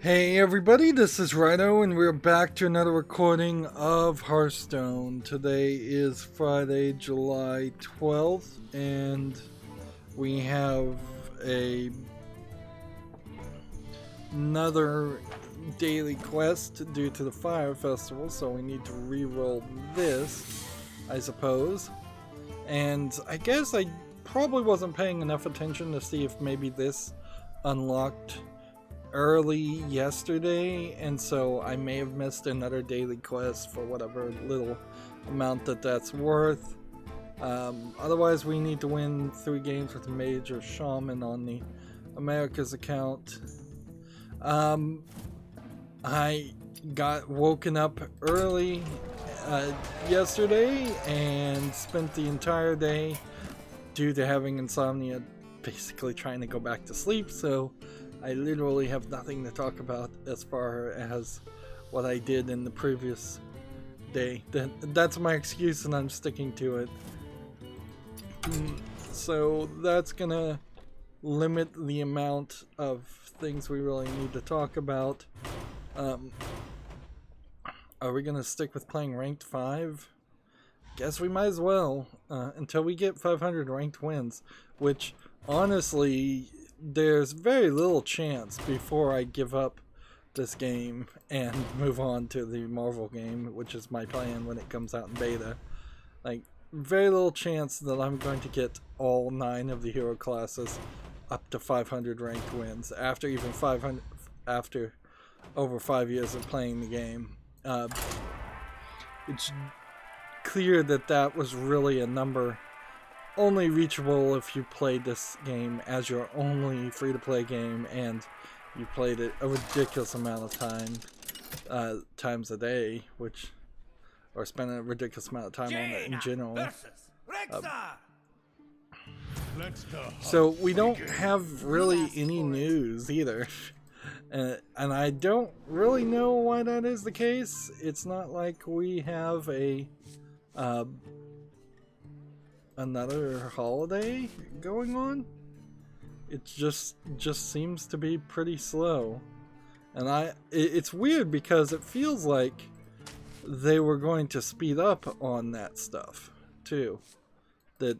Hey everybody, this is Rydo and we're back to another recording of Hearthstone. Today is Friday, July 12th, and we have another daily quest due to the Fire Festival, so we need to re-roll this, I suppose. And I guess I probably wasn't paying enough attention to see if maybe this unlocked early yesterday, and so I may have missed another daily quest for whatever little amount that's worth. Otherwise, we need to win 3 games with a Major Shaman on the Americas account. I got woken up early yesterday and spent the entire day, due to having insomnia, basically trying to go back to sleep, so I literally have nothing to talk about as far as what I did in the previous day. That's my excuse and I'm sticking to it. So that's gonna limit the amount of things we really need to talk about. Are we gonna stick with playing ranked 5? Guess we might as well, until we get 500 ranked wins, which honestly, there's very little chance before I give up this game and move on to the Marvel game, which is my plan when it comes out in beta. Like, very little chance that I'm going to get all 9 of the hero classes up to 500 ranked wins after even 500, after over 5 years of playing the game. It's clear that was really a number only reachable if you played this game as your only free-to-play game and you played it a ridiculous amount of times a day, or spent a ridiculous amount of time on it in general. So we don't have really any news either, and I don't really know why that is the case. It's not like we have another holiday going on. It just seems to be pretty slow, and it's weird because it feels like they were going to speed up on that stuff too, that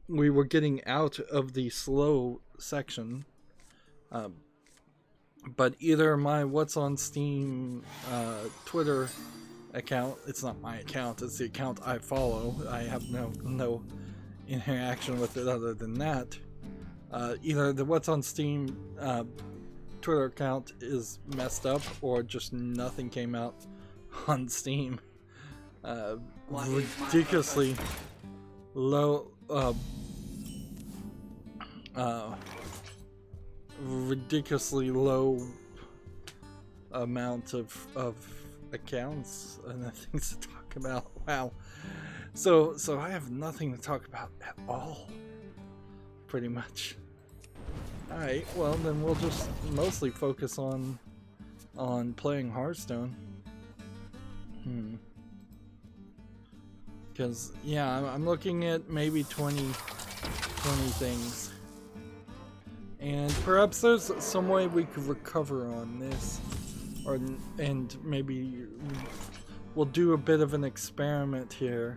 we were getting out of the slow section, but either my What's on Steam Twitter account, it's not my account, it's the account I follow, I have no interaction with it other than that, either the What's on Steam Twitter account is messed up, or just nothing came out on Steam. Ridiculously low amount of accounts and things to talk about. Wow. So I have nothing to talk about at all, pretty much. Alright, well then we'll just mostly focus on playing Hearthstone. Because, yeah, I'm looking at maybe 20 things. And perhaps there's some way we could recover on this. And maybe we'll do a bit of an experiment here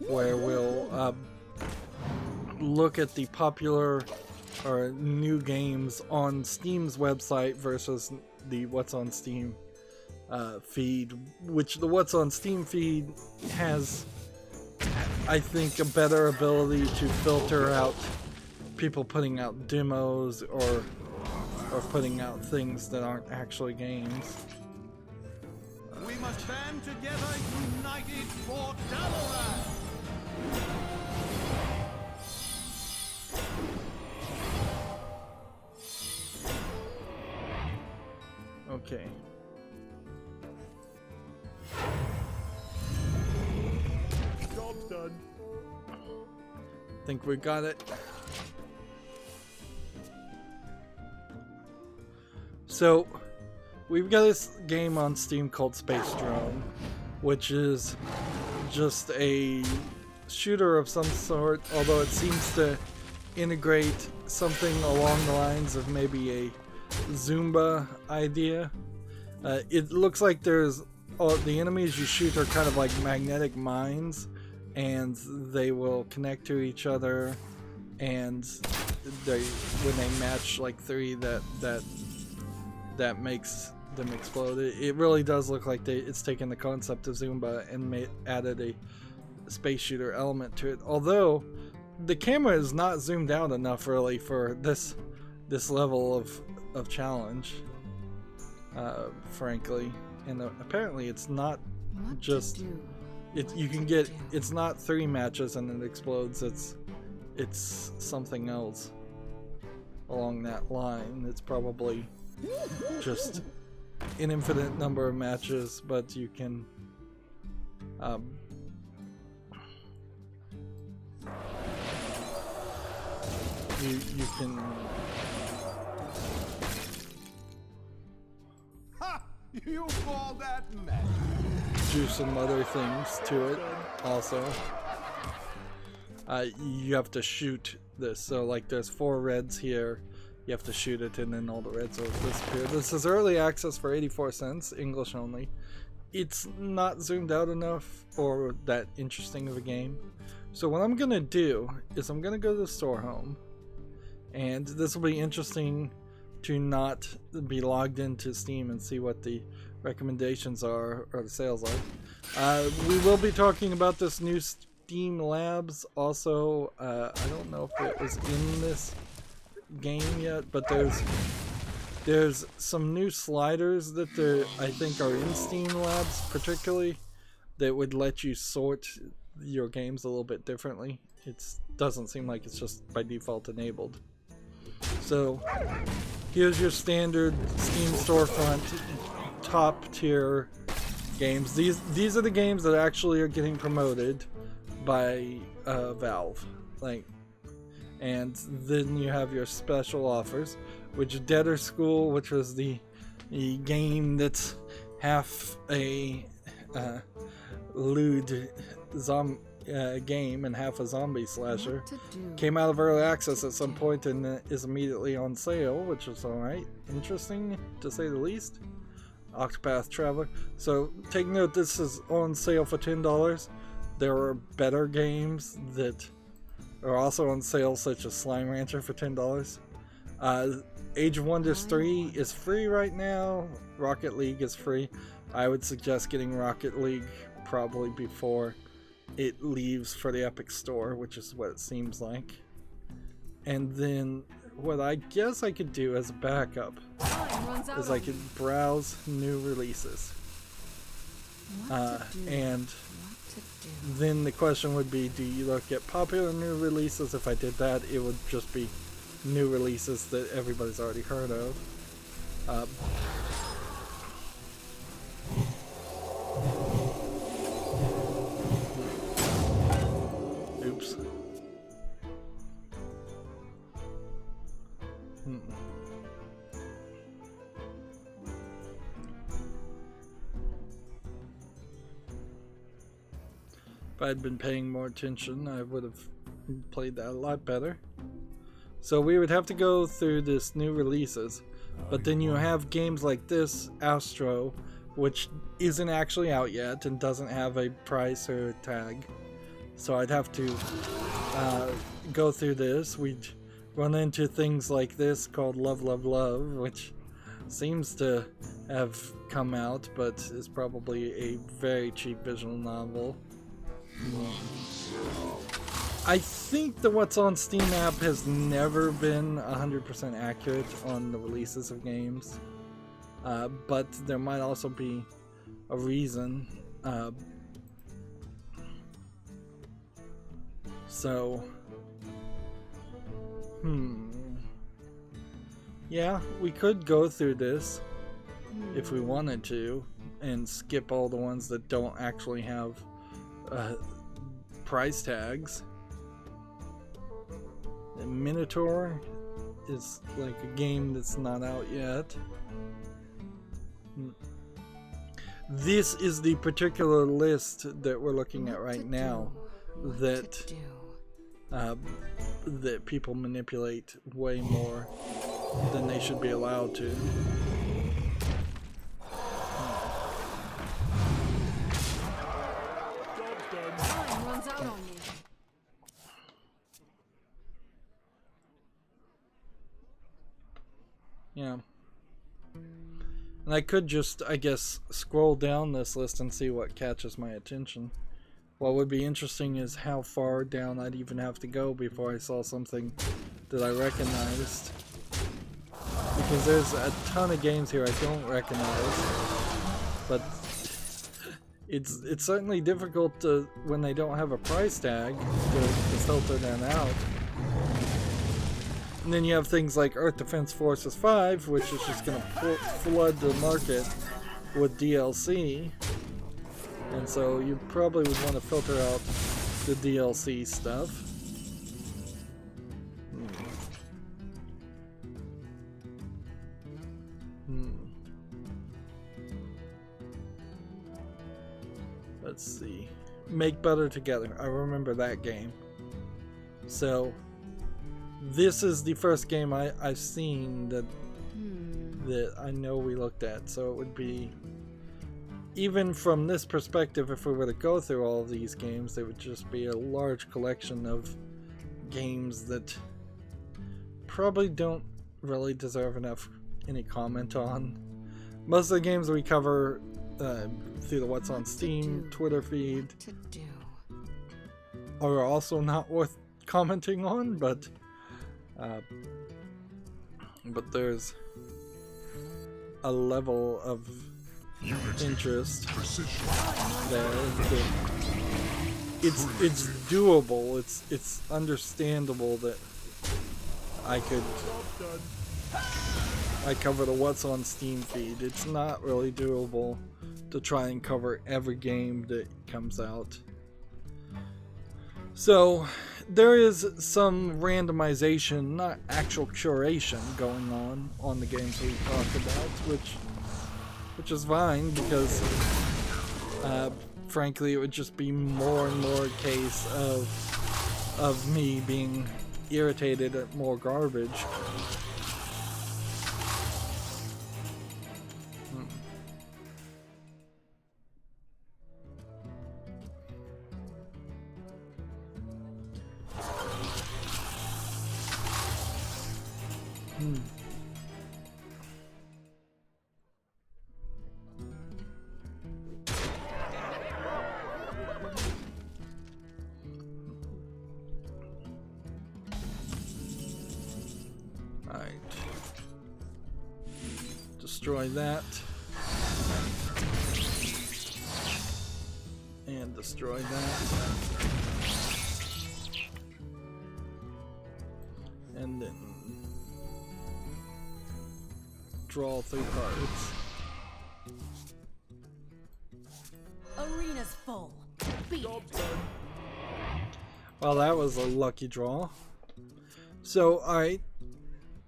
where we'll look at the popular or new games on Steam's website versus the What's on Steam feed, which the What's on Steam feed has, I think, a better ability to filter out people putting out demos or putting out things that aren't actually games. We must band together, united for Dalaran! Okay. Job done. Think we got it. So, we've got this game on Steam called Space Drone, which is just a shooter of some sort, although it seems to integrate something along the lines of maybe Zumba idea. It looks like there's the enemies you shoot are kind of like magnetic mines, and they will connect to each other, and when they match like 3, that makes them explode. It really does look like it's taken the concept of Zumba and added a space shooter element to it. Although the camera is not zoomed out enough really for this level of challenge, frankly. And apparently it's not just you can get, it's not 3 matches and it explodes. It's something else along that line. It's probably just an infinite number of matches, but you can you can Ha! You call that magic? do some other things to it also. You have to shoot this, so like there's 4 reds here, you have to shoot it and then all the reds will disappear. This is early access for 84 cents, English only. It's not zoomed out enough or that interesting of a game. So what I'm gonna do is I'm gonna go to the store home, and this will be interesting to not be logged into Steam and see what the recommendations are or the sales are. We will be talking about this new Steam Labs also. I don't know if it was in this game yet, but there's some new sliders that I think are in Steam Labs particularly, that would let you sort your games a little bit differently. It doesn't seem like it's just by default enabled. So here's your standard Steam storefront top tier games. These are the games that actually are getting promoted by Valve, like, and then you have your special offers, which Debtor School, which was the game that's half a lewd game and half a zombie slasher, came out of early access at some point and is immediately on sale, which is alright, interesting to say the least. Octopath Traveler. So take note, this is on sale for $10. There are better games that are also on sale, such as Slime Rancher for $10. Age of Wonders 3 is free right now. Rocket League is free. I would suggest getting Rocket League probably before it leaves for the Epic Store, which is what it seems like. And then what I guess I could do as a backup is I could browse new releases. And then the question would be, do you look at popular new releases? If I did that, it would just be new releases that everybody's already heard of. Oops. If I'd been paying more attention, I would have played that a lot better. So we would have to go through this new releases, but then you have games like this, Astro, which isn't actually out yet and doesn't have a price or a tag. So I'd have to go through this. We'd run into things like this called Love, Love, Love, which seems to have come out, but is probably a very cheap visual novel. I think that what's on Steam app has never been 100% accurate on the releases of games, but there might also be a reason. Yeah, we could go through this if we wanted to and skip all the ones that don't actually have price tags. The Minotaur is like a game that's not out yet. This is the particular list that we're looking at right now that that people manipulate way more then they should be allowed to. Time runs out on you. Yeah. And I could just, I guess, scroll down this list and see what catches my attention. What would be interesting is how far down I'd even have to go before I saw something that I recognized. Because there's a ton of games here I don't recognize. But it's certainly difficult to, when they don't have a price tag, to filter them out. And then you have things like Earth Defense Forces 5, which is just going to flood the market with DLC. And so you probably would want to filter out the DLC stuff. Let's see. Make Better Together. I remember that game. So this is the first game I've seen that I know we looked at. So it would be, even from this perspective, if we were to go through all of these games, there would just be a large collection of games that probably don't really deserve any comment on. Most of the games we cover through the What's on Steam Twitter feed are also not worth commenting on, but there's a level of interest there that it's doable. It's understandable that I cover the What's on Steam feed. It's not really doable to try and cover every game that comes out. So there is some randomization, not actual curation, going on the games we talked about, which is fine, because frankly it would just be more and more a case of me being irritated at more garbage. Alright. Destroy that. And destroy that. And then draw 3 cards. Arena's full. Beat it. Well, that was a lucky draw. So, alright.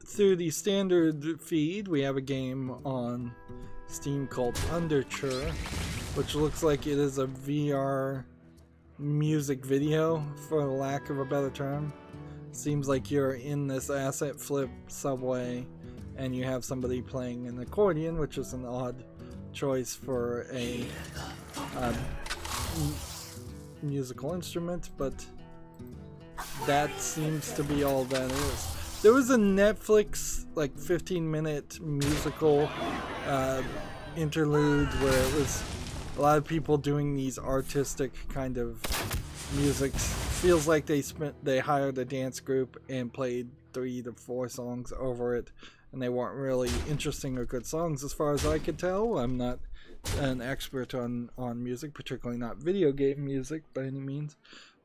Through the standard feed, we have a game on Steam called Underture, which looks like it is a VR music video, for lack of a better term. Seems like you're in this asset flip subway and you have somebody playing an accordion, which is an odd choice for a musical instrument, but that seems to be all that is. There was a Netflix like 15-minute musical interlude where it was a lot of people doing these artistic kind of music. Feels like they hired a dance group and played 3 to 4 songs over it, and they weren't really interesting or good songs as far as I could tell. I'm not an expert on music, particularly not video game music by any means,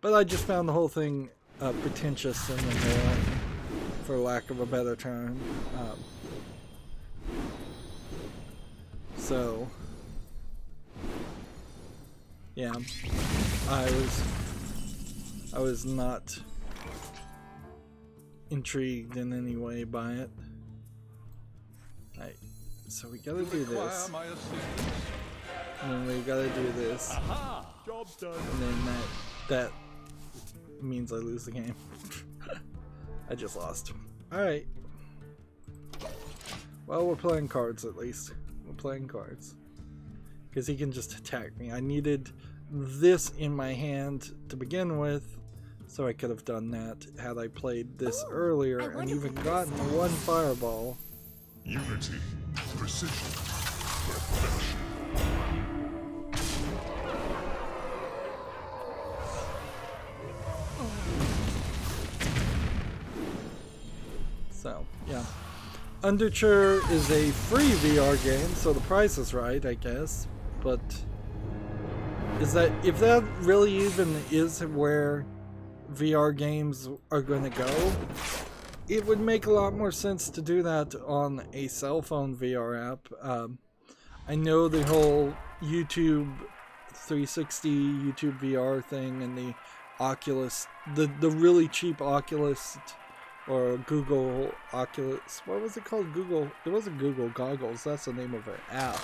but I just found the whole thing pretentious and annoying, for lack of a better term. So yeah, I was not intrigued in any way by it. Alright, so we gotta do this, and then we gotta do this, Job done. and then that means I lose the game. I just lost. Alright. Well, we're playing cards at least. We're playing cards. Because he can just attack me. I needed this in my hand to begin with, so I could have done that had I played this earlier and even gotten one fireball. Unity, precision, perfection. So, yeah. Underture is a free VR game, so the price is right, I guess. But is that, if that really even is where VR games are going to go, it would make a lot more sense to do that on a cell phone VR app. I know the whole YouTube 360, YouTube VR thing, and the Oculus, the really cheap Oculus, or Google Oculus, what was it called? Google, it wasn't Google Goggles, that's the name of an app.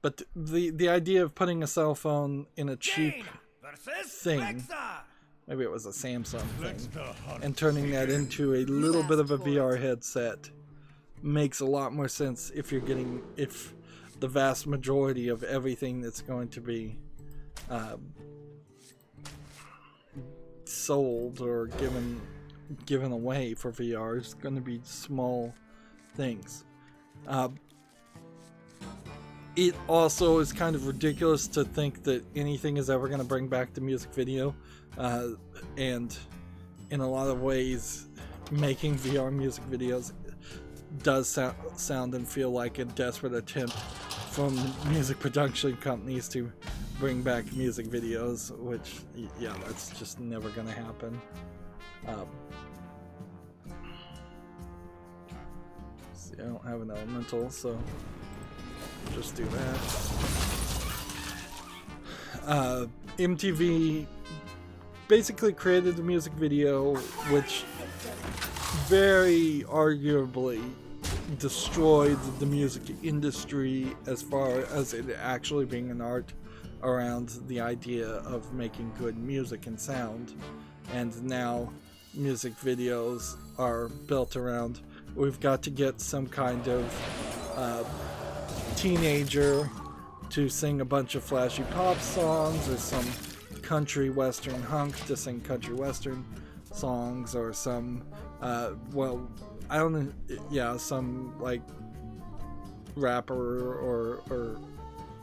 But the idea of putting a cell phone in a cheap thing, maybe it was a Samsung thing, and turning that into a little bit of a VR headset makes a lot more sense if you're getting, if the vast majority of everything that's going to be sold or given away for VR is going to be small things. It also is kind of ridiculous to think that anything is ever going to bring back the music video, and in a lot of ways making VR music videos does sound and feel like a desperate attempt from music production companies to bring back music videos, which, yeah, that's just never gonna happen. See, I don't have an elemental, so just do that. MTV basically created the music video, which very arguably destroyed the music industry as far as it actually being an art around the idea of making good music and sound. And now music videos are built around, we've got to get some kind of teenager to sing a bunch of flashy pop songs, or some country western hunk to sing country western songs, or some well, I don't know, yeah, some like rapper or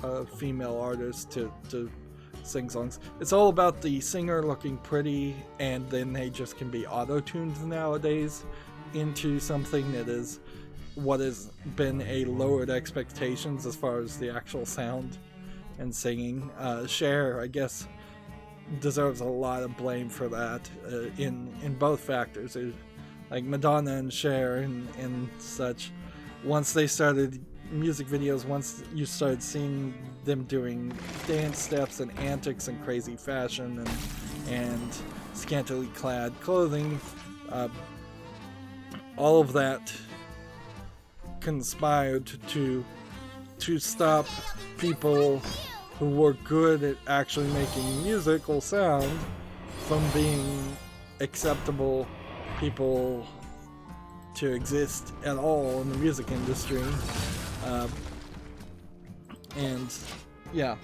a female artist to sing songs. It's all about the singer looking pretty, and then they just can be auto-tuned nowadays into something that is what has been a lowered expectations as far as the actual sound and singing. Cher, I guess, deserves a lot of blame for that in both factors. Like Madonna and Cher and such, once they started music videos, once you started seeing them doing dance steps and antics and crazy fashion and scantily clad clothing, all of that conspired to stop people who were good at actually making musical sound from being acceptable people to exist at all in the music industry. And yeah,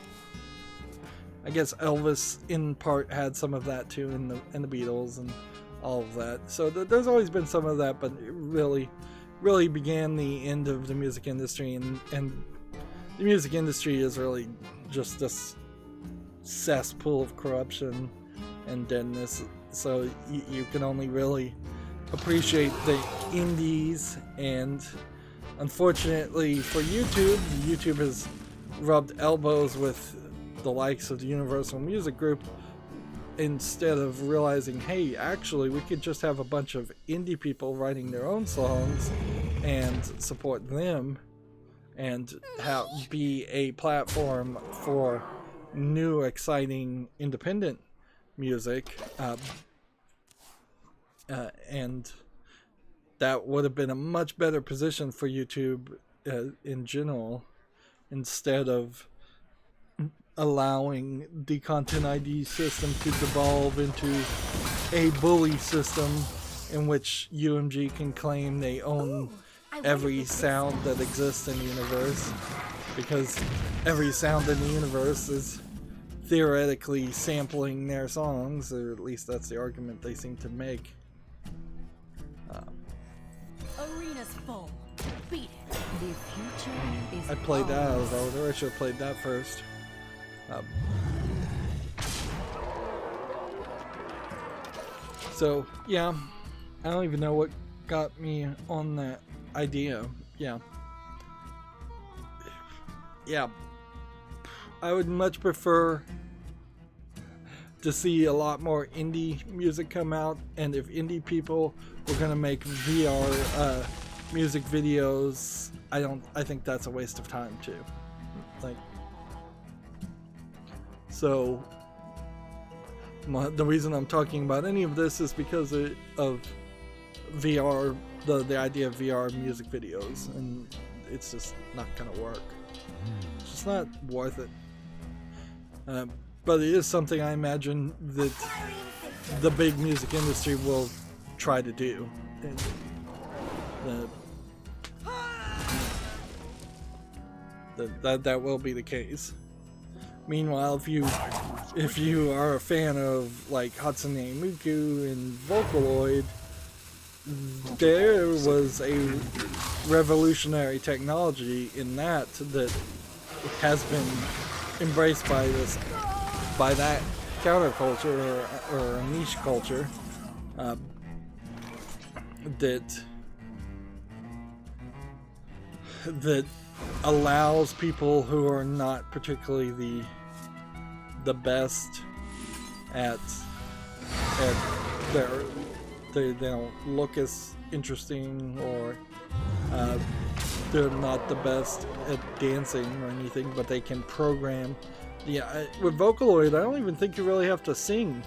I guess Elvis in part had some of that too, in the Beatles and all of that. So there's always been some of that, but it really began the end of the music industry, and the music industry is really just this cesspool of corruption and deadness. So you can only really appreciate the indies, and unfortunately for YouTube has rubbed elbows with the likes of the Universal Music Group, instead of realizing, hey, actually we could just have a bunch of indie people writing their own songs and support them and be a platform for new exciting independent music, and that would have been a much better position for YouTube in general, instead of allowing the Content ID system to devolve into a bully system in which UMG can claim they own every sound that exists in the universe, because every sound in the universe is theoretically sampling their songs, or at least that's the argument they seem to make. Arena's full. Beat it. The future is I played that out of order. I should have played that first. So, yeah, I don't even know what got me on that idea. Yeah. I would much prefer to see a lot more indie music come out, and if indie people were gonna make VR music videos, I think that's a waste of time too. Like, so the reason I'm talking about any of this is because of VR, the idea of VR music videos, and it's just not gonna work. It's just not worth it. But it is something I imagine that the big music industry will try to do. And that will be the case. Meanwhile, if you are a fan of like Hatsune Miku and Vocaloid, there was a revolutionary technology in that has been embraced by that counterculture or niche culture that allows people who are not particularly the best at they don't look as interesting, or they're not the best at dancing or anything, but they can program. Yeah, with Vocaloid, I don't even think you really have to sing.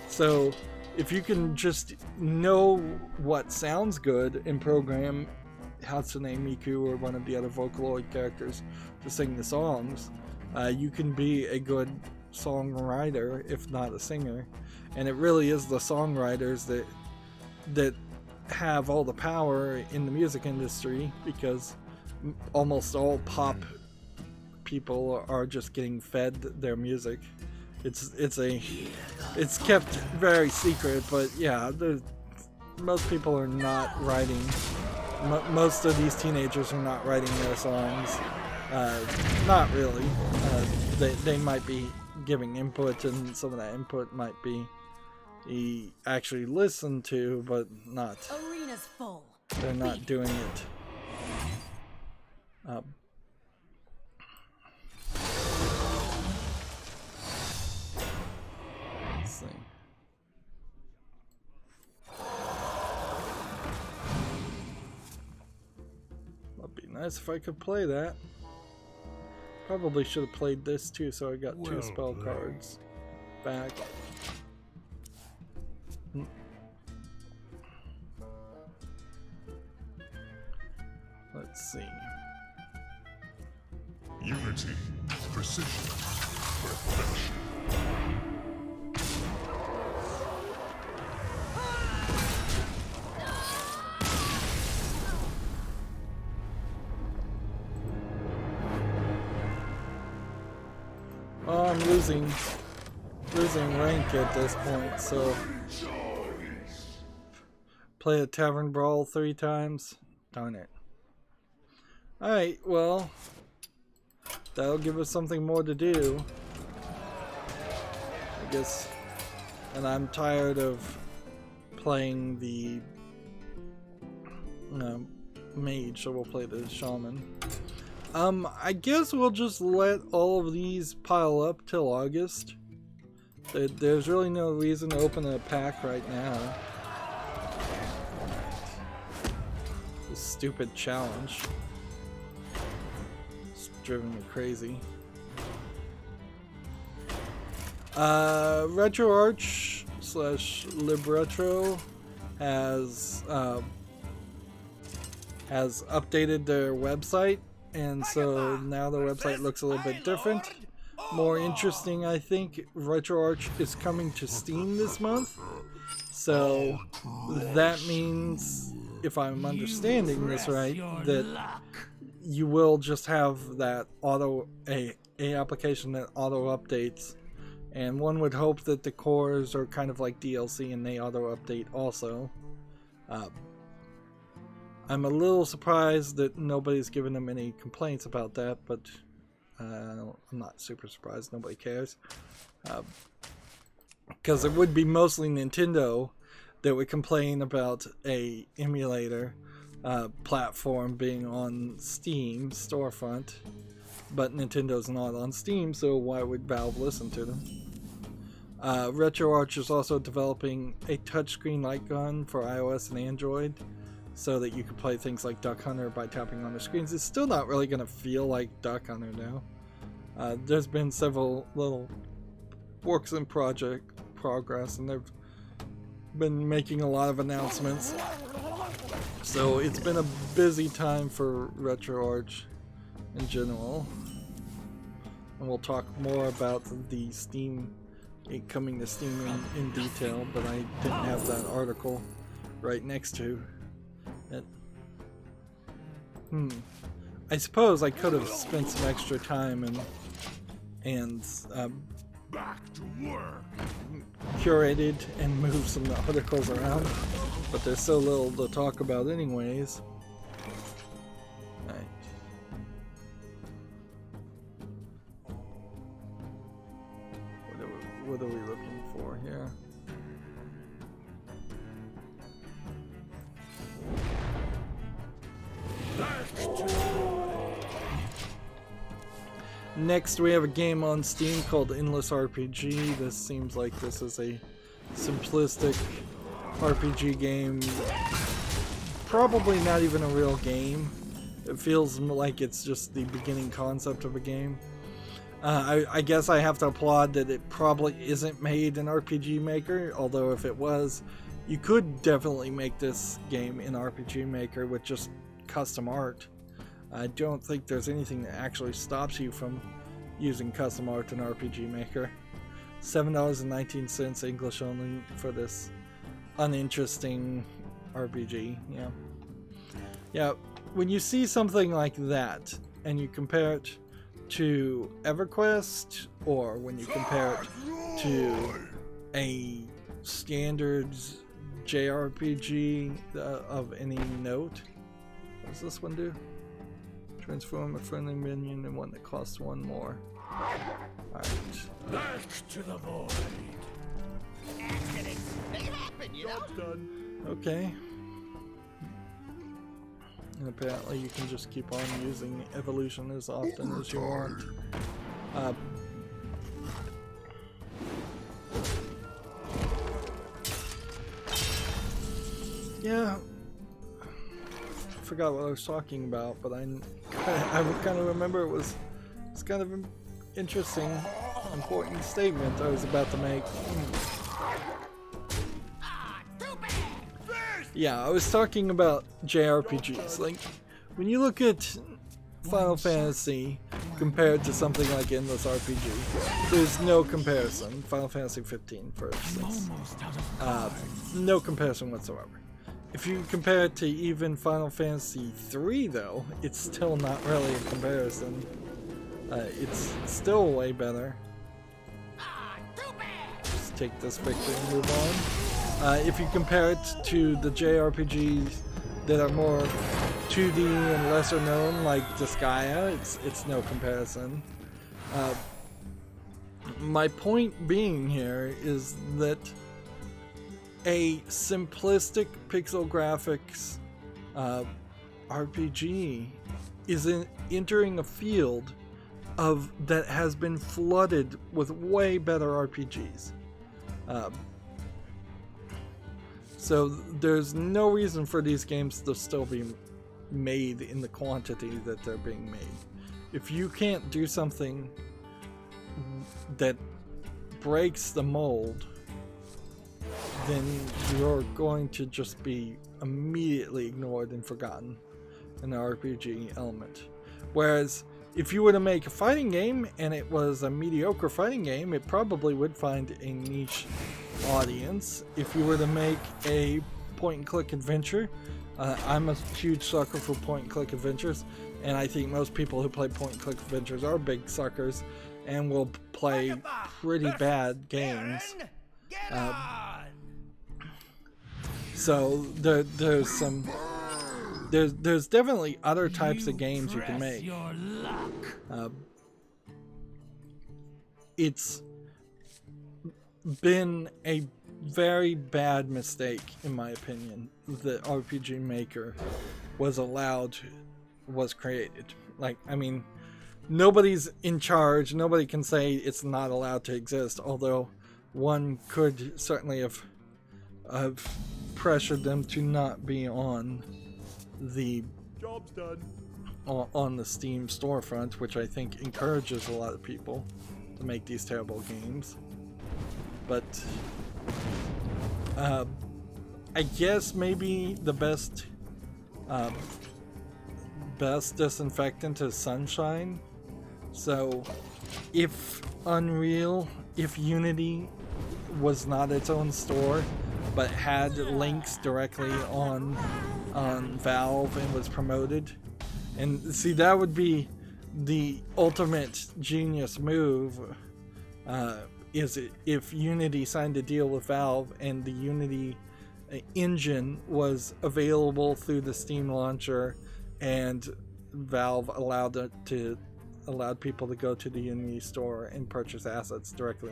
So if you can just know what sounds good and program Hatsune Miku or one of the other Vocaloid characters to sing the songs, you can be a good songwriter, if not a singer. And it really is the songwriters that have all the power in the music industry, because almost all pop people are just getting fed their music. It's kept very secret, but yeah, most people are not writing. Most of these teenagers are not writing their songs. Not really. They might be giving input, and some of that input might be actually listened to, but not. Arena's full. They're not doing it. Let's see. That'd be nice if I could play that. Probably should have played this too, so I got two spell cards back. Let's see. Unity, precision, perfection. Oh, I'm losing rank at this point, so play a tavern brawl 3 times. Darn it. Alright, well, that'll give us something more to do, I guess. And I'm tired of playing the mage, so we'll play the shaman. I guess we'll just let all of these pile up till August. There's really no reason to open a pack right now. This stupid challenge. It's driven me crazy. RetroArch / Libretro has updated their website. And so now the website looks a little bit different, more interesting. I think RetroArch is coming to Steam this month, So that means, if I'm understanding this right, that you will just have that a application that auto updates, and one would hope that the cores are kind of like DLC and they auto update also. I'm a little surprised that nobody's given them any complaints about that, but I'm not super surprised. Nobody cares. Because it would be mostly Nintendo that would complain about a emulator platform being on Steam storefront, but Nintendo's not on Steam, so why would Valve listen to them? RetroArch is also developing a touchscreen light gun for iOS and Android, so that you can play things like Duck Hunter by tapping on the screens. It's still not really going to feel like Duck Hunter now. There's been several little works in progress, and they've been making a lot of announcements. So it's been a busy time for RetroArch in general. And we'll talk more about the Steam, it coming to Steam in detail, but I didn't have that article right next to it. I suppose I could have spent some extra time and Back to work. curated and moved some articles around, but there's so little to talk about anyways. Right. What are we looking for here? Next, we have a game on Steam called Endless RPG. This seems like this is a simplistic RPG game. Probably not even a real game. It feels like it's just the beginning concept of a game. I guess I have to applaud that it probably isn't made in RPG Maker, although if it was, you could definitely make this game in RPG Maker with just custom art. I don't think there's anything that actually stops you from using custom art in RPG Maker. $7.19 English only for this uninteresting RPG. Yeah, when you see something like that and you compare it to EverQuest, or when you compare it to a standard JRPG of any note, what does this one do? Transform a friendly minion in one that costs one more. Alright. Back to the void. Okay. And apparently you can just keep on using evolution as often as you want. Yeah. I forgot what I was talking about, but I kind of remember it's kind of an interesting, important statement I was about to make. Yeah, I was talking about JRPGs. Like, when you look at Final Fantasy compared to something like Endless RPG, there's no comparison. Final Fantasy 15, for instance. No comparison whatsoever. If you compare it to even Final Fantasy 3, though, it's still not really a comparison. It's still way better. Just take this victory and move on. If you compare it to the JRPGs that are more 2D and lesser known, like Disgaea, it's no comparison. My point being here is that a simplistic pixel graphics RPG is entering a field that has been flooded with way better RPGs. So there's no reason for these games to still be made in the quantity that they're being made. If you can't do something that breaks the mold, then you're going to just be immediately ignored and forgotten in the RPG element. Whereas if you were to make a fighting game and it was a mediocre fighting game, it probably would find a niche audience, if you were to make a point-and-click adventure, I'm a huge sucker for point-and-click adventures, and I think most people who play point-and-click adventures are big suckers and will play pretty bad games. So there's definitely other types of games you can make. It's been a very bad mistake, in my opinion, that RPG Maker was created. Like, I mean, nobody's in charge, nobody can say it's not allowed to exist, although one could certainly have pressured them to not be on the Job's done. on the Steam storefront, which I think encourages a lot of people to make these terrible games. But I guess maybe the best disinfectant is sunshine. So if Unity was not its own store but had links directly on Valve and was promoted, and see, that would be the ultimate genius move, is if Unity signed a deal with Valve and the Unity engine was available through the Steam launcher, and Valve allowed people to go to the Unity store and purchase assets directly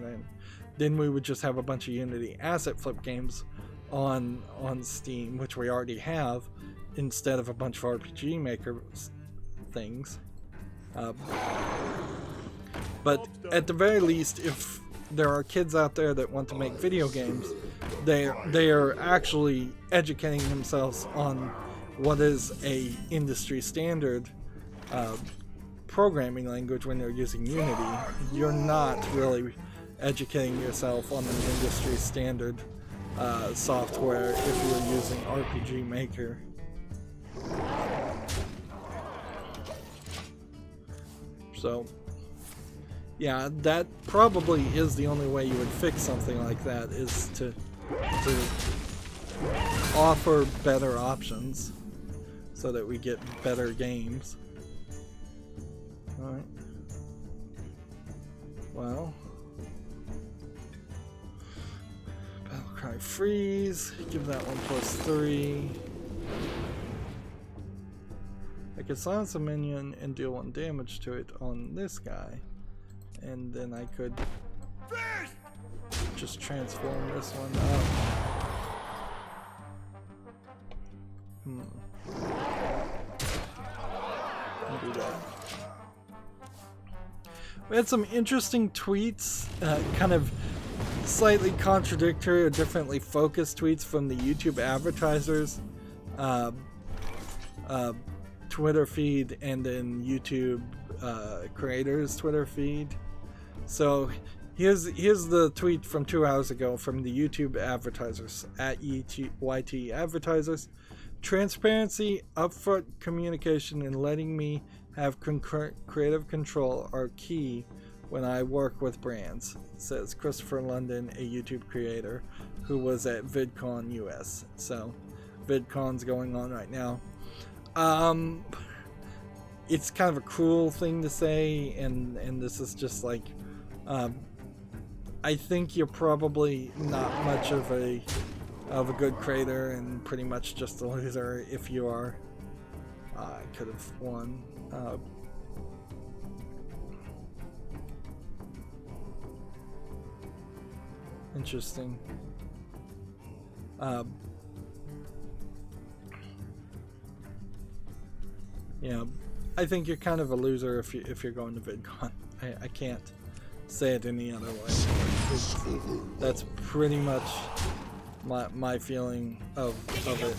then we would just have a bunch of Unity asset flip games on Steam, which we already have, instead of a bunch of RPG Maker things. But at the very least, if there are kids out there that want to make video games, they are actually educating themselves on what is a industry standard programming language when they're using Unity. You're not really educating yourself on an industry standard software if you're using RPG Maker. So yeah, that probably is the only way you would fix something like that, is to offer better options so that we get better games. Alright. Well, Battlecry freeze, give that one +3. I could silence a minion and deal 1 damage to it on this guy, and then I could just transform this one up. I'll do that. We had some interesting tweets, kind of slightly contradictory or differently focused tweets from the YouTube advertisers Twitter feed, and then YouTube creators Twitter feed. So here's the tweet from 2 hours ago from the YouTube advertisers at YT advertisers. Transparency, upfront communication, and letting me have creative control are key when I work with brands, says Christopher London, a YouTube creator who was at VidCon US. So VidCon's going on right now. It's kind of a cruel thing to say, and this is just like, I think you're probably not much of a good creator and pretty much just a loser if you are. I could have won. Interesting. Yeah, I think you're kind of a loser if you're going to VidCon. I can't say it any other way. That's pretty much my feeling of it.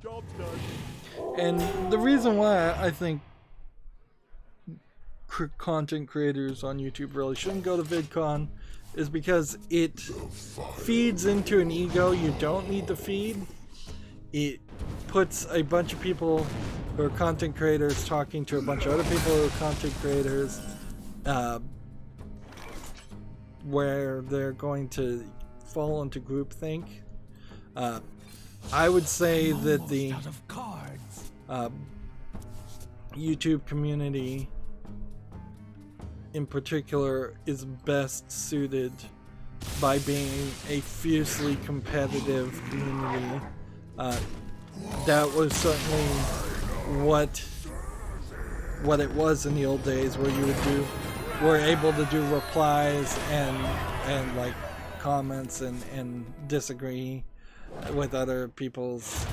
Job's done. And the reason why I think content creators on YouTube really shouldn't go to VidCon is because it feeds into an ego you don't need to feed. It puts a bunch of people who are content creators talking to a bunch of other people who are content creators, where they're going to fall into groupthink. I would say that the YouTube community in particular is best suited by being a fiercely competitive community. That was certainly what it was in the old days, where you were able to do replies and like comments and disagree with other people's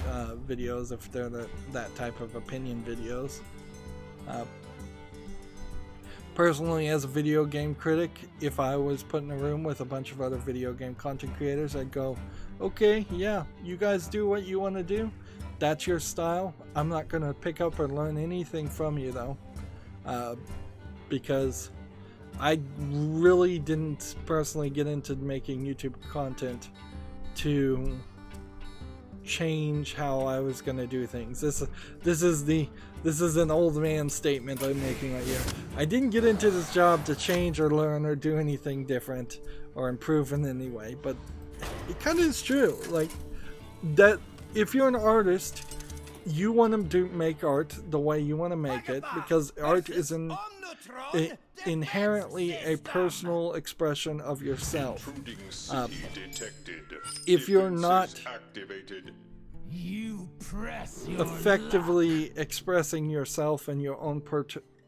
videos if they're that type of opinion videos. Personally, as a video game critic, if I was put in a room with a bunch of other video game content creators, I'd go, okay, yeah, you guys do what you want to do. That's your style. I'm not going to pick up or learn anything from you, though. Because I really didn't personally get into making YouTube content to change how I was gonna do things. This is an old man statement I'm making right here. I didn't get into this job to change or learn or do anything different or improve in any way, but it kind of is true. Like that, if you're an artist, you want to make art the way you want to make it, because art is inherently a personal expression of yourself. If you're not effectively expressing yourself and your own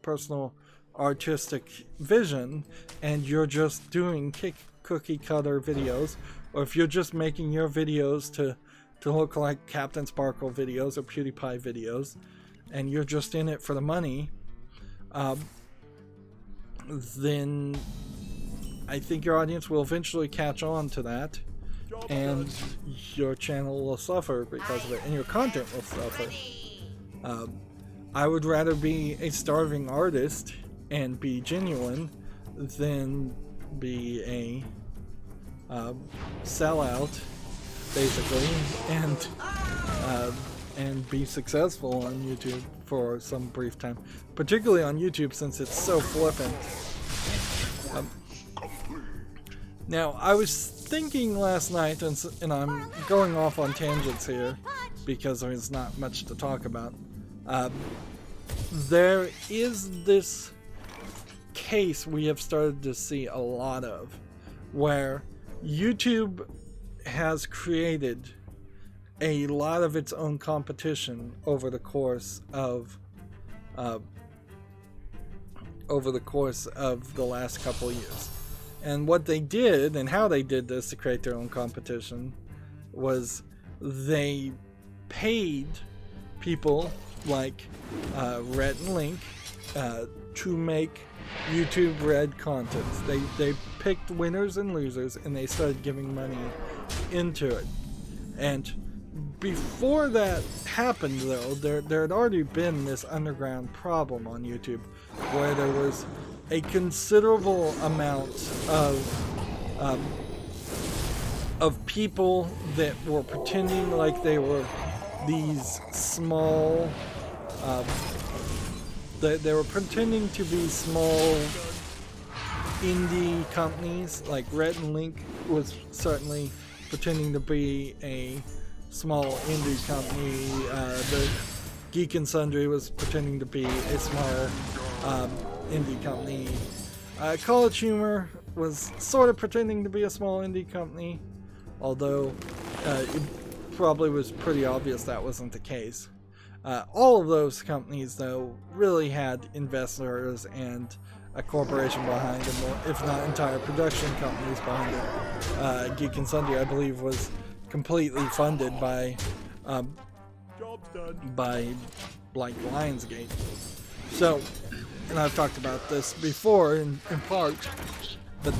personal artistic vision, and you're just doing cookie cutter videos, or if you're just making your videos to look like Captain Sparkle videos or PewDiePie videos, and you're just in it for the money, then I think your audience will eventually catch on to that, and your channel will suffer because of it, and your content will suffer. I would rather be a starving artist and be genuine than be a sellout, basically, and be successful on YouTube for some brief time, particularly on YouTube since it's so flippant. Now, I was thinking last night, and I'm going off on tangents here because there's not much to talk about. There is this case we have started to see a lot of, where YouTube has created a lot of its own competition over the course of the last couple years. And what they did, and how they did this to create their own competition, was they paid people like Rhett and Link to make YouTube Red content. They picked winners and losers, and they started giving money into it. And before that happened, though, there had already been this underground problem on YouTube, where there was a considerable amount of people that were pretending like they were these small, they were pretending to be small indie companies. Like Rhett and Link was certainly pretending to be a small indie company. The Geek and Sundry was pretending to be a small indie company. College Humor was sort of pretending to be a small indie company, although it probably was pretty obvious that wasn't the case. All of those companies, though, really had investors and a corporation behind them, if not entire production companies behind it. Geek and Sundry, I believe, was completely funded by like Lionsgate. So, and I've talked about this before in part, but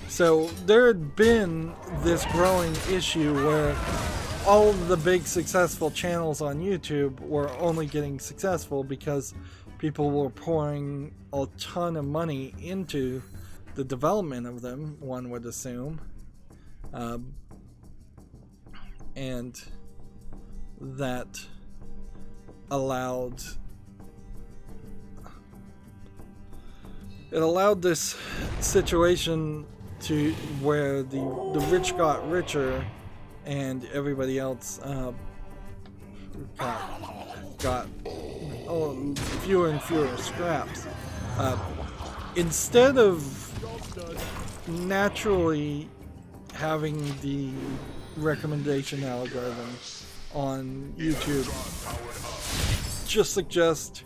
so there had been this growing issue where all of the big successful channels on YouTube were only getting successful because people were pouring a ton of money into the development of them, one would assume. And that allowed this situation to where the rich got richer and everybody else got fewer and fewer scraps. Instead of naturally having the recommendation algorithm on YouTube just suggest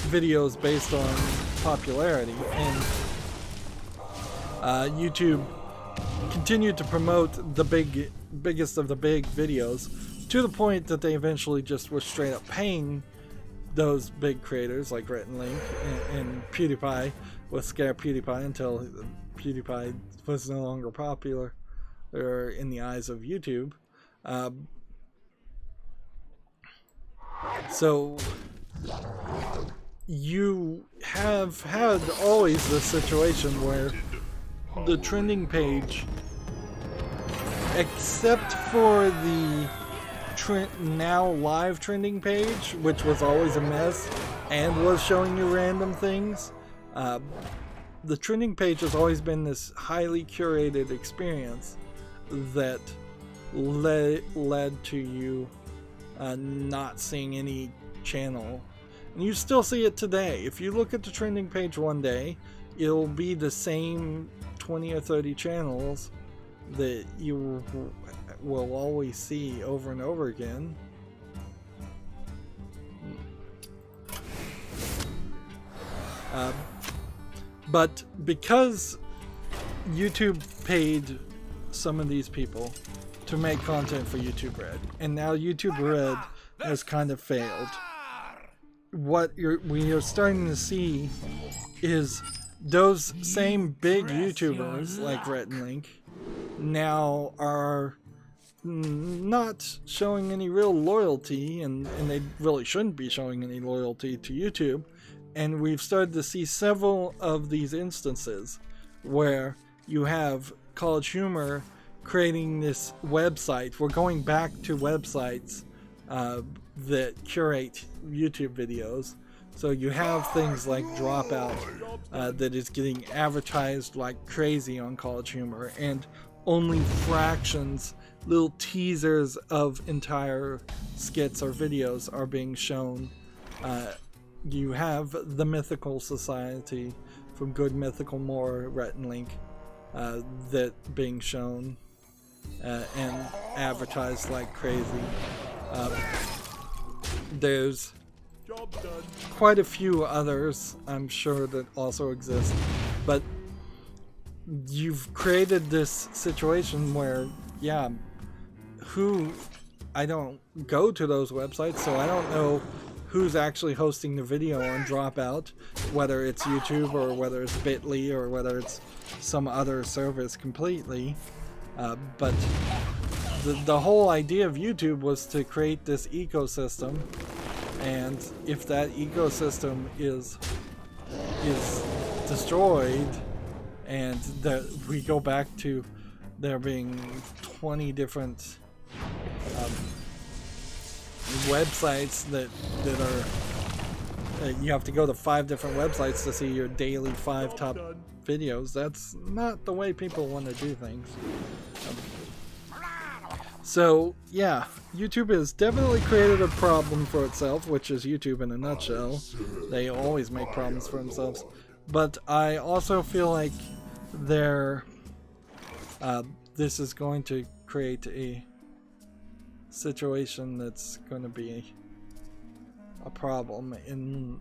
videos based on popularity, and YouTube continued to promote the biggest of the big videos to the point that they eventually just were straight up paying those big creators like Rhett and Link and PewDiePie was scare PewDiePie until PewDiePie was no longer popular or in the eyes of YouTube. So you have had always this situation where the trending page, except for the now live trending page, which was always a mess and was showing you random things, the trending page has always been this highly curated experience that led to you not seeing any channel. And you still see it today. If you look at the trending page one day, it'll be the same 20 or 30 channels that you will always see over and over again. But because YouTube paid some of these people to make content for YouTube Red, and now YouTube Red has kind of failed, what we are starting to see is those same big YouTubers like Rhett and Link now are not showing any real loyalty, and they really shouldn't be showing any loyalty to YouTube. And we've started to see several of these instances where you have College Humor creating this website. We're going back to websites that curate YouTube videos. So you have things like Dropout that is getting advertised like crazy on College Humor, and only fractions, little teasers of entire skits or videos are being shown. You have the Mythical Society from Good Mythical More, Rhett and Link, that being shown and advertised like crazy. There's quite a few others, I'm sure, that also exist, but you've created this situation where, yeah, I don't go to those websites, so I don't know who's actually hosting the video on Dropout, whether it's YouTube or whether it's Bitly or whether it's some other service completely. But the whole idea of YouTube was to create this ecosystem, and if that ecosystem is destroyed, and that we go back to there being 20 different websites that are you have to go to 5 different websites to see your daily 5 top videos. That's not the way people want to do things. So yeah, YouTube has definitely created a problem for itself, which is YouTube in a nutshell. They always make problems for themselves. But I also feel like this is going to create a situation that's going to be a problem in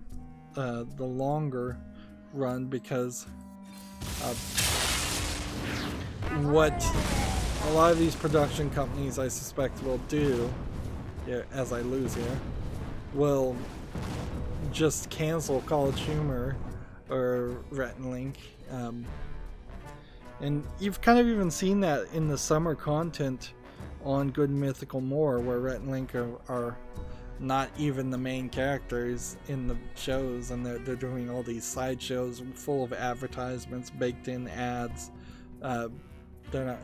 the longer run, because what a lot of these production companies, I suspect, will do, as I lose here, will just cancel College Humor or Rhett and Link. And you've kind of even seen that in the summer content on Good Mythical More, where Rhett and Link are not even the main characters in the shows, and they're doing all these side shows full of advertisements, baked in ads. They're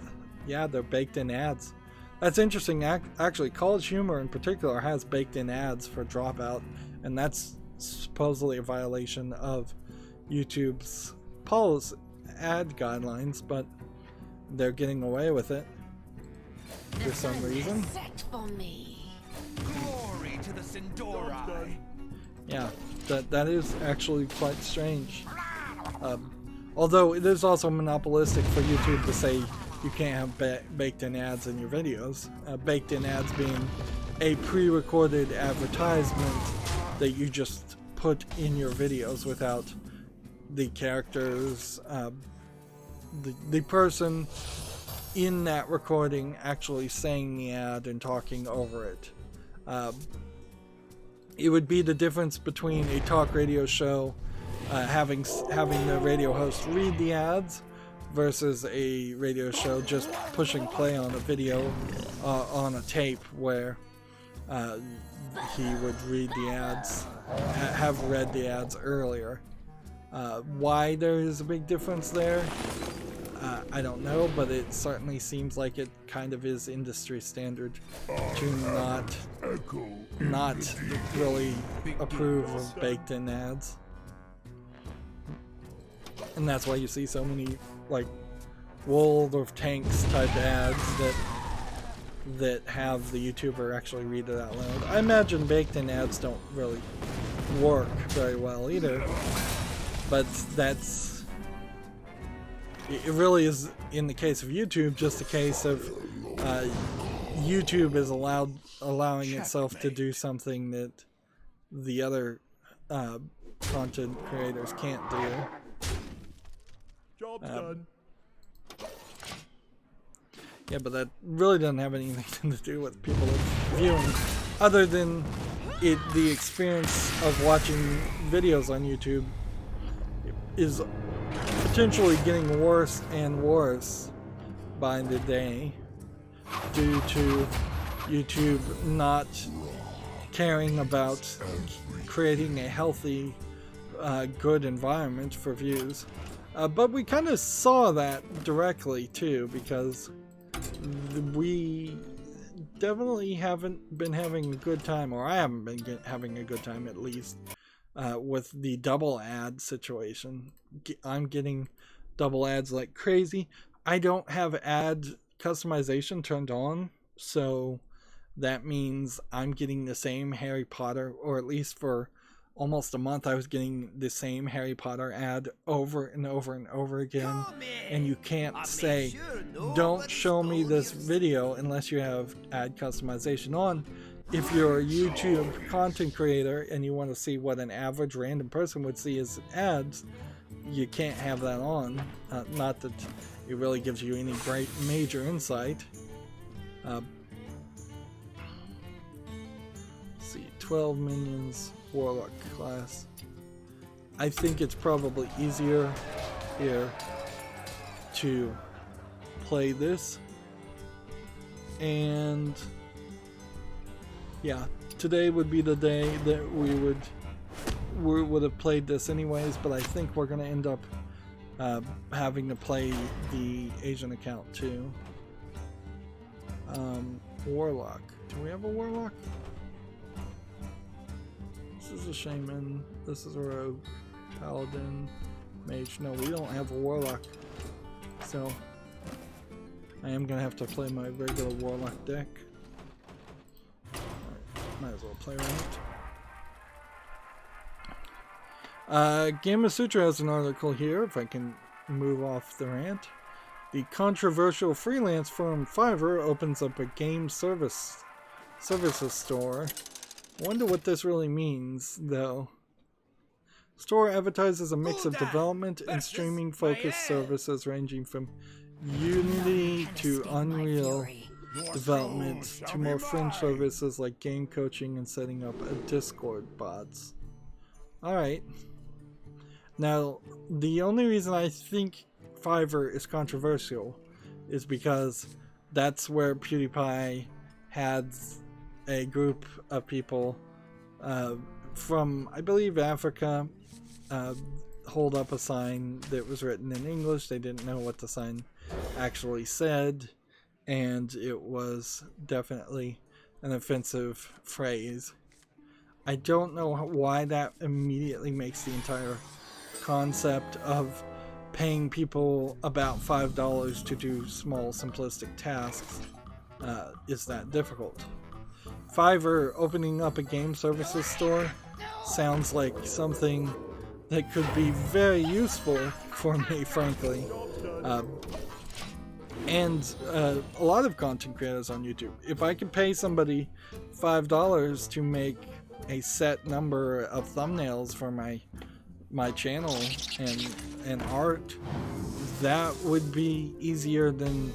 baked in ads. That's interesting. Actually, College Humor in particular has baked-in ads for Dropout, and that's supposedly a violation of YouTube's policy ad guidelines, but they're getting away with it for some reason. Set for me. Glory to the Sindori. Yeah, that is actually quite strange. Although it is also monopolistic for YouTube to say you can't have baked-in ads in your videos. Baked-in ads being a pre-recorded advertisement that you just put in your videos without the characters, the person in that recording actually saying the ad and talking over it. It would be the difference between a talk radio show having the radio host read the ads versus a radio show just pushing play on a video on a tape where he would read the ads, have read the ads earlier. Why there is a big difference there, I don't know, but it certainly seems like it kind of is industry standard to not really approve of baked-in ads. And that's why you see so many like World of Tanks type ads that have the YouTuber actually read it out loud. I imagine baked-in ads don't really work very well either, but it really is, in the case of YouTube, just a case of YouTube is allowing itself to do something that the other content creators can't do. Job's done. Yeah, but that really doesn't have anything to do with people viewing, other than the experience of watching videos on YouTube is potentially getting worse and worse by the day due to YouTube not caring about creating a healthy, good environment for views. But we kind of saw that directly too, because we definitely haven't been having a good time, or I haven't been having a good time at least, with the double ad situation. I'm getting double ads like crazy. I don't have ad customization turned on, so that means I'm getting the same Harry Potter, or at least for almost a month I was getting the same Harry Potter ad over and over and over again, and you can't say, don't show me this video unless you have ad customization on. If you're a YouTube content creator and you want to see what an average random person would see as ads, you can't have that on. Not that it really gives you any great major insight. Let's see, 12 minions, Warlock class. I think it's probably easier here to play this, and yeah, today would be the day that we would have played this anyways, but I think we're gonna end up having to play the Asian account too. Warlock. Do we have a Warlock? This is a Shaman. This is a Rogue. Paladin. Mage. No, we don't have a Warlock. So I am gonna have to play my regular Warlock deck. Alright, might as well play rant. Gamma Sutra has an article here, if I can move off the rant. The controversial freelance firm Fiverr opens up a game services store. I wonder what this really means, though. Store advertises a mix of development and streaming focused services ranging from Unity to Unreal development to more fringe services like game coaching and setting up a Discord bots. Alright. Now, the only reason I think Fiverr is controversial is because that's where PewDiePie had a group of people from, I believe, Africa hold up a sign that was written in English. They didn't know what the sign actually said, and it was definitely an offensive phrase. I don't know why that immediately makes the entire concept of paying people about $5 to do small simplistic tasks is that difficult. Fiverr opening up a game services store sounds like something that could be very useful for me, frankly. And a lot of content creators on YouTube. If I could pay somebody $5 to make a set number of thumbnails for my channel and art, that would be easier than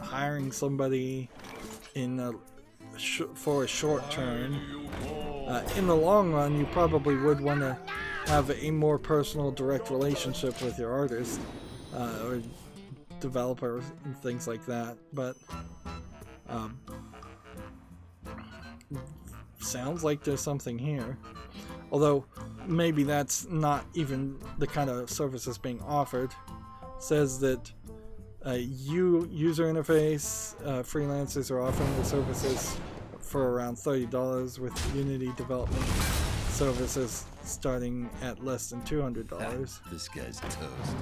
hiring somebody for a short term. In the long run, you probably would want to have a more personal, direct relationship with your artist or developer and things like that. But sounds like there's something here. Although maybe that's not even the kind of services being offered. It says that user interface freelancers are offering the services for around $30 with Unity development services starting at less than $200. This guy's toast.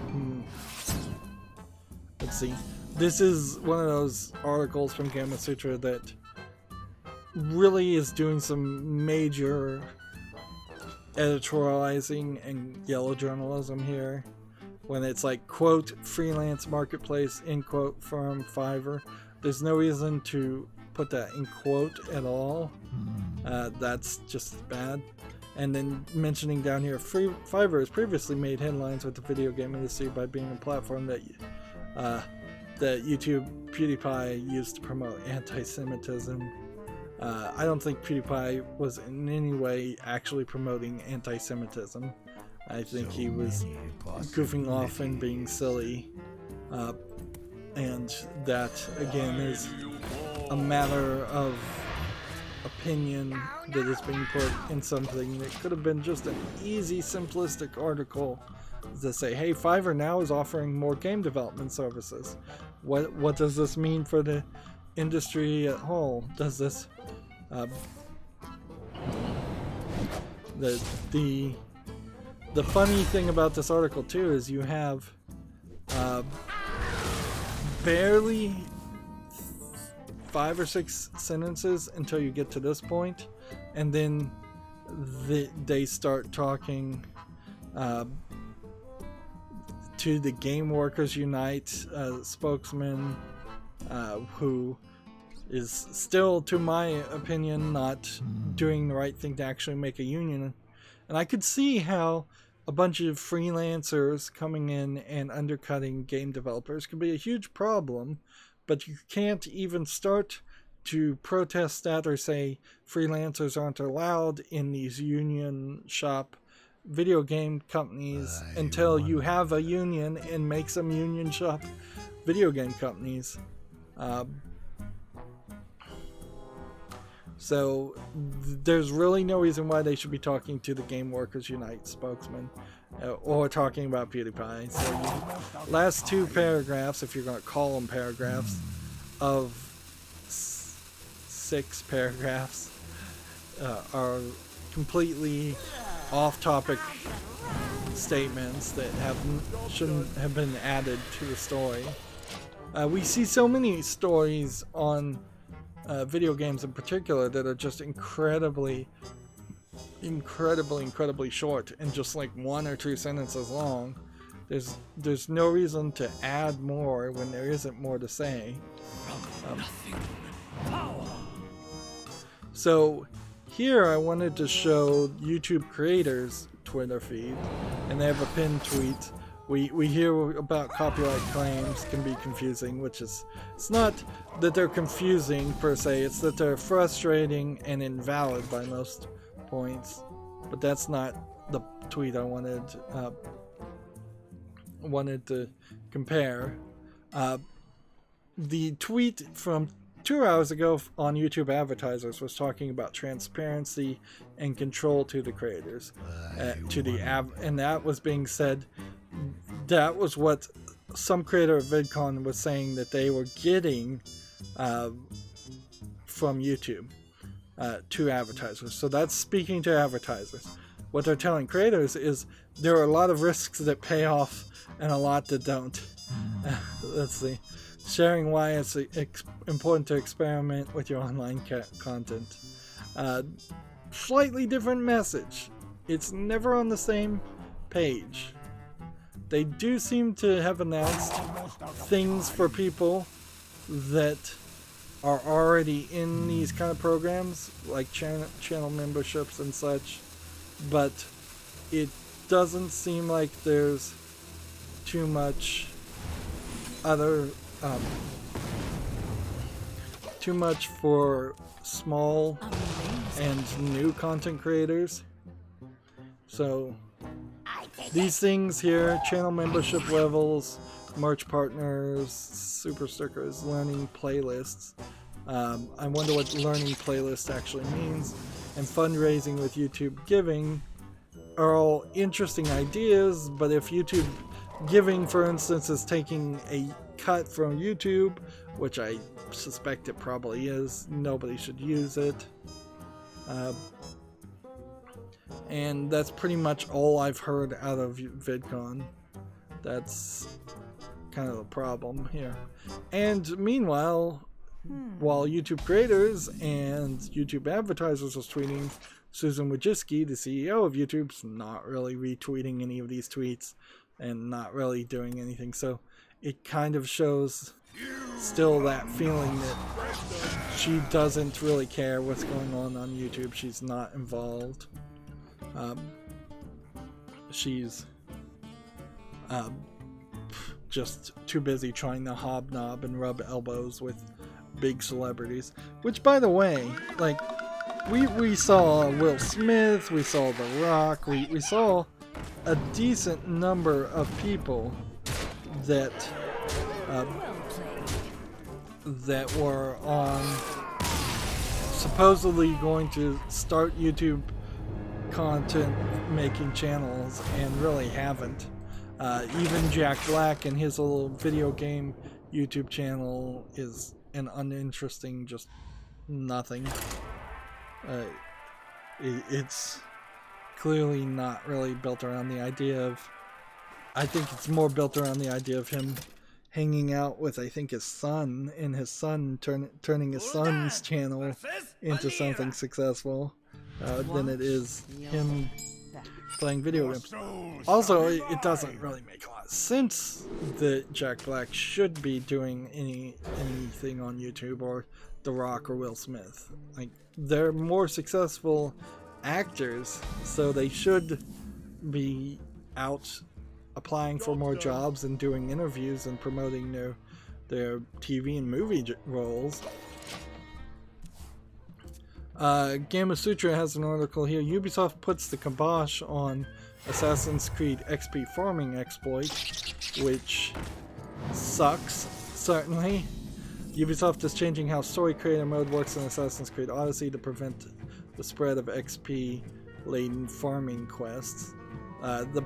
Let's see. This is one of those articles from Gamma Sutra that really is doing some major editorializing and yellow journalism here. When it's like, quote, freelance marketplace, end quote, from Fiverr. There's no reason to put that in quote at all. That's just bad. And then mentioning down here, Fiverr has previously made headlines with the video game industry by being a platform that YouTube PewDiePie used to promote anti-Semitism. I don't think PewDiePie was in any way actually promoting anti-Semitism. I think he was goofing off and being silly. And that, again, is a matter of opinion that is being put in something that could have been just an easy, simplistic article to say, hey, Fiverr now is offering more game development services. What does this mean for the industry at whole? Does this the funny thing about this article too is you have barely 5 or 6 sentences until you get to this point, and then they start talking to the Game Workers Unite spokesman, who is still, to my opinion, not doing the right thing to actually make a union. And I could see how a bunch of freelancers coming in and undercutting game developers could be a huge problem, but you can't even start to protest that or say freelancers aren't allowed in these union shop video game companies until you have a union and make some union shop video game companies. So there's really no reason why they should be talking to the Game Workers Unite spokesman or talking about PewDiePie. So last 2 paragraphs, if you're going to call them paragraphs, of 6 paragraphs are completely off-topic statements that shouldn't have been added to the story. We see so many stories on video games in particular that are just incredibly short and just like 1 or 2 sentences long. There's no reason to add more when there isn't more to say. So here I wanted to show YouTube creators' Twitter feed, and they have a pinned tweet. We hear about copyright claims can be confusing, which is, it's not that they're confusing per se, it's that they're frustrating and invalid by most points. But that's not the tweet I wanted to compare. The tweet from 2 hours ago on YouTube advertisers was talking about transparency and control to the creators, and that was being said. That was what some creator of VidCon was saying that they were getting from YouTube to advertisers. So that's speaking to advertisers. What they're telling creators is there are a lot of risks that pay off and a lot that don't. Let's see. Sharing why it's important to experiment with your online content. Slightly different message. It's never on the same page. They do seem to have announced things for people that are already in these kind of programs, like channel memberships and such, but it doesn't seem like there's too much other too much for small and new content creators. So these things here, channel membership levels, merch partners, super stickers, learning playlists. I wonder what learning playlist actually means. And fundraising with YouTube giving are all interesting ideas, but if YouTube giving, for instance, is taking a cut from YouTube, which I suspect it probably is, nobody should use it. And that's pretty much all I've heard out of VidCon. That's kind of the problem here. And meanwhile, while YouTube creators and YouTube advertisers are tweeting, Susan Wojcicki, the CEO of YouTube's not really retweeting any of these tweets and not really doing anything. So it kind of shows still that feeling that she doesn't really care what's going on YouTube. She's not involved. She's just too busy trying to hobnob and rub elbows with big celebrities. Which, by the way, like, we saw Will Smith, we saw The Rock, we saw a decent number of people that that were on supposedly going to start YouTube content making channels and really haven't. Even Jack Black and his little video game YouTube channel is an uninteresting, just nothing. It's clearly not really built around the idea of, I think it's more built around the idea of him hanging out with, I think, his son, and his son turning his son's channel into something successful than it is him playing video games. Also, it doesn't really make a lot of sense that Jack Black should be doing anything on YouTube, or The Rock or Will Smith. Like, they're more successful actors, so they should be out applying for more jobs and doing interviews and promoting their TV and movie roles. Gamma Sutra has an article here. Ubisoft puts the kibosh on Assassin's Creed XP farming exploit, which sucks, certainly. Ubisoft is changing how story creator mode works in Assassin's Creed Odyssey to prevent the spread of XP-laden farming quests. The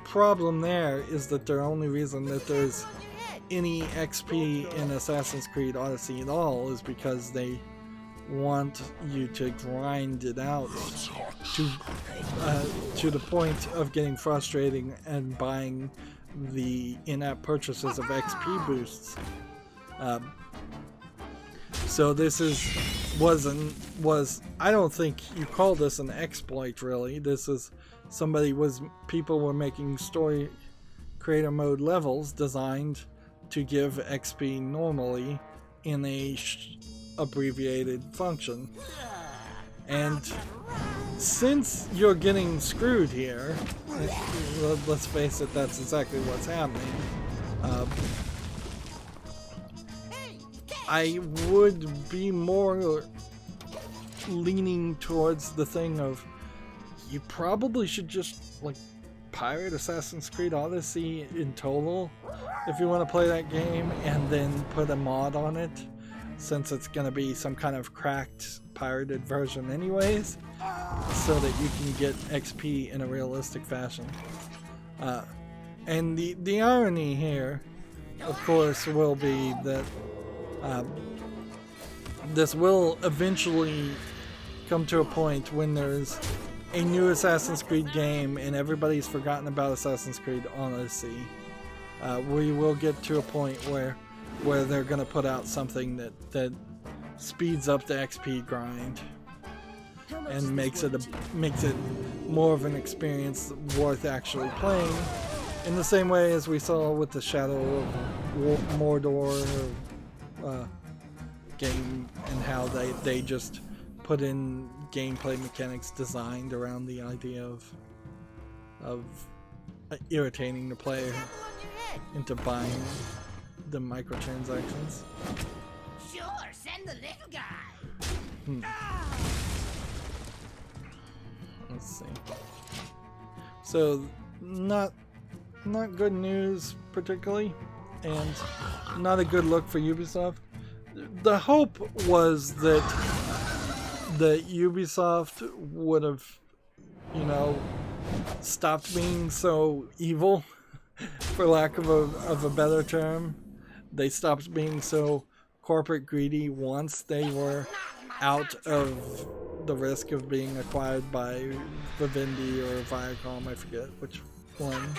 problem there is that the only reason that there's any XP in Assassin's Creed Odyssey at all is because they want you to grind it out to the point of getting frustrating and buying the in-app purchases of XP boosts. So this was I don't think you call this an exploit, really. This is people were making story creator mode levels designed to give XP normally in a abbreviated function. And since you're getting screwed here, let's face it, that's exactly what's happening. I would be more leaning towards the thing of, you probably should just, like, pirate Assassin's Creed Odyssey in total if you want to play that game, and then put a mod on it, since it's going to be some kind of cracked pirated version anyways, so that you can get XP in a realistic fashion. And the irony here of course, will be that this will eventually come to a point when there's a new Assassin's Creed game and everybody's forgotten about Assassin's Creed Odyssey. We will get to a point where they're going to put out something that speeds up the XP grind and makes it more of an experience worth actually playing, in the same way as we saw with the Shadow of Mordor game, and how they just put in gameplay mechanics designed around the idea of irritating the player into buying the microtransactions. Sure, send the little guy. Let's see. So, not good news particularly, and not a good look for Ubisoft. The hope was that Ubisoft would have, stopped being so evil, for lack of a better term. They stopped being so corporate greedy once they were out of the risk of being acquired by Vivendi or Viacom. I forget which one.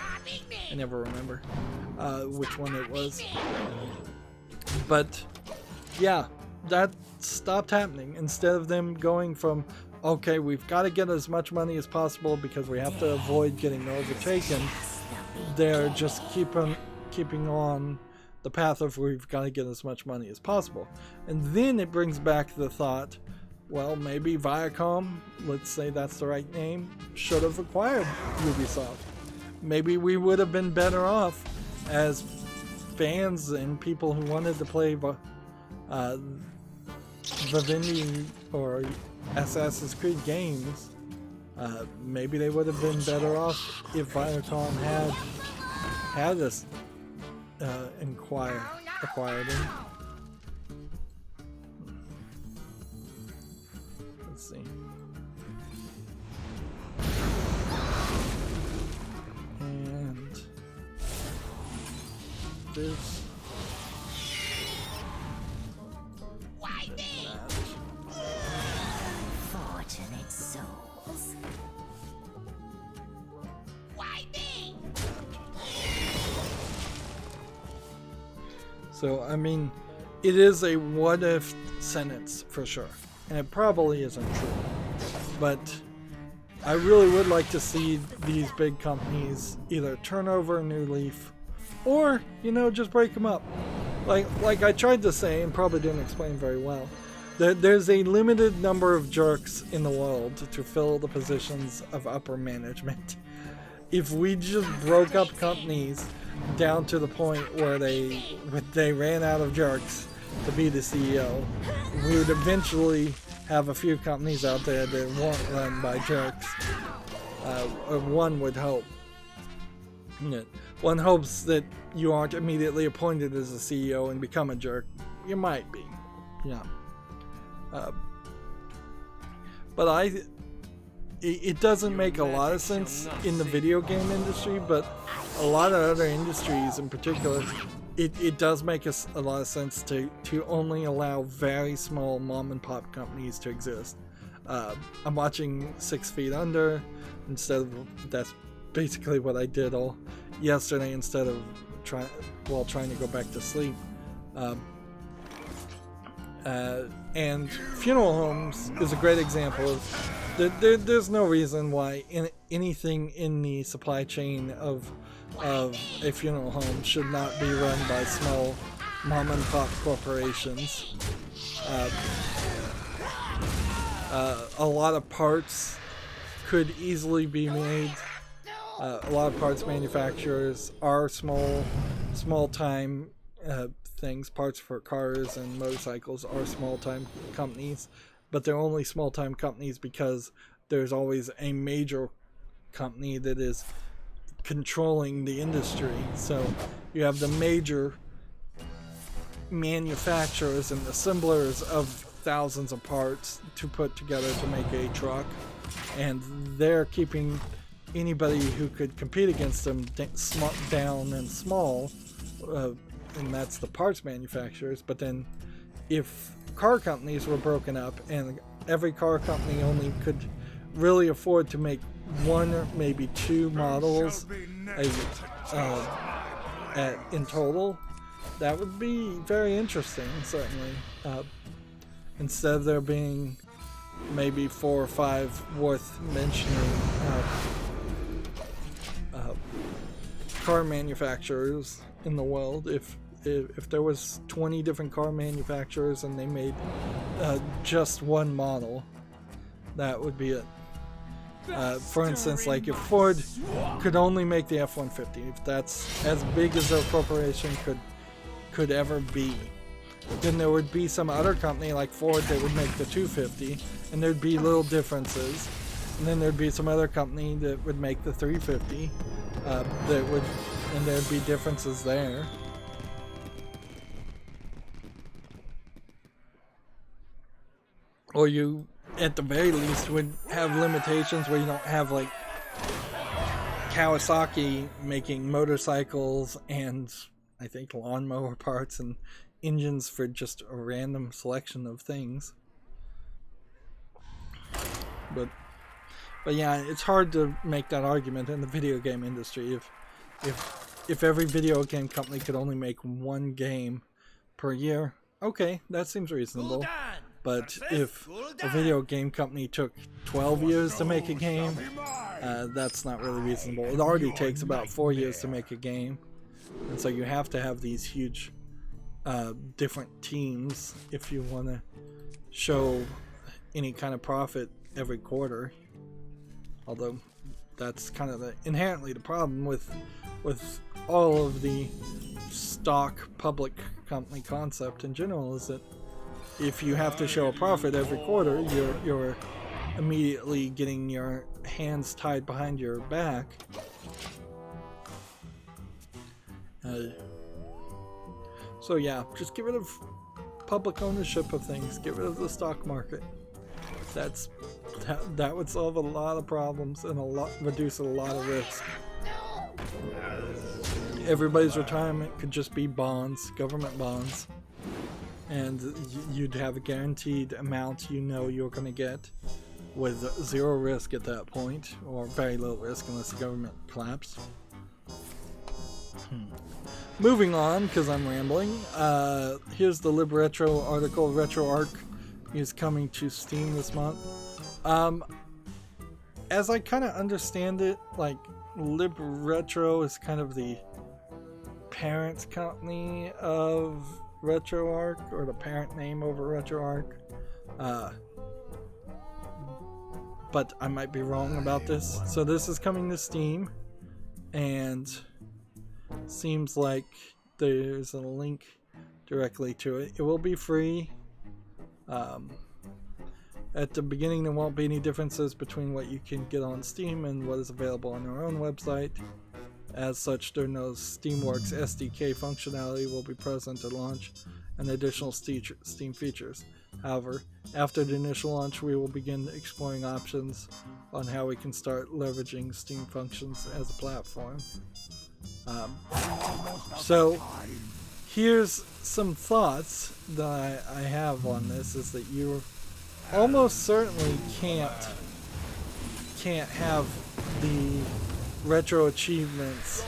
I never remember which one it was. But yeah, that stopped happening. Instead of them going from, okay, we've got to get as much money as possible because we have to avoid getting overtaken, they're just keeping on the path of we've got to get as much money as possible. And then it brings back the thought, well, maybe Viacom, let's say that's the right name, should have acquired Ubisoft. Maybe we would have been better off as fans and people who wanted to play Vivendi or Assassin's Creed games. Maybe they would have been better off if Viacom had us acquired him. Let's see. And this. Fortunate souls. Why me? So, I mean, it is a what-if sentence for sure, and it probably isn't true, but I really would like to see these big companies either turn over a new leaf or, just break them up. Like I tried to say, and probably didn't explain very well, that there's a limited number of jerks in the world to fill the positions of upper management. If we just broke up companies down to the point where they ran out of jerks to be the CEO, we would eventually have a few companies out there that weren't run by jerks. One would hope. One hopes that you aren't immediately appointed as a CEO and become a jerk. You might be, yeah. But it doesn't make a lot of sense in the video game industry, but a lot of other industries in particular, it does make a lot of sense to only allow very small mom and pop companies to exist. I'm watching 6 Feet Under that's basically what I did all yesterday instead of trying to go back to sleep. And funeral homes is a great example of there's no reason why anything in the supply chain of a funeral home should not be run by small mom and pop corporations. A lot of parts could easily be made. A lot of parts manufacturers are small time things. Parts for cars and motorcycles are small time companies, but they're only small time companies because there's always a major company that is controlling the industry. So you have the major manufacturers and assemblers of thousands of parts to put together to make a truck, and they're keeping anybody who could compete against them down and small, and that's the parts manufacturers. But then if car companies were broken up and every car company only could really afford to make one or maybe two models in total, that would be very interesting, certainly. Instead of there being maybe 4 or 5 worth mentioning car manufacturers in the world, if there was 20 different car manufacturers and they made just one model, that would be it. For instance, like if Ford could only make the F-150, if that's as big as their corporation could ever be, then there would be some other company like Ford that would make the 250, and there'd be little differences. And then there'd be some other company that would make the 350, and there'd be differences there. Or you, at the very least, would have limitations where you don't have like Kawasaki making motorcycles and I think lawnmower parts and engines for just a random selection of things. But yeah, it's hard to make that argument in the video game industry. If every video game company could only make one game per year, okay, that seems reasonable. But if a video game company took 12 years to make a game, that's not really reasonable. It already takes about 4 years to make a game, and so you have to have these huge different teams if you want to show any kind of profit every quarter. Although that's kind of inherently the problem with all of the stock public company concept in general, is that if you have to show a profit every quarter, you're immediately getting your hands tied behind your back. So yeah, just get rid of public ownership of things. Get rid of the stock market. That would solve a lot of problems and reduce a lot of risk. Everybody's retirement could just be bonds, government bonds, and you'd have a guaranteed amount you're going to get with zero risk at that point, or very low risk unless the government collapsed. Moving on, because I'm rambling, here's the LibRetro article. RetroArch is coming to Steam this month. As I kind of understand it, like, LibRetro is kind of the parent company of RetroArch, or the parent name over RetroArch. But I might be wrong about this. So this is coming to Steam, and seems like there's a link directly to it. It will be free. At the beginning, there won't be any differences between what you can get on Steam and what is available on our own website. As such, there are no Steamworks SDK functionality will be present at launch and additional Steam features. However, after the initial launch, we will begin exploring options on how we can start leveraging Steam functions as a platform. So, here's some thoughts that I have on this, is that you almost certainly can't have the retro achievements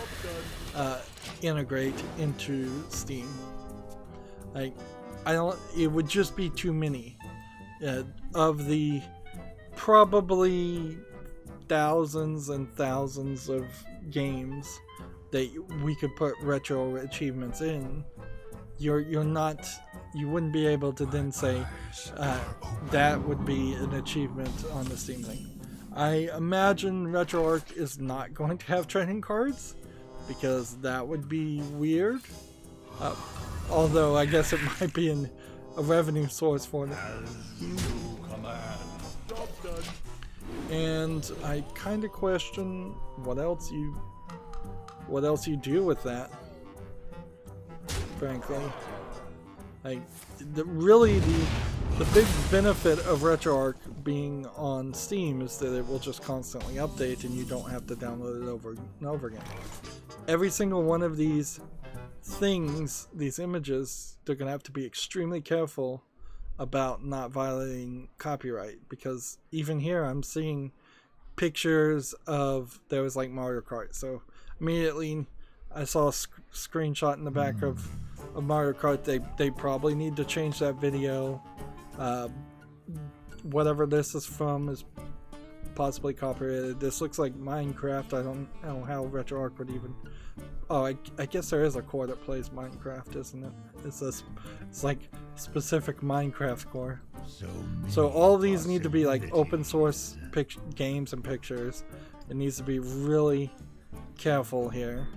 integrate into Steam. Like, it would just be too many. Of the probably thousands and thousands of games that we could put retro achievements in, you wouldn't be able to then say that would be an achievement on the Steam thing. I imagine RetroArch is not going to have trading cards, because that would be weird. Although I guess it might be a revenue source for them. And I kind of question what else you do with that, frankly. Like, the big benefit of RetroArch being on Steam is that it will just constantly update and you don't have to download it over and over again. Every single one of these things, these images, they're gonna have to be extremely careful about not violating copyright, because even here I'm seeing pictures of, there was like Mario Kart, so immediately I saw a screenshot in the back of Mario Kart. They probably need to change that video. Whatever this is from is possibly copyrighted. This looks like Minecraft. I don't know how RetroArch would even... Oh, I guess there is a core that plays Minecraft, isn't it? It's like specific Minecraft core. So all of these need to be like open source games and pictures. It needs to be really careful here.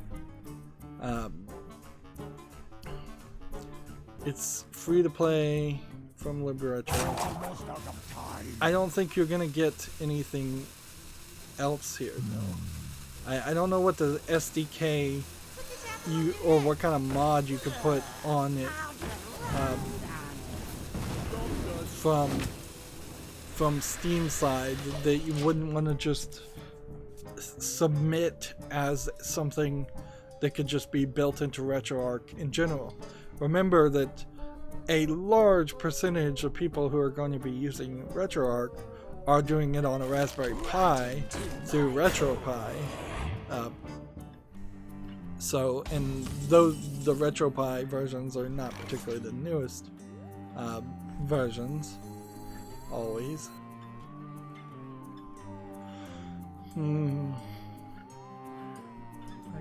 It's free to play from LibRetro. I don't think you're gonna get anything else here though. I don't know what the SDK or what kind of mod you could put on it from Steam side that you wouldn't want to just submit as something that could just be built into RetroArch in general. Remember that a large percentage of people who are going to be using RetroArch are doing it on a Raspberry Pi through RetroPie. And the RetroPie versions are not particularly the newest versions, always. I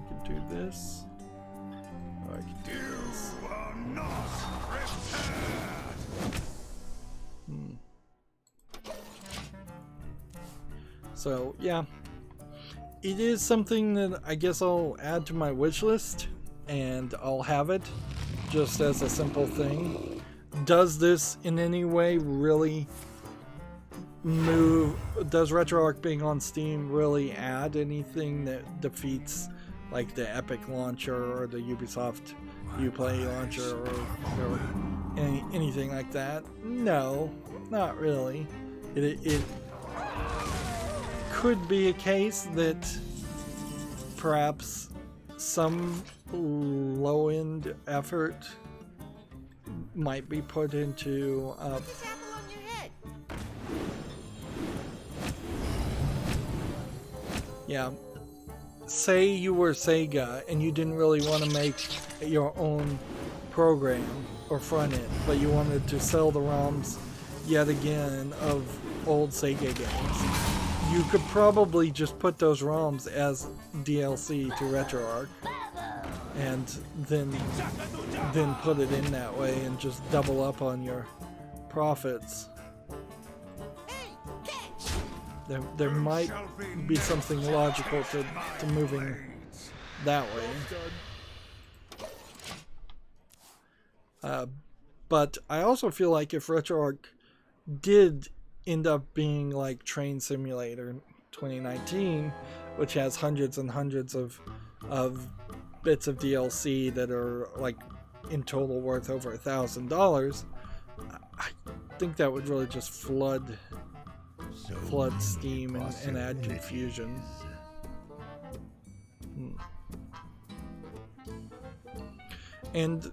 could do this. Or I could do this. So yeah, it is something that I guess I'll add to my wish list, and I'll have it just as a simple thing. Does this in any way really does RetroArch being on Steam really add anything that defeats like the Epic launcher or the Ubisoft Uplay launcher or anything like that? No, not really. It could be a case that perhaps some low-end effort might be put into yeah, say you were Sega and you didn't really want to make your own program or front end, but you wanted to sell the ROMs yet again of old Sega games. You could probably just put those ROMs as DLC to RetroArch and then put it in that way and just double up on your profits. There might be something logical to moving that way. But I also feel like if RetroArch did end up being like Train Simulator 2019, which has hundreds and hundreds of bits of DLC that are like in total worth over $1,000, I think that would really just flood Steam and add confusion. And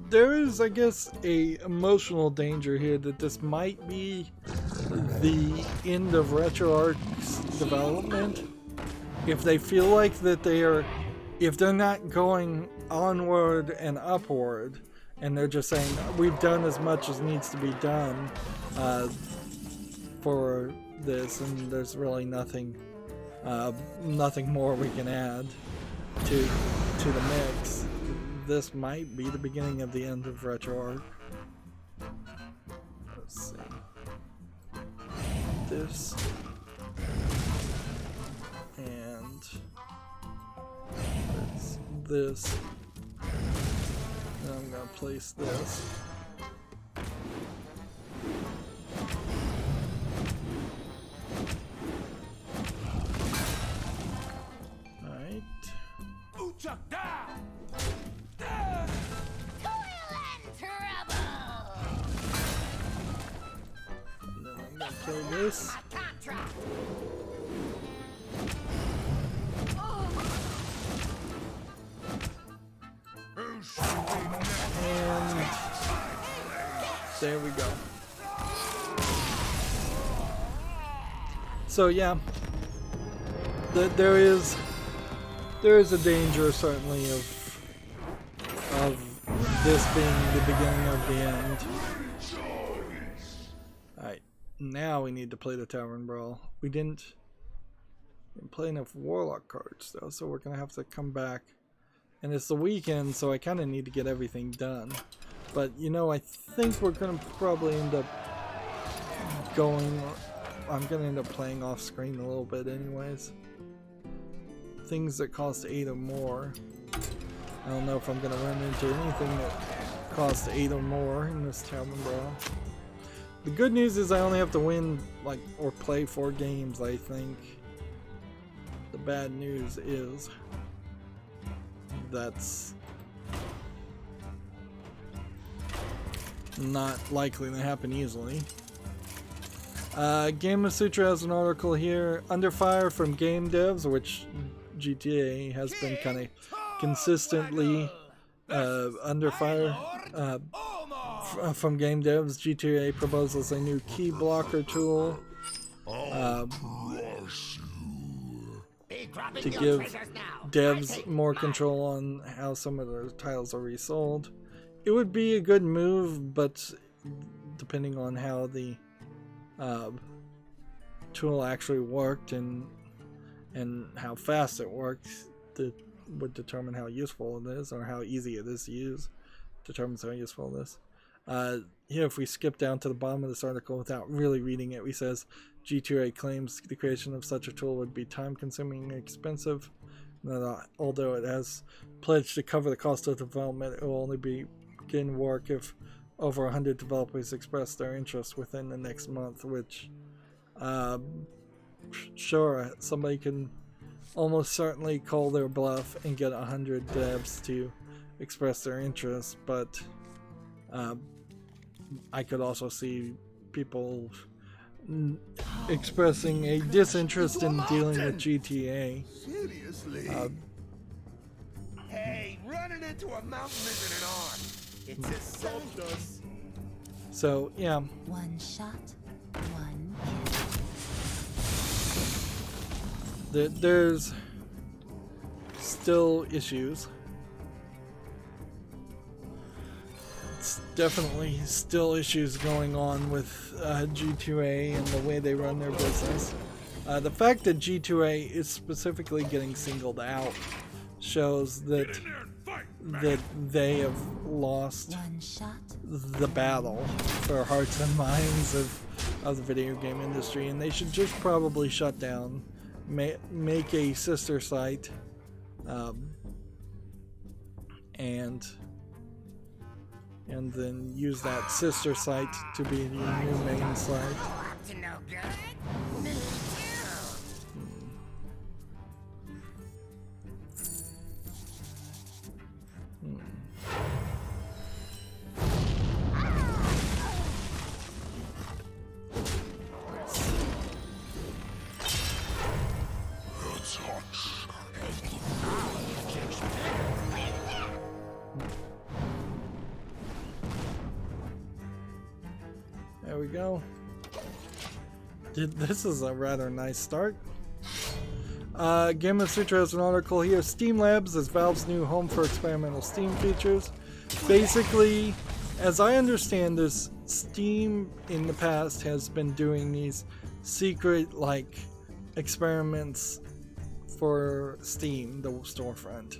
there is, I guess, a emotional danger here that this might be the end of RetroArch's development. If they feel like that if they're not going onward and upward, and they're just saying, we've done as much as needs to be done for this, and there's really nothing more we can add to the mix, this might be the beginning of the end of RetroArch. Let's see. This and this. And I'm gonna place this. Alright. And then I'm gonna play this. There we go. So yeah, there is a danger certainly of this being the beginning of the end. Alright, now we need to play the Tavern Brawl. We didn't play enough Warlock cards though, so we're gonna have to come back. And it's the weekend, so I kind of need to get everything done. But you know, I think we're gonna probably end up I'm gonna end up playing off screen a little bit anyways. Things that cost 8 or more. I don't know if I'm gonna run into anything that costs 8 or more in this Tavern Brawl. The good news is I only have to win or play 4 games, I think. The bad news is that's not likely to happen easily. Game of Sutra has an article here. Under fire from game devs, which GTA has been kind of consistently under fire from game devs. GTA proposes a new key blocker tool to give devs more control on how some of their titles are resold. It would be a good move, but depending on how the tool actually worked and how fast it worked, that would determine how useful it is, or how easy it is to use determines how useful it is. Here, if we skip down to the bottom of this article without really reading it, we says G2A claims the creation of such a tool would be time-consuming and expensive. Although it has pledged to cover the cost of development, it will only begin work if over 100 developers express their interest within the next month, which, sure, somebody can almost certainly call their bluff and get 100 devs to express their interest, but I could also see people expressing a disinterest in dealing with GTA. Seriously? Hey, running into a mountain isn't an art. It's a substance. So, yeah. One shot, one kill. There's still issues. It's definitely still issues going on with G2A and the way they run their business. The fact that G2A is specifically getting singled out shows that they have lost the battle for hearts and minds of the video game industry, and they should just probably shut down, make a sister site, and then use that sister site to be the new main site. There we go. This is a rather nice start. Game of Sutra has an article here. Steam Labs is Valve's new home for experimental Steam features. Basically, as I understand this, Steam in the past has been doing these secret experiments for Steam, the storefront.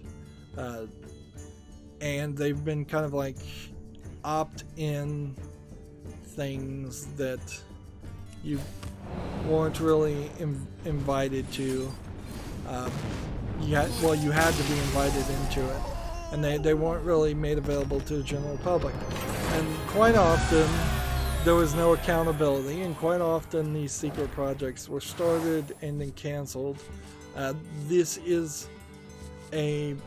And they've been kind of opt-in things that you weren't really invited to. You had to be invited into it, and they weren't really made available to the general public. And quite often there was no accountability, and quite often these secret projects were started and then canceled. This is an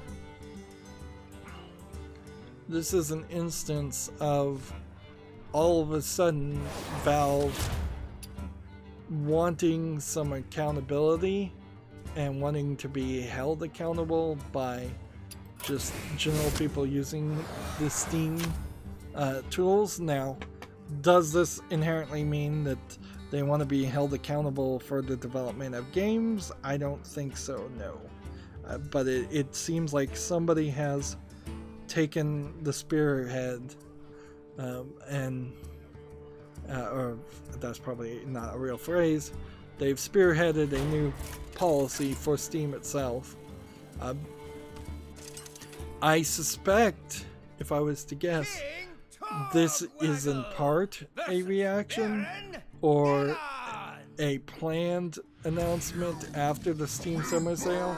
instance of all of a sudden Valve wanting some accountability and wanting to be held accountable by just general people using the Steam tools. Now, does this inherently mean that they want to be held accountable for the development of games? I don't think so, no. But it seems like somebody has taken the spearhead or that's probably not a real phrase. They've spearheaded a new policy for Steam itself. I suspect, if I was to guess, this is in part a reaction or a planned announcement after the Steam Summer Sale.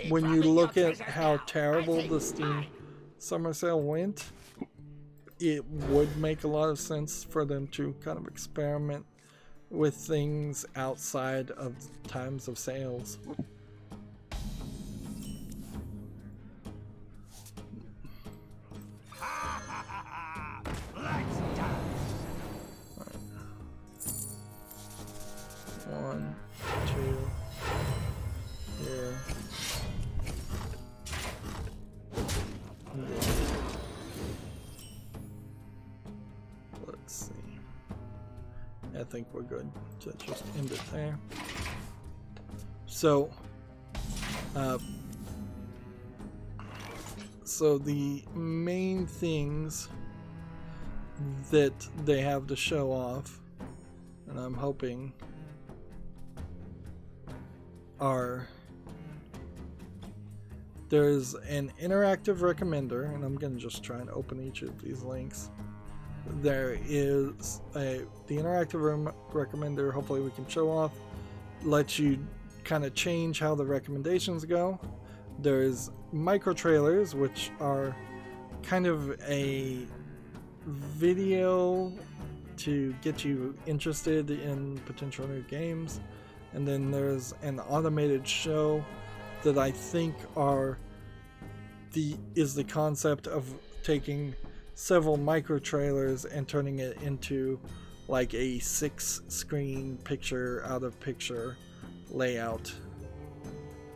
When you look at how terrible the Steam Summer Sale went, it would make a lot of sense for them to kind of experiment with things outside of times of sales. One, two, here. Let's see. I think we're good to just end it there. So, so the main things that they have to show off, and I'm hoping are, there's an interactive recommender, and I'm gonna just try and open each of these links. There is the interactive recommender, hopefully we can show off, lets you kind of change how the recommendations go. There's micro trailers, which are kind of a video to get you interested in potential new games. And then there's an automated show that I think is the concept of taking several micro trailers and turning it into like a 6-screen picture out of picture layout.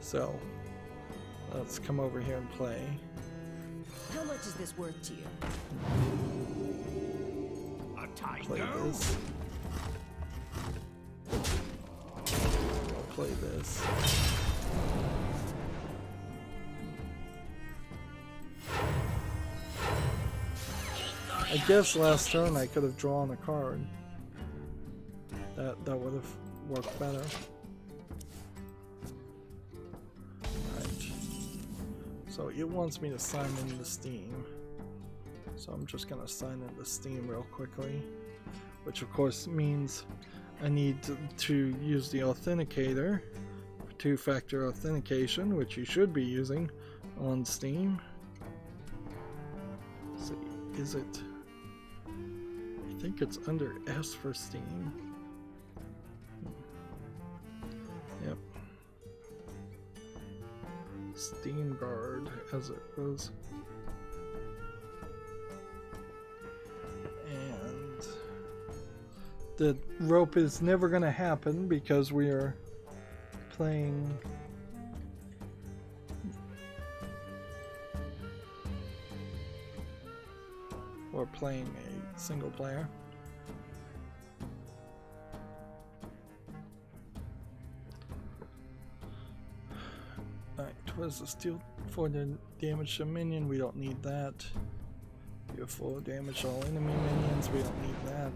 So let's come over here and play. How much is this worth to you? Play this. I'll play this. I guess last turn I could have drawn a card. That would have worked better. Right. So it wants me to sign into Steam. So I'm just gonna sign into Steam real quickly. Which of course means I need to use the authenticator for two-factor authentication, which you should be using on Steam. Let's see, is it? I think it's under S for Steam. Yep. Steam Guard, as it was. And the rope is never going to happen because we are playing a single player. Alright, what is the steal for the damage to minion? We don't need that. You have full damage to all enemy minions, we don't need that.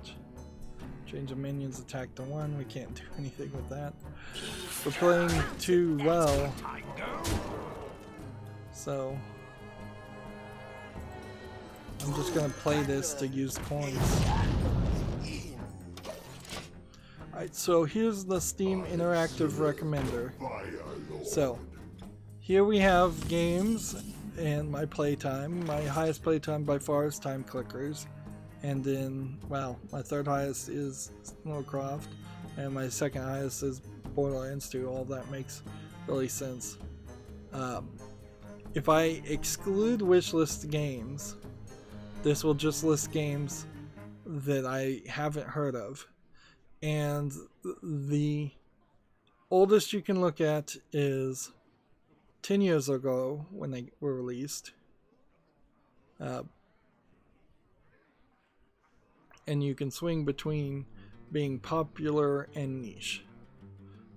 Change the minions attack to 1, we can't do anything with that. We're playing too well. So I'm just gonna play this to use coins. Alright, so here's the Steam Interactive Recommender. So here we have games and my playtime. My highest playtime by far is Time Clickers. And then, well, my third highest is Warcraft. And my second highest is Borderlands 2. All that makes really sense. If I exclude wishlist games, this will just list games that I haven't heard of. And the oldest you can look at is 10 years ago when they were released. and you can swing between being popular and niche.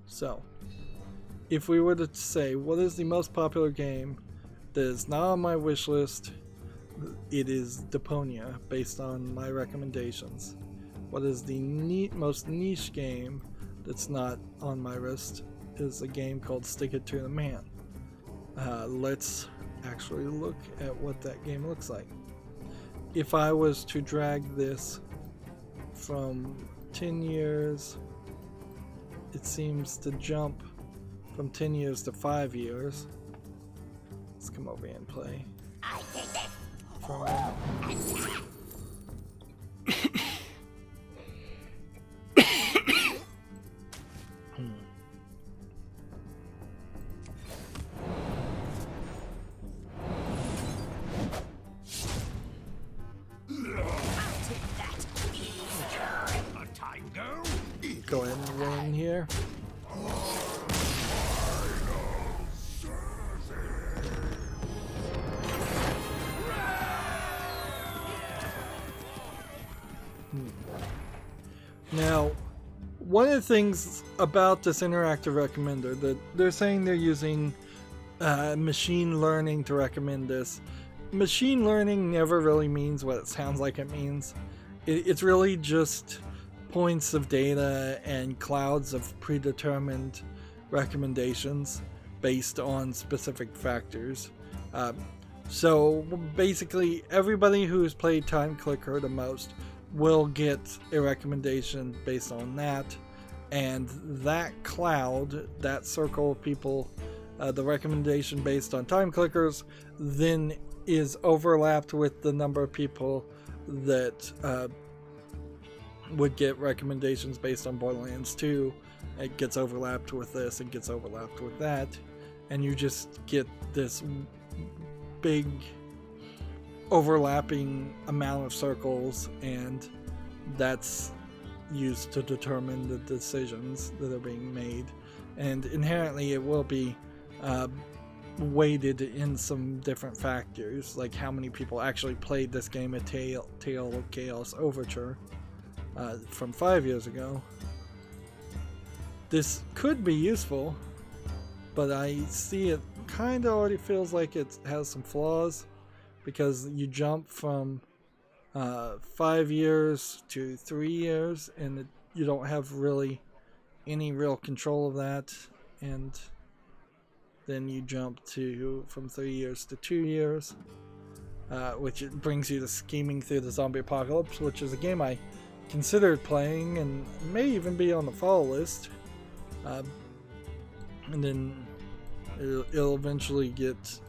So, if we were to say, what is the most popular game that is not on my wish list, it is Deponia, based on my recommendations. What is the most niche game that's not on my list is a game called Stick It to the Man. Let's actually look at what that game looks like. If I was to drag this from 10 years, it seems to jump from 10 years to 5 years. Let's come over here and play. Go ahead and win here. Now, one of the things about this interactive recommender, that they're saying they're using machine learning to recommend this. Machine learning never really means what it sounds like it means. It's really just points of data and clouds of predetermined recommendations based on specific factors. So basically, everybody who's played Time Clicker the most will get a recommendation based on that, and that cloud, that circle of people, the recommendation based on Time Clickers, then is overlapped with the number of people that would get recommendations based on Borderlands 2. It gets overlapped with this, it gets overlapped with that, and you just get this big overlapping amount of circles, and that's used to determine the decisions that are being made. And inherently it will be weighted in some different factors, like how many people actually played this game, A Tale of Chaos Overture, from 5 years ago. This could be useful, but I see it kind of already feels like it has some flaws, because you jump from 5 years to 3 years, and you don't have really any real control of that, and then you jump to from 3 years to 2 years, which it brings you to Scheming Through the Zombie Apocalypse, which is a game I considered playing and may even be on the fall list. And then it'll eventually get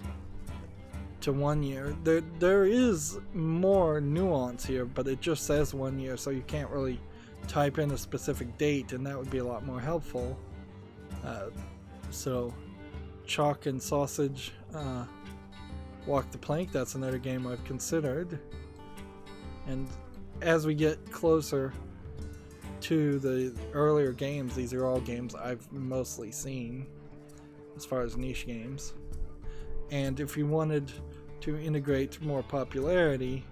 to 1 year. There is more nuance here, but it just says 1 year, so you can't really type in a specific date, and that would be a lot more helpful. So Chalk and Sausage, Walk the Plank, that's another game I've considered. And as we get closer to the earlier games, these are all games I've mostly seen as far as niche games. And if you wanted to integrate more popularity,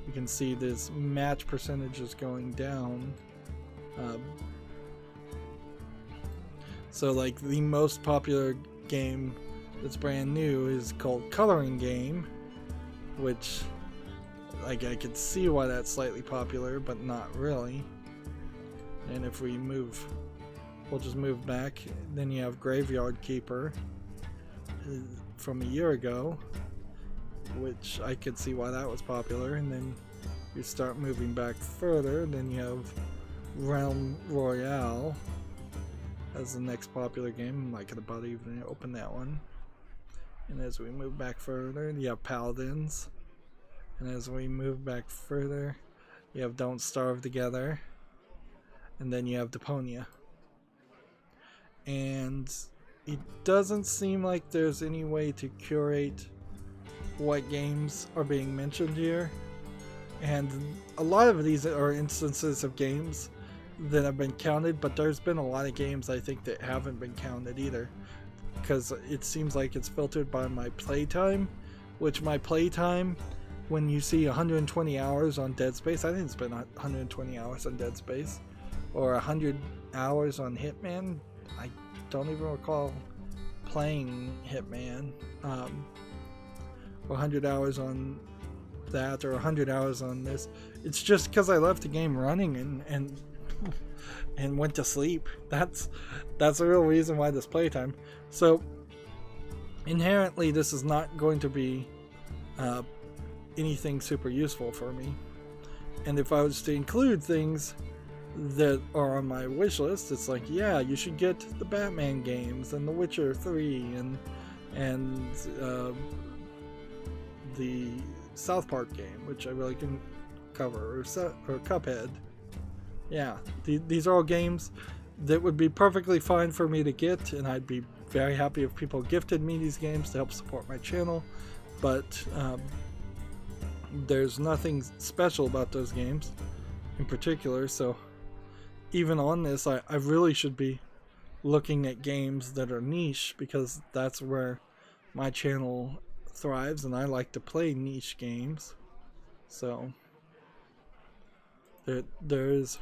you can see this match percentages going down. So like the most popular game that's brand new is called Coloring Game, which like I could see why that's slightly popular, but not really. And if we move, we'll just move back, then you have Graveyard Keeper from a year ago, which I could see why that was popular. And then you start moving back further, then you have Realm Royale as the next popular game. I could about even open that one. And as we move back further, you have Paladins. And as we move back further, you have Don't Starve Together. And then you have Deponia. And it doesn't seem like there's any way to curate what games are being mentioned here. And a lot of these are instances of games that have been counted, but there's been a lot of games I think that haven't been counted either, because it seems like it's filtered by my playtime, which my playtime when you see 120 hours on Dead Space. I didn't spend 120 hours on Dead Space, or 100 hours on Hitman. I don't even recall playing Hitman. Or 100 hours on that, or 100 hours on this. It's just because I left the game running and went to sleep. That's the real reason why this playtime. So inherently, this is not going to be anything super useful for me. And if I was to include things that are on my wish list, it's like, yeah, you should get the Batman games and The Witcher 3 and the South Park game, which I really can cover, or Cuphead. Yeah, these are all games that would be perfectly fine for me to get, and I'd be very happy if people gifted me these games to help support my channel. But there's nothing special about those games in particular, so even on this, I really should be looking at games that are niche, because that's where my channel thrives, and I like to play niche games. So there's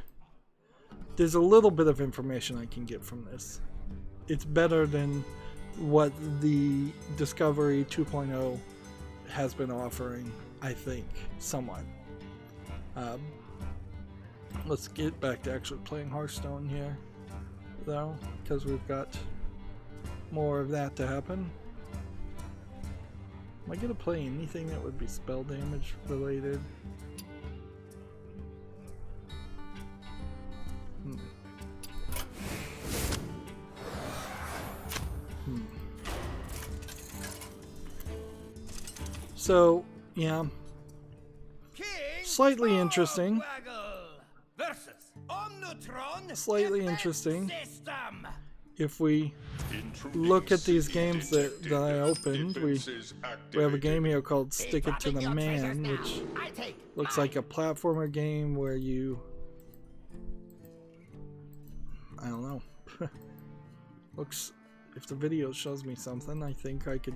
a little bit of information I can get from this. It's better than what the Discovery 2.0 has been offering, I think, somewhat. Let's get back to actually playing Hearthstone here, though, because we've got more of that to happen. Am I going to play anything that would be spell damage related? So, yeah, slightly interesting. Slightly interesting. If we look at these games that I opened, we have a game here called Stick It to the Man, which looks like a platformer game where you, I don't know, looks, if the video shows me something, I think I could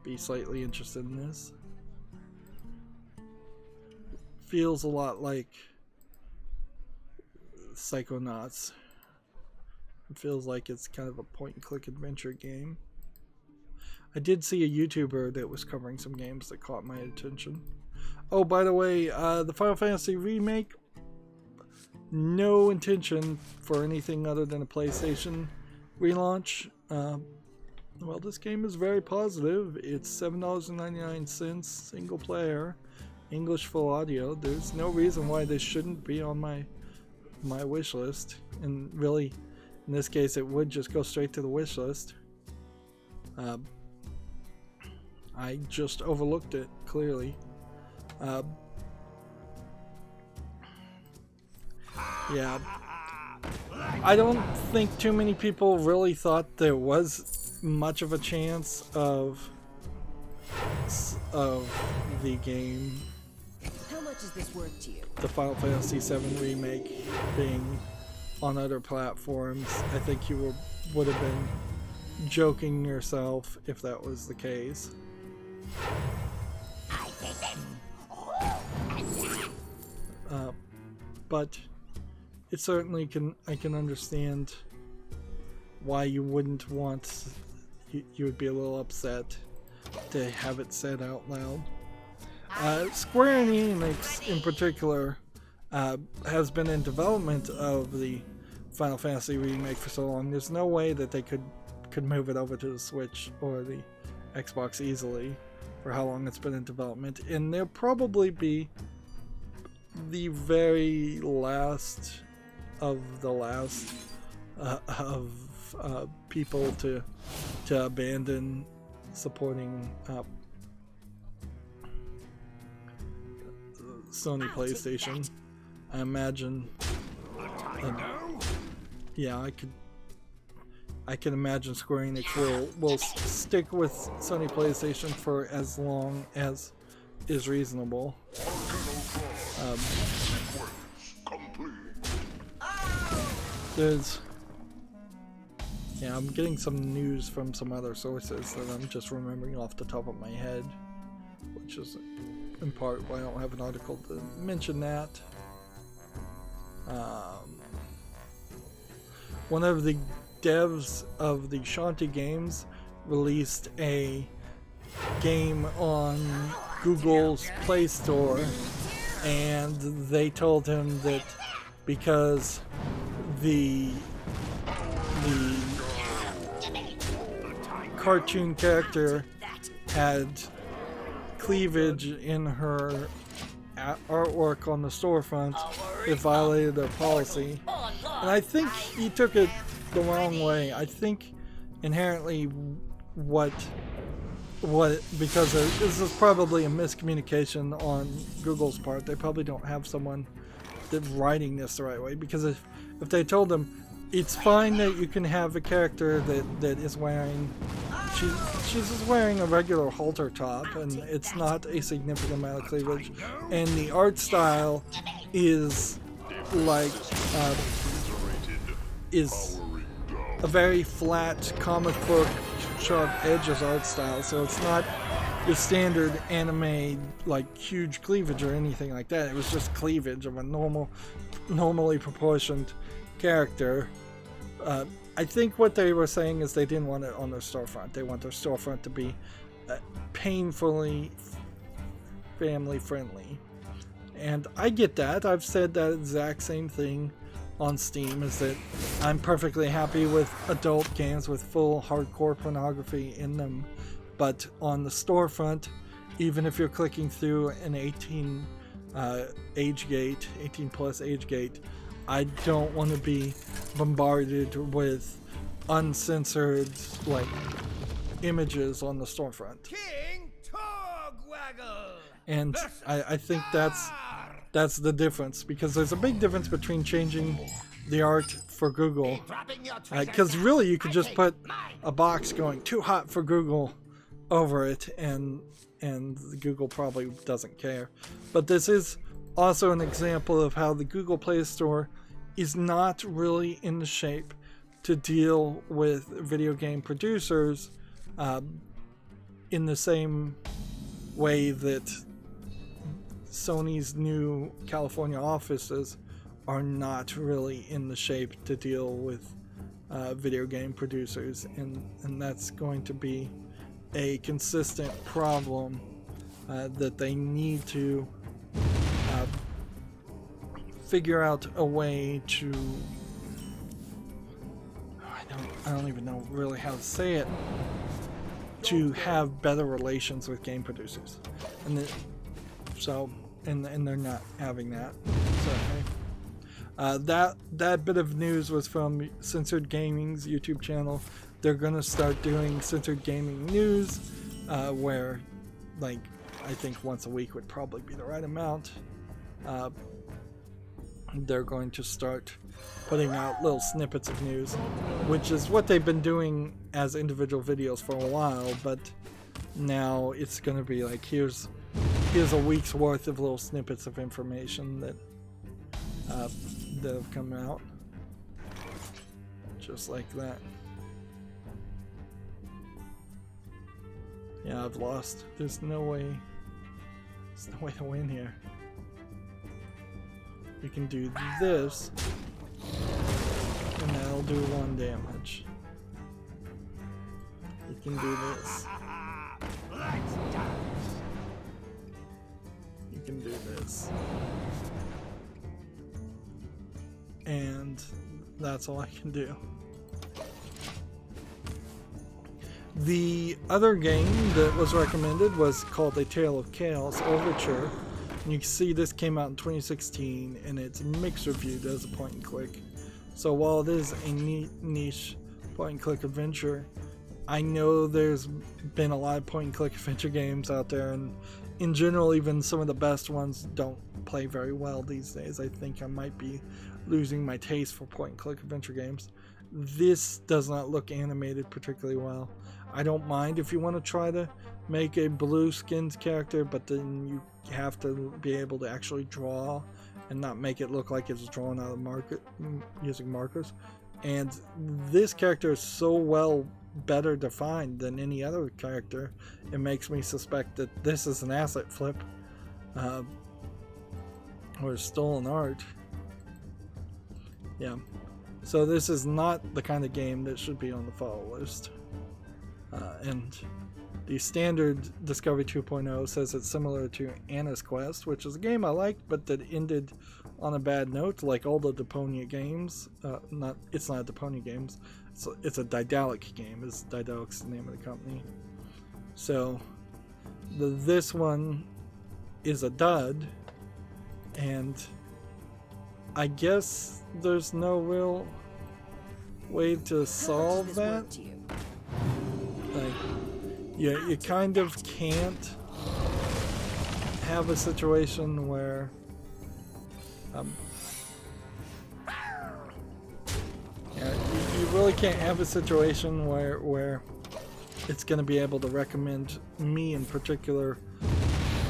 be slightly interested in this. Feels a lot like Psychonauts. It feels like it's kind of a point-and-click adventure game. I did see a YouTuber that was covering some games that caught my attention. Oh, by the way, the Final Fantasy remake, no intention for anything other than a PlayStation relaunch. Well, this game is very positive. It's $7.99 single player, English full audio. There's no reason why this shouldn't be on my wish list, and really, in this case, it would just go straight to the wish list. I just overlooked it, clearly. Yeah. I don't think too many people really thought there was much of a chance of the game, How much is this worth to you? the Final Fantasy VII remake, being on other platforms. I think you would have been joking yourself if that was the case. But it certainly I can understand why you wouldn't want, you would be a little upset to have it said out loud. Square Enix in particular has been in development of the Final Fantasy remake for so long. There's no way that they could move it over to the Switch or the Xbox easily for how long it's been in development, and they'll probably be the very last of the last of people to abandon supporting Sony PlayStation. I imagine. Yeah, I can imagine Square Enix will stick with Sony PlayStation for as long as is reasonable. Yeah, I'm getting some news from some other sources that I'm just remembering off the top of my head, which is in part why I don't have an article to mention that. One of the devs of the Shanti games released a game on Google's Play Store, and they told him that because the cartoon character had cleavage in her artwork on the storefront, it violated their policy. And I think he took it the wrong way. I think inherently because this is probably a miscommunication on Google's part. They probably don't have someone that's writing this the right way, because if they told them it's fine that you can have a character that is wearing, she's just wearing a regular halter top and it's not a significant amount of cleavage, and the art style is like is a very flat comic book sharp edges art style, so it's not your standard anime like huge cleavage or anything like that. It was just cleavage of a normally proportioned character. I think what they were saying is they didn't want it on their storefront. They want their storefront to be painfully family friendly, and I get that. I've said that exact same thing on Steam, is that I'm perfectly happy with adult games with full hardcore pornography in them, but on the storefront, even if you're clicking through an 18 age gate, 18 plus age gate, I don't want to be bombarded with uncensored like images on the storefront. King Togwaggle! And I think that's the difference, because there's a big difference between changing the art for Google, because really you could just put a box going "too hot for Google" over it, and Google probably doesn't care. But this is also an example of how the Google Play Store is not really in the shape to deal with video game producers in the same way that Sony's new California offices are not really in the shape to deal with video game producers, and that's going to be a consistent problem that they need to figure out a way to, I don't even know really how to say it, to have better relations with game producers, and they're not having that. So that bit of news was from Censored Gaming's YouTube channel. They're gonna start doing Censored Gaming news, where, like, I think once a week would probably be the right amount. They're going to start putting out little snippets of news, which is what they've been doing as individual videos for a while, but now it's going to be like, here's a week's worth of little snippets of information that have come out, just like that. Yeah, I've lost. There's no way to win here. We can do this, and that'll do 1 damage. We can do this. You can do this. And that's all I can do. The other game that was recommended was called A Tale of Chaos Overture. And you can see this came out in 2016, and it's mixed reviewed as a point and click. So while it is a niche point and click adventure, I know there's been a lot of point and click adventure games out there, and in general even some of the best ones don't play very well these days. I think I might be losing my taste for point and click adventure games. This does not look animated particularly well. I don't mind if you want to try to make a blue skinned character, but then you have to be able to actually draw and not make it look like it's drawn out of using markers. And this character is so well better defined than any other character, it makes me suspect that this is an asset flip. or stolen art. Yeah, so this is not the kind of game that should be on the follow list. And the standard Discovery 2.0 says it's similar to Anna's Quest, which is a game I liked, but that ended on a bad note, like all the Deponia games. It's not a Deponia games. It's a Daedalic game. Daedalic's the name of the company. So this one is a dud, and I guess there's no real way to solve that. Like, you kind of can't have a situation where you really can't have a situation where it's going to be able to recommend me in particular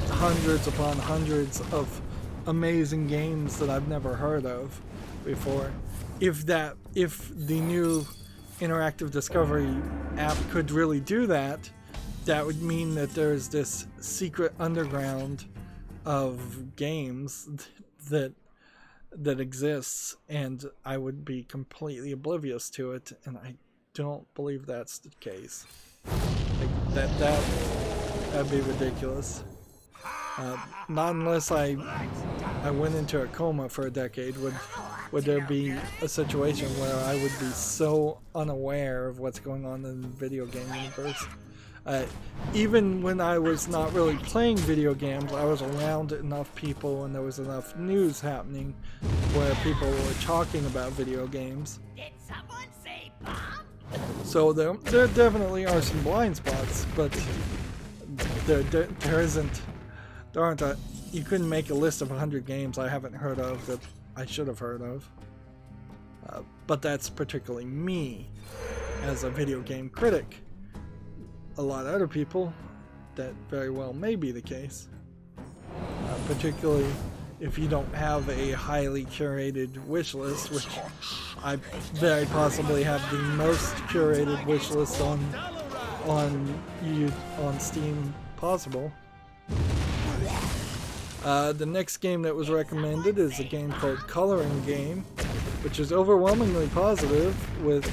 hundreds upon hundreds of amazing games that I've never heard of before. If the new interactive discovery app could really do that, that would mean that there's this secret underground of games that exists, and I would be completely oblivious to it, and I don't believe that's the case. Like, that'd be ridiculous. Not unless I went into a coma for a decade would there be a situation where I would be so unaware of what's going on in the video game universe. Even when I was not really playing video games, I was around enough people and there was enough news happening where people were talking about video games. Did someone say bomb? So there definitely are some blind spots, but there aren't you couldn't make a list of 100 games I haven't heard of that I should have heard of. But that's particularly me as a video game critic. A lot of other people, that very well may be the case. Particularly if you don't have a highly curated wish list, which I very possibly have the most curated wish list on Steam possible. The next game that was recommended is a game called Coloring Game, which is overwhelmingly positive with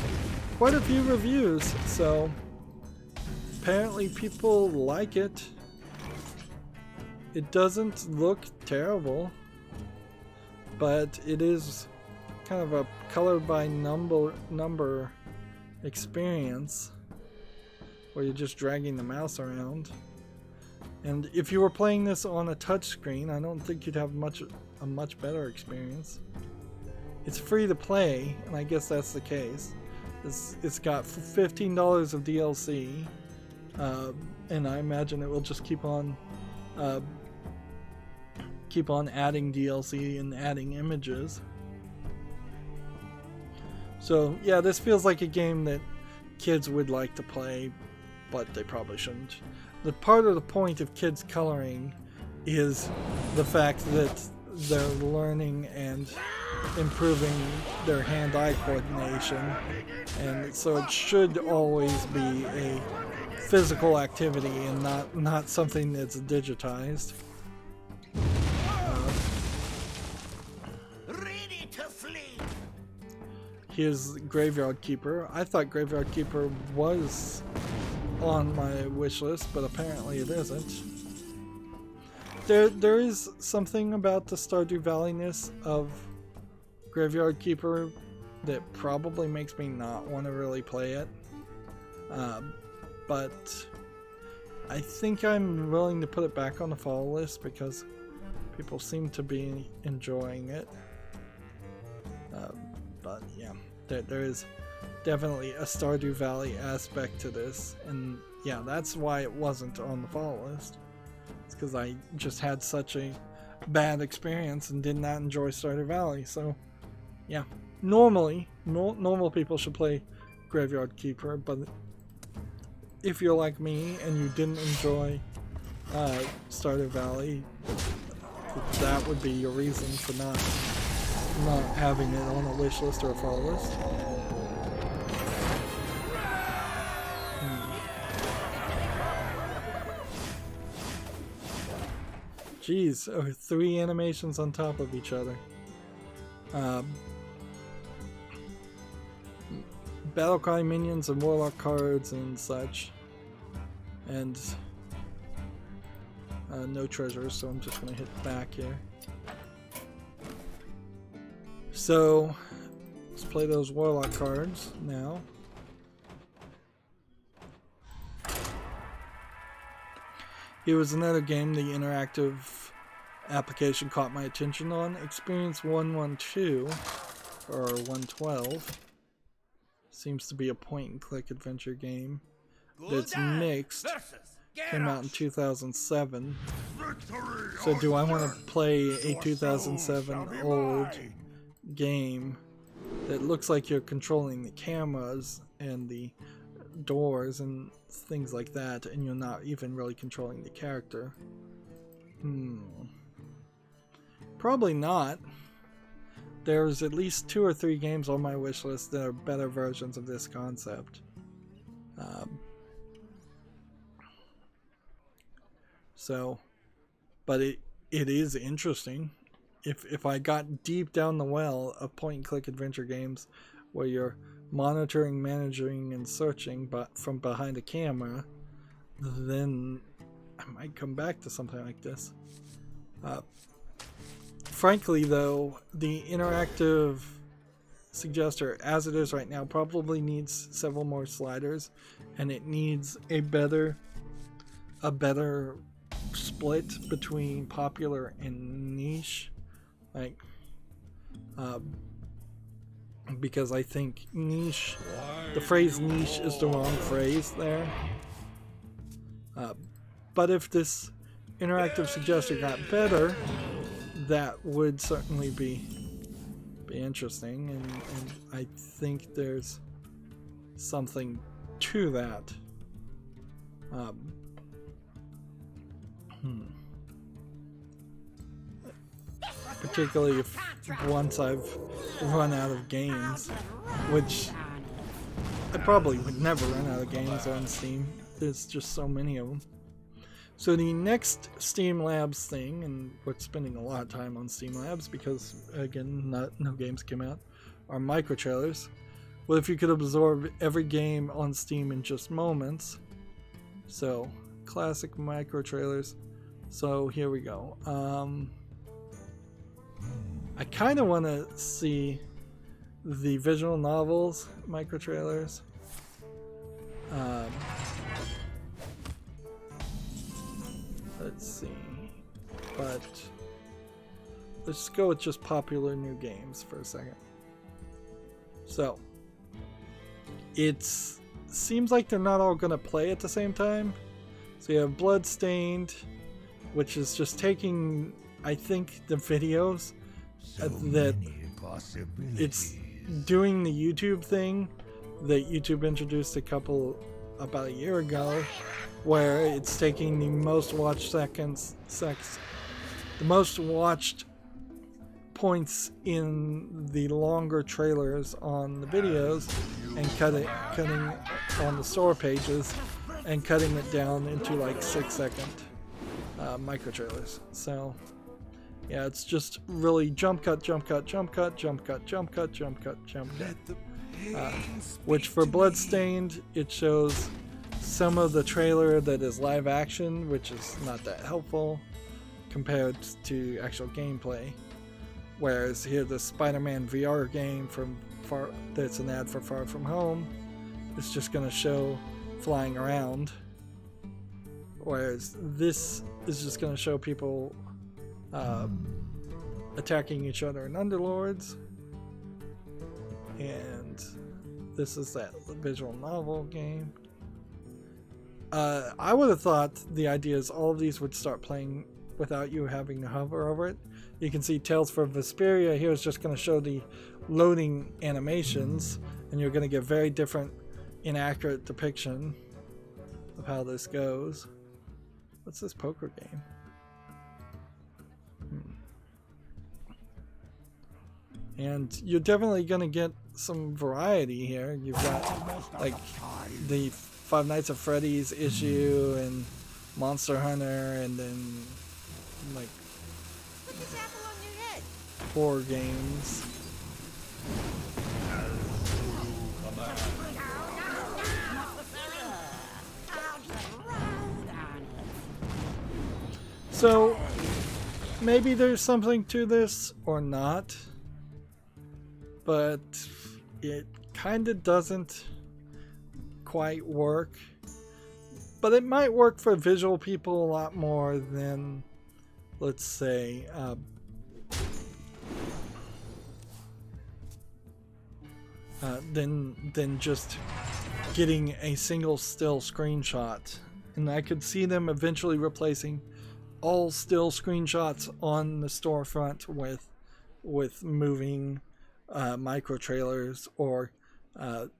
quite a few reviews, so apparently people like it. It doesn't look terrible, but it is kind of a color by number experience where you're just dragging the mouse around. And if you were playing this on a touchscreen, I don't think you'd have a much better experience. It's free to play, and I guess that's the case. It's got $15 of DLC, and I imagine it will just keep on adding DLC and adding images. So yeah, this feels like a game that kids would like to play, but they probably shouldn't. The part of the point of kids coloring is the fact that they're learning and improving their hand-eye coordination, and so it should always be a physical activity and not something that's digitized. Ready to flee. Here's Graveyard Keeper. I thought Graveyard Keeper was on my wish list, but apparently it isn't. There is something about the Stardew Valley-ness of Graveyard Keeper that probably makes me not want to really play it. But I think I'm willing to put it back on the follow list because people seem to be enjoying it. But yeah, there is definitely a Stardew Valley aspect to this, and yeah, that's why it wasn't on the follow list. It's because I just had such a bad experience and did not enjoy Stardew Valley. So yeah, normally normal people should play Graveyard Keeper, but if you're like me and you didn't enjoy Stardew Valley, that would be your reason for not having it on a wish list or a follow list. Geez, 3 animations on top of each other. Battlecry minions and warlock cards and such. And no treasures, so I'm just gonna hit back here. So let's play those warlock cards now. Here was another game the interactive application caught my attention on. Experience 112 or 112 seems to be a point-and-click adventure game that's mixed. Came out in 2007. So do I want to play a 2007 old game that looks like you're controlling the cameras and the doors and things like that, and you're not even really controlling the character? Probably not. There's at least 2 or 3 games on my wish list that are better versions of this concept. But it is interesting. If I got deep down the well of point-and-click adventure games where you're monitoring, managing, and searching but from behind a camera, then I might come back to something like this. Frankly, though, the interactive suggester, as it is right now, probably needs several more sliders, and it needs a better split between popular and niche, because I think niche, the phrase niche is the wrong phrase there. But if this interactive suggester got better, that would certainly be interesting, and I think there's something to that. Particularly if once I've run out of games, which I probably would never run out of games on Steam. There's just so many of them. So the next Steam Labs thing, and we're spending a lot of time on Steam Labs because, again, no games came out, are micro trailers. What if you could absorb every game on Steam in just moments? So, classic micro trailers. So here we go. I kind of want to see the visual novels micro trailers. Let's see, but let's go with just popular new games for a second. So it seems like they're not all going to play at the same time. So you have Bloodstained, which is just taking, I think, the videos that it's doing the YouTube thing that YouTube introduced about a year ago, where it's taking the most watched the most watched points in the longer trailers on the videos and cutting on the store pages and cutting it down into like 6-second micro trailers. So yeah, it's just really jump cut, jump cut, jump cut, jump cut, jump cut, jump cut, jump cut. Which for Bloodstained, it shows some of the trailer that is live action, which is not that helpful compared to actual gameplay. Whereas here, the Spider-Man VR game that's an ad for Far From Home, it's just going to show flying around. Whereas this is just going to show people attacking each other in Underlords. And this is that visual novel game. I would have thought the idea is all of these would start playing without you having to hover over it. You can see Tales from Vesperia here is just going to show the loading animations, and you're going to get very different, inaccurate depiction of how this goes. What's this poker game? And you're definitely going to get some variety here. You've got like the Five Nights at Freddy's issue and Monster Hunter, and then like Put this apple on your head. 4 games. So maybe there's something to this or not, but it kind of doesn't quite work. But it might work for visual people a lot more than, let's say, than just getting a single still screenshot. And I could see them eventually replacing all still screenshots on the storefront with moving micro trailers or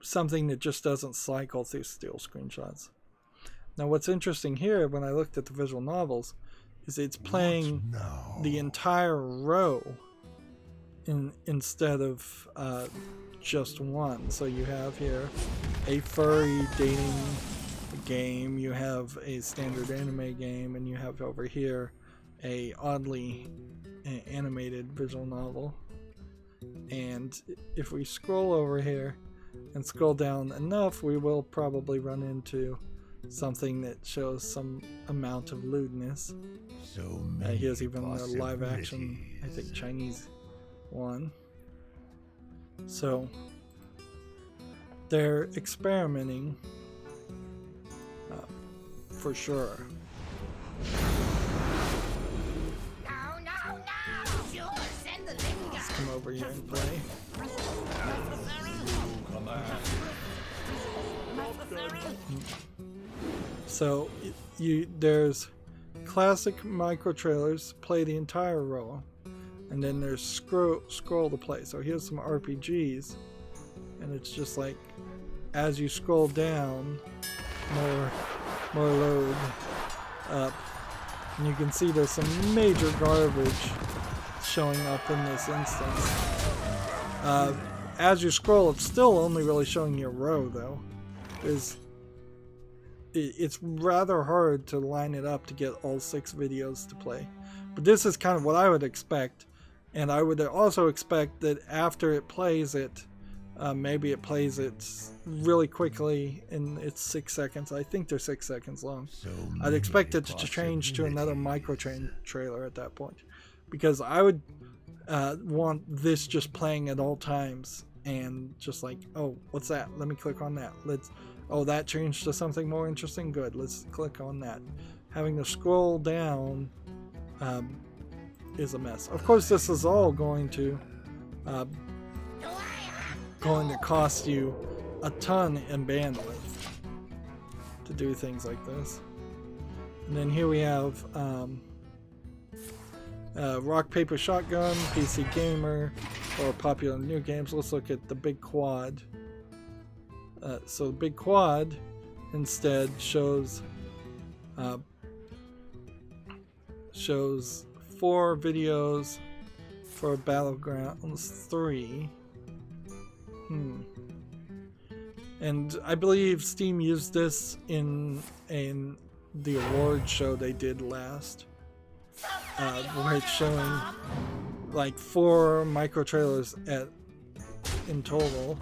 something that just doesn't cycle through still screenshots. Now what's interesting here when I looked at the visual novels is it's playing the entire row instead of just one. So you have here a furry dating game, you have a standard anime game, and you have over here a oddly animated visual novel. And if we scroll over here and scroll down enough, we will probably run into something that shows some amount of lewdness. Here's even the live action, I think, Chinese one. So they're experimenting for sure. Let's come over here and play. So there's classic micro trailers, play the entire row, and then there's scroll to play. So here's some RPGs, and it's just like as you scroll down, more load up, and you can see there's some major garbage showing up in this instance. As you scroll, it's still only really showing you a row though. It's rather hard to line it up to get all 6 videos to play. But this is kind of what I would expect, and I would also expect that after it plays it, maybe it plays it really quickly and it's 6 seconds. I think they're 6 seconds long. I'd expect it to change to another micro trailer at that point, because I would want this just playing at all times and just like, oh, what's that? Let me click on that. Oh, that changed to something more interesting? Good, let's click on that. Having to scroll down is a mess. Of course, this is all going to cost you a ton in bandwidth to do things like this. And then here we have Rock, Paper, Shotgun, PC Gamer, or popular new games. Let's look at the Big Quad. So the Big Quad instead shows 4 videos for Battlegrounds 3. And I believe Steam used this in the award show they did last, where it's showing like 4 micro trailers in total.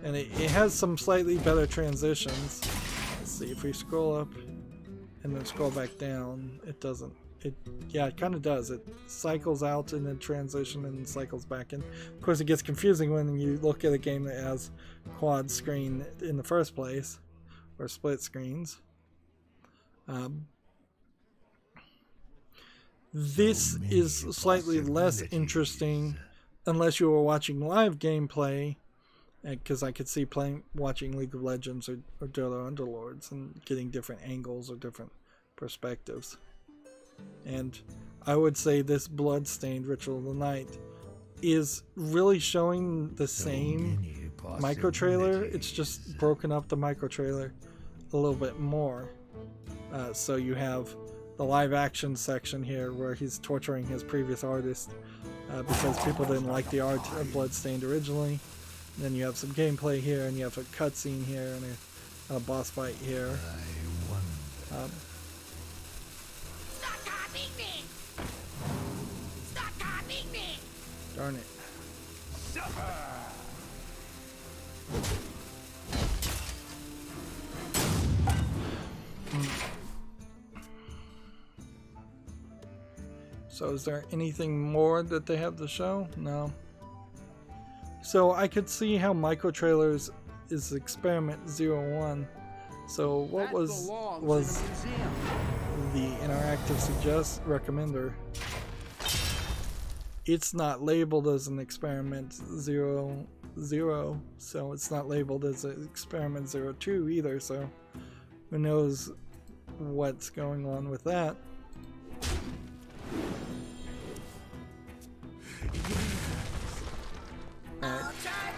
And it has some slightly better transitions. Let's see, if we scroll up and then scroll back down, it doesn't. Yeah, it kind of does. It cycles out and then transition and cycles back in. Of course, it gets confusing when you look at a game that has quad screen in the first place, or split screens. This is slightly less interesting unless you were watching live gameplay, because I could see watching League of Legends or Dota Underlords and getting different angles or different perspectives. And I would say this Bloodstained Ritual of the Night is really showing the same micro trailer. It's just broken up the micro trailer a little bit more. So you have the live action section here where he's torturing his previous artist because people didn't like the art of Bloodstained originally. And then you have some gameplay here, and you have a cutscene here, and a boss fight here. Darn it. So is there anything more that they have to show? No. So I could see how micro trailers is experiment 01. So what was the interactive recommender? It's not labeled as an experiment 00, so it's not labeled as an experiment 02 either, so who knows what's going on with that.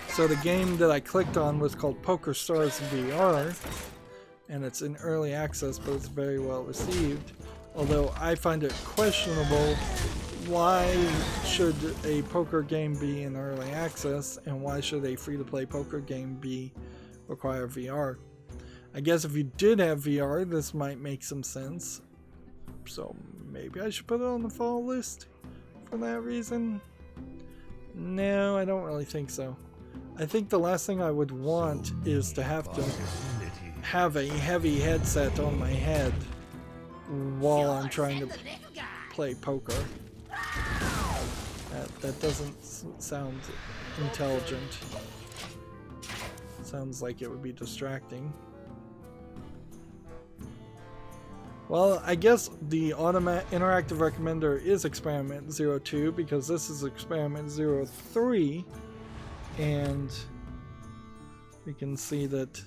So the game that I clicked on was called Poker Stars VR, and it's in early access, but it's very well received. Although I find it questionable, why should a poker game be in early access, and why should a free-to-play poker game require VR? I guess if you did have VR, this might make some sense. So maybe I should put it on the fall list for that reason. No, I don't really think so. I think the last thing I would want is to have a heavy headset on my head while I'm trying to play poker. That doesn't sound intelligent. Sounds like it would be distracting. Well, I guess the interactive recommender is experiment 02 because this is experiment 03, and we can see that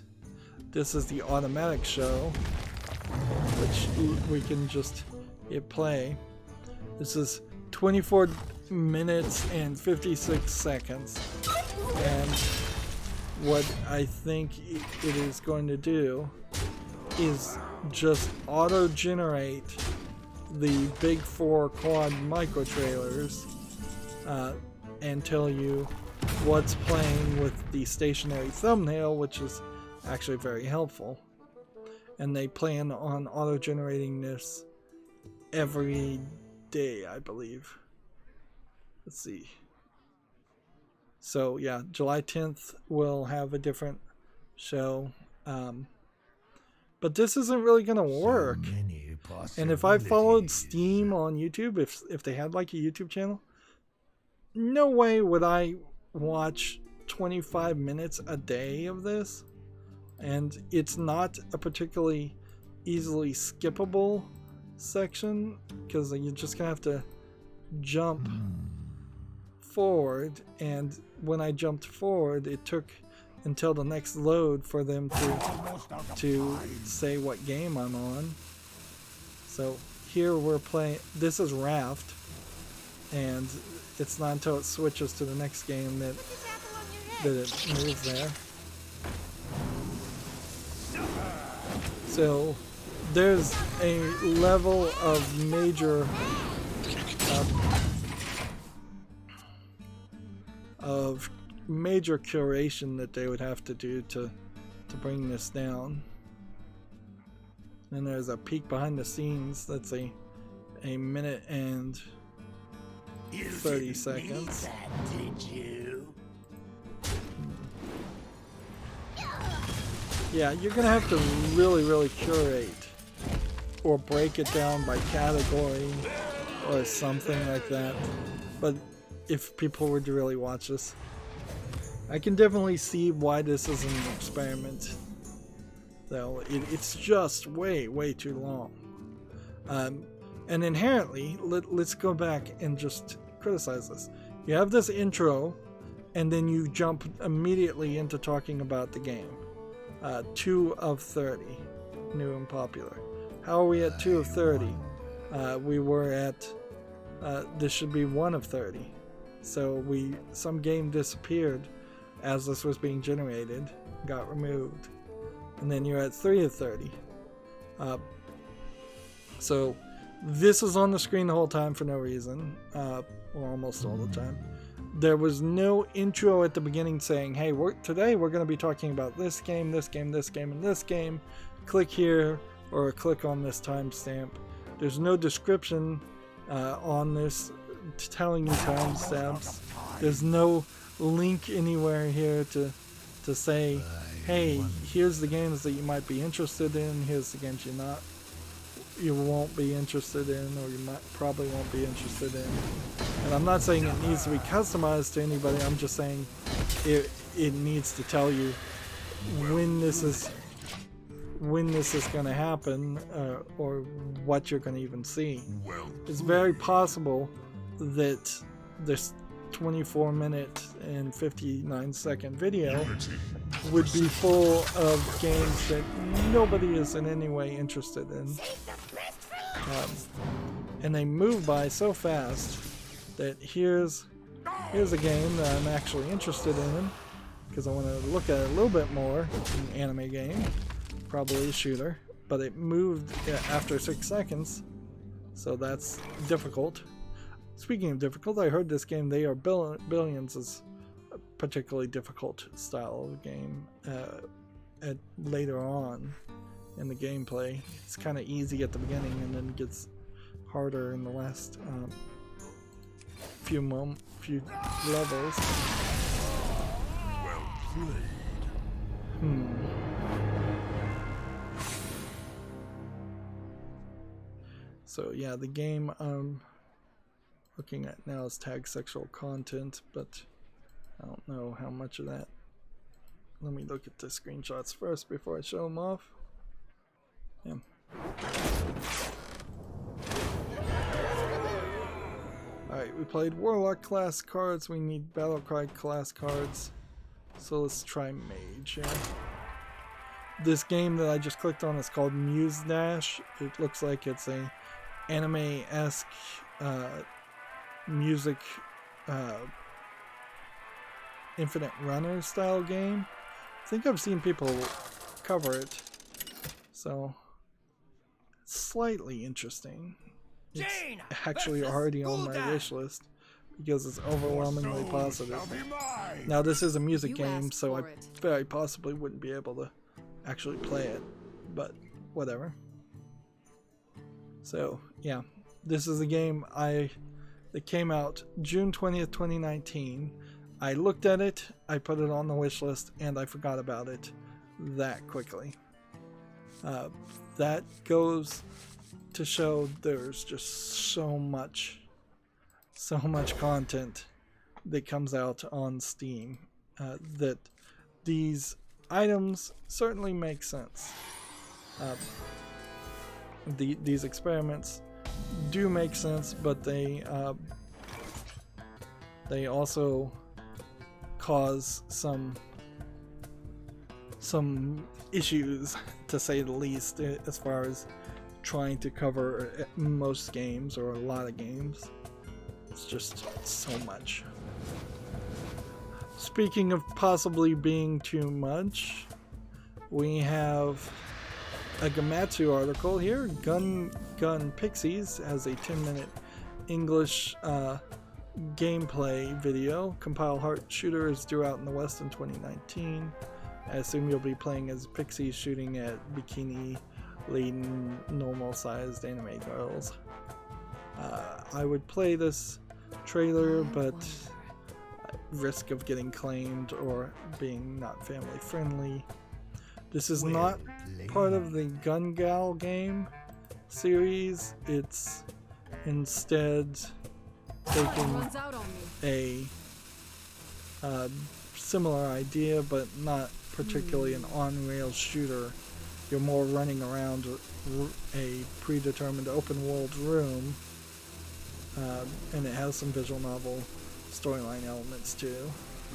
this is the automatic show, which we can just hit play. This is 24 minutes and 56 seconds, and what I think it is going to do is just auto-generate the big 4 quad micro trailers and tell you what's playing with the stationary thumbnail, which is actually very helpful. And they plan on auto-generating this every day, I believe. Let's see. So yeah, July 10th we'll have a different show. But this isn't really gonna work. And if I followed Steam on YouTube, if they had like a YouTube channel, no way would I watch 25 minutes a day of this. And it's not a particularly easily skippable section, because you're just gonna have to jump forward, and when I jumped forward it took until the next load for them to say what game I'm on. So here we're playing, this is Raft, and it's not until it switches to the next game that it moves there. So there's a level of major curation that they would have to do to bring this down. And there's a peek behind the scenes that's a minute and 30 seconds. Did you? Yeah, you're gonna have to really curate or break it down by category or something like that. But if people were to really watch this, I can definitely see why this is an experiment, though. It's just way too long. And inherently, let's go back and just criticize this. You have this intro, and then you jump immediately into talking about the game. 2 of 30, new and popular. How are we at 2 of 30? We were at, this should be 1 of 30. So some game disappeared as this was being generated, got removed, and then you're at 3 of 30. So this is on the screen the whole time for no reason, or almost all the time. There was no intro at the beginning saying, hey, today we're going to be talking about this game, this game, this game, and this game. Click here or click on this timestamp. There's no description on this telling you timestamps. There's no link anywhere here to say, hey, here's the games that you might be interested in, here's the games you won't be interested in, or you probably won't be interested in. And I'm not saying it needs to be customized to anybody, I'm just saying it needs to tell you when this is going to happen, or what you're going to even see. It's very possible that this 24-minute and 59-second video would be full of games that nobody is in any way interested in. And they move by so fast that here's a game that I'm actually interested in because I want to look at it a little bit more. An anime game, probably a shooter, but it moved after 6 seconds, so that's difficult. Speaking of difficult, I heard this game, They Are Billions, is a particularly difficult style of game later on in the gameplay. It's kind of easy at the beginning and then gets harder in the last few levels. Well played. So yeah, the game I'm looking at now is tag sexual content, but I don't know how much of that. Let me look at the screenshots first before I show them off. Yeah. Alright, we played Warlock class cards, we need Battlecry class cards. So let's try Mage. Yeah. This game that I just clicked on is called Muse Dash. It looks like it's a anime-esque music infinite runner style game. I think I've seen people cover it, so it's slightly interesting. It's actually already on my wish list because it's overwhelmingly positive. Now this is a music game, so I very possibly wouldn't be able to actually play it, but whatever. So yeah, this is a game that came out June 20th, 2019. I looked at it, I put it on the wish list, and I forgot about it that quickly. That goes to show there's just so much content that comes out on Steam, that these items certainly make sense. These experiments do make sense, but they also cause some issues, to say the least, as far as trying to cover most games or a lot of games. It's just so much. Speaking of possibly being too much, we have a Gamatsu article here. Gun Pixies has a 10-minute English gameplay video. Compile Heart Shooter is due out in the West in 2019. I assume you'll be playing as pixies shooting at bikini-laden, normal-sized anime girls. I would play this trailer, but risk of getting claimed or being not family friendly. This is not part of the Gun Gal game series. It's instead taking a similar idea, but not particularly an on-rail shooter. You're more running around a predetermined open world room, and it has some visual novel storyline elements too.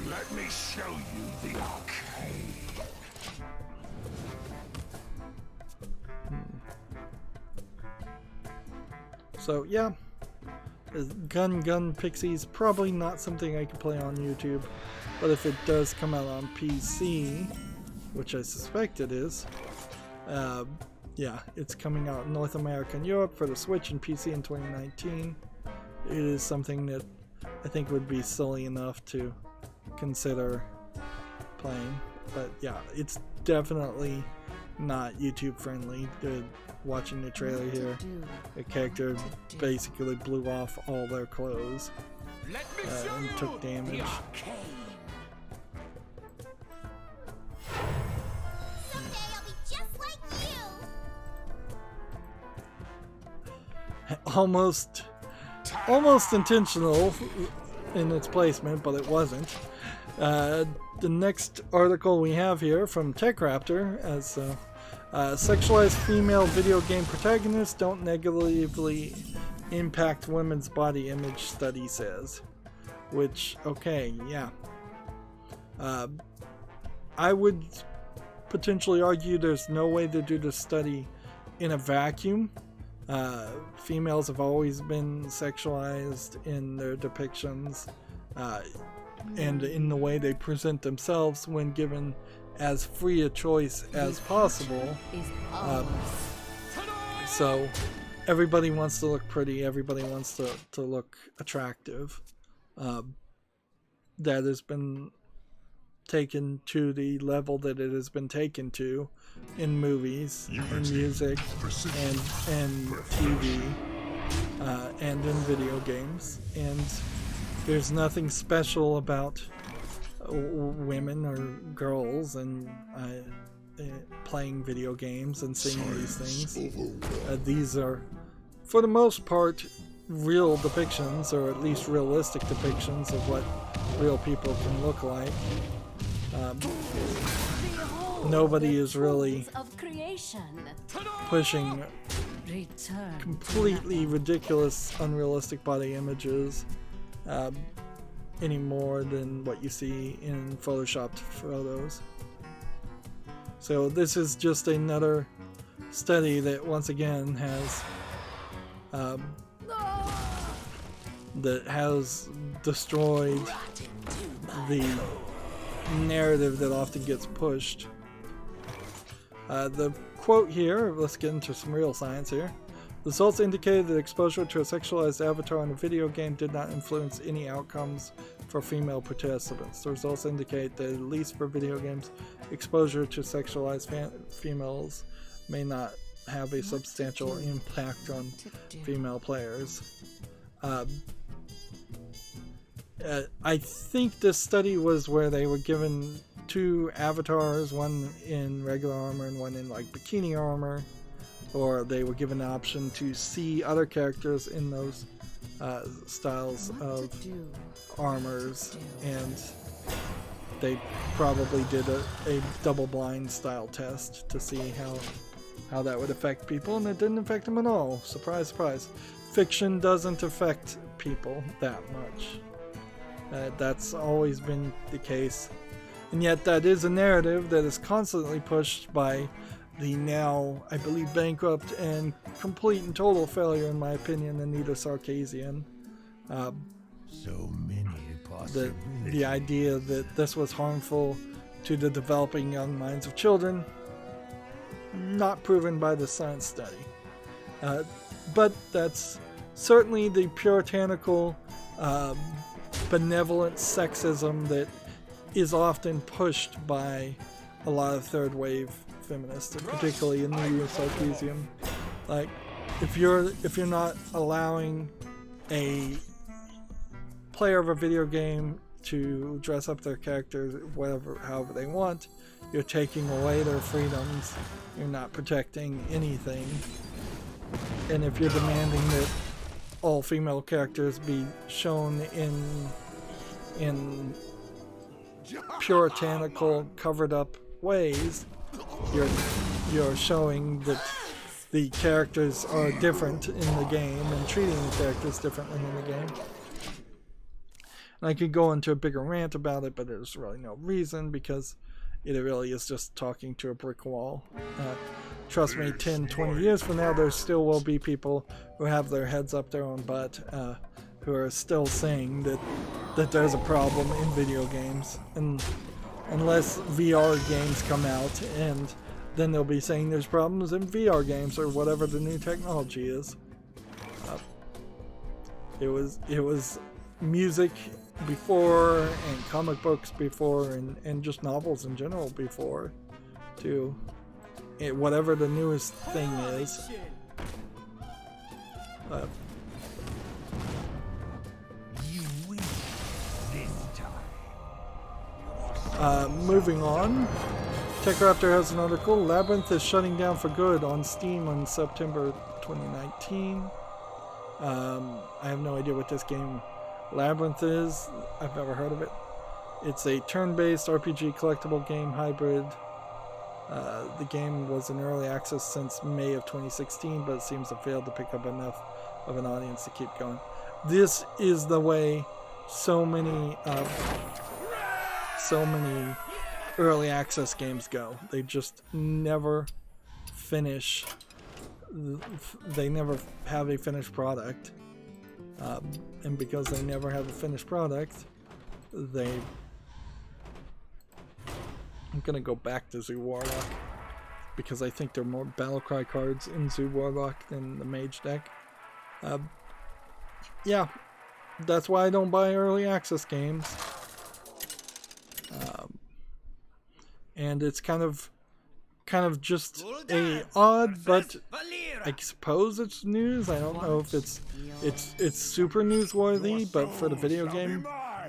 Let me show you the arcade. So yeah, Gun Pixies, probably not something I could play on YouTube, but if it does come out on PC, which I suspect it is, yeah, it's coming out in North America and Europe for the Switch and PC in 2019. It is something that I think would be silly enough to consider playing, but yeah, it's definitely not YouTube friendly. Watching the trailer here, the character basically blew off all their clothes and took damage. Someday I'll be just like you. Almost intentional in its placement, but it wasn't. The next article we have here from TechRaptor as sexualized female video game protagonists don't negatively impact women's body image, study says. Which, okay, yeah. I would potentially argue there's no way to do this study in a vacuum. Females have always been sexualized in their depictions and in the way they present themselves when given as free a choice as possible. So everybody wants to look pretty, everybody wants to look attractive. That has been taken to the level that it has been taken to in movies, in music, and TV, and in video games. And there's nothing special about women or girls and playing video games and seeing these things. These are, for the most part, real depictions, or at least realistic depictions of what real people can look like. Nobody is really pushing completely ridiculous, unrealistic body images any more than what you see in photoshopped photos. So this is just another study that once again has destroyed the narrative that often gets pushed. The quote here, let's get into some real science here. Results indicated that exposure to a sexualized avatar in a video game did not influence any outcomes for female participants. The results indicate that, at least for video games, exposure to sexualized females may not have a substantial impact on female players. I think this study was where they were given two avatars, one in regular armor and one in like bikini armor, or they were given the option to see other characters in those styles of armors, and they probably did a double-blind style test to see how that would affect people, and it didn't affect them at all. Surprise, surprise. Fiction doesn't affect people that much. That's always been the case, and yet that is a narrative that is constantly pushed by the now, I believe, bankrupt and complete and total failure, in my opinion, Anita Sarkeesian. So many possibilities. The idea that this was harmful to the developing young minds of children, not proven by the science study. But that's certainly the puritanical, benevolent sexism that is often pushed by a lot of third wave feminists, particularly in the US Sarkeesian. Like, if you're not allowing a player of a video game to dress up their characters however they want, you're taking away their freedoms, you're not protecting anything. And if you're demanding that all female characters be shown in puritanical, covered up ways, you're showing that the characters are different in the game and treating the characters differently in the game. And I could go into a bigger rant about it, but there's really no reason, because it really is just talking to a brick wall. Trust me, 10, 20 years from now, there still will be people who have their heads up their own butt, who are still saying that there's a problem in video games. And unless VR games come out, and then they'll be saying there's problems in VR games or whatever the new technology is. It was music before, and comic books before, and just novels in general before, too. whatever the newest thing is. You win this time. Moving on, TechRaptor has an article. Labyrinth is shutting down for good on Steam on September 2019. I have no idea what this game Labyrinth is. I've never heard of it. It's a turn-based RPG collectible game hybrid. The game was in early access since May of 2016, but it seems to have failed to pick up enough of an audience to keep going. This is the way so many early access games go. They just never finish. They never have a finished product, and because they never have a finished product, I'm gonna go back to Zoo Warlock because I think there are more Battlecry cards in Zoo Warlock than the Mage deck. Yeah, that's why I don't buy early access games. And it's kind of just a odd, but I suppose it's news. I don't know if it's super newsworthy, but for the video game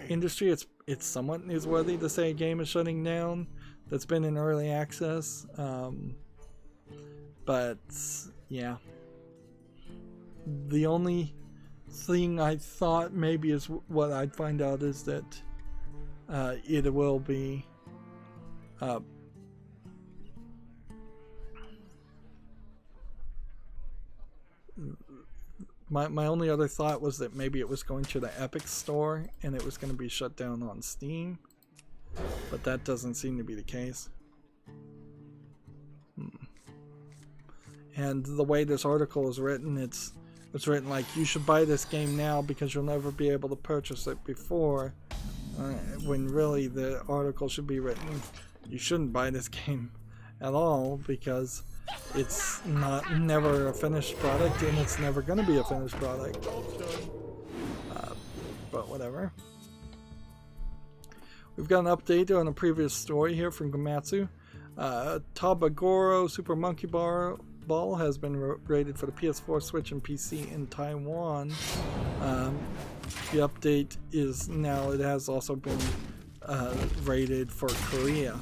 industry, it's somewhat newsworthy to say a game is shutting down that's been in early access. But yeah, the only thing I thought maybe is what I'd find out is that it will be my only other thought was that maybe it was going to the Epic store and it was going to be shut down on Steam, but that doesn't seem to be the case. And the way this article is written, it's written like you should buy this game now because you'll never be able to purchase it before, when really the article should be written you shouldn't buy this game at all because it's never a finished product and it's never going to be a finished product. But whatever. We've got an update on a previous story here from Gamatsu. Tabagoro Super Monkey Ball has been rated for the PS4, Switch, and PC in Taiwan. The update is now it has also been rated for Korea.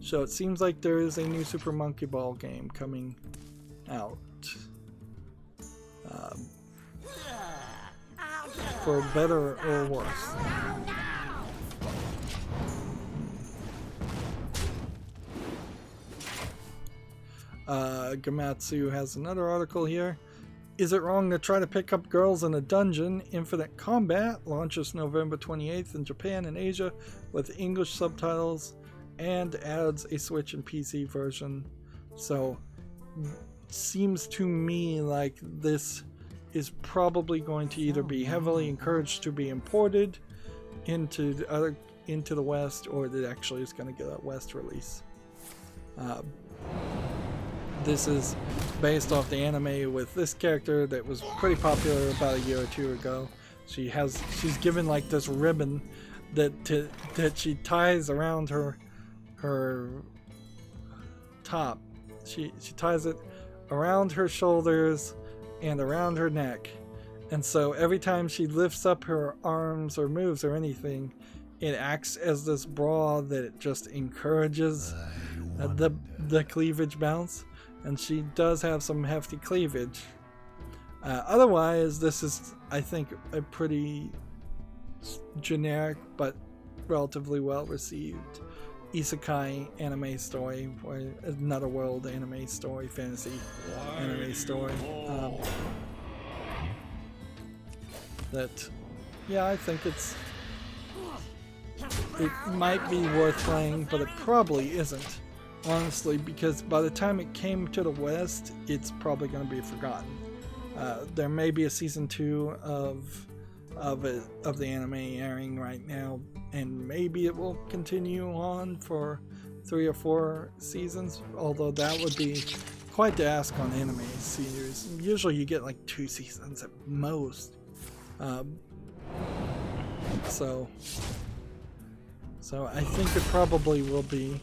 So it seems like there is a new Super Monkey Ball game coming out. For better or worse. Gamatsu has another article here. Is it wrong to try to pick up girls in a dungeon? Infinite Combat launches November 28th in Japan and Asia with English subtitles and adds a Switch and PC version. So seems to me like this is probably going to either be heavily encouraged to be imported into the West, or it actually is going to get a West release. This is based off the anime with this character that was pretty popular about a year or two ago. She's given like this ribbon that she ties around her top. She ties it around her shoulders and around her neck, and so every time she lifts up her arms or moves or anything, it acts as this bra that it just encourages the cleavage bounce. And she does have some hefty cleavage. Otherwise, this is, I think, a pretty generic but relatively well received isekai anime story, or another world anime story, fantasy anime story. I think it might be worth playing, but it probably isn't. Honestly, because by the time it came to the West, it's probably going to be forgotten. There may be a season 2 of the anime airing right now, and maybe it will continue on for 3 or 4 seasons, although that would be quite the ask on anime series. Usually you get like 2 seasons at most. So I think it probably will be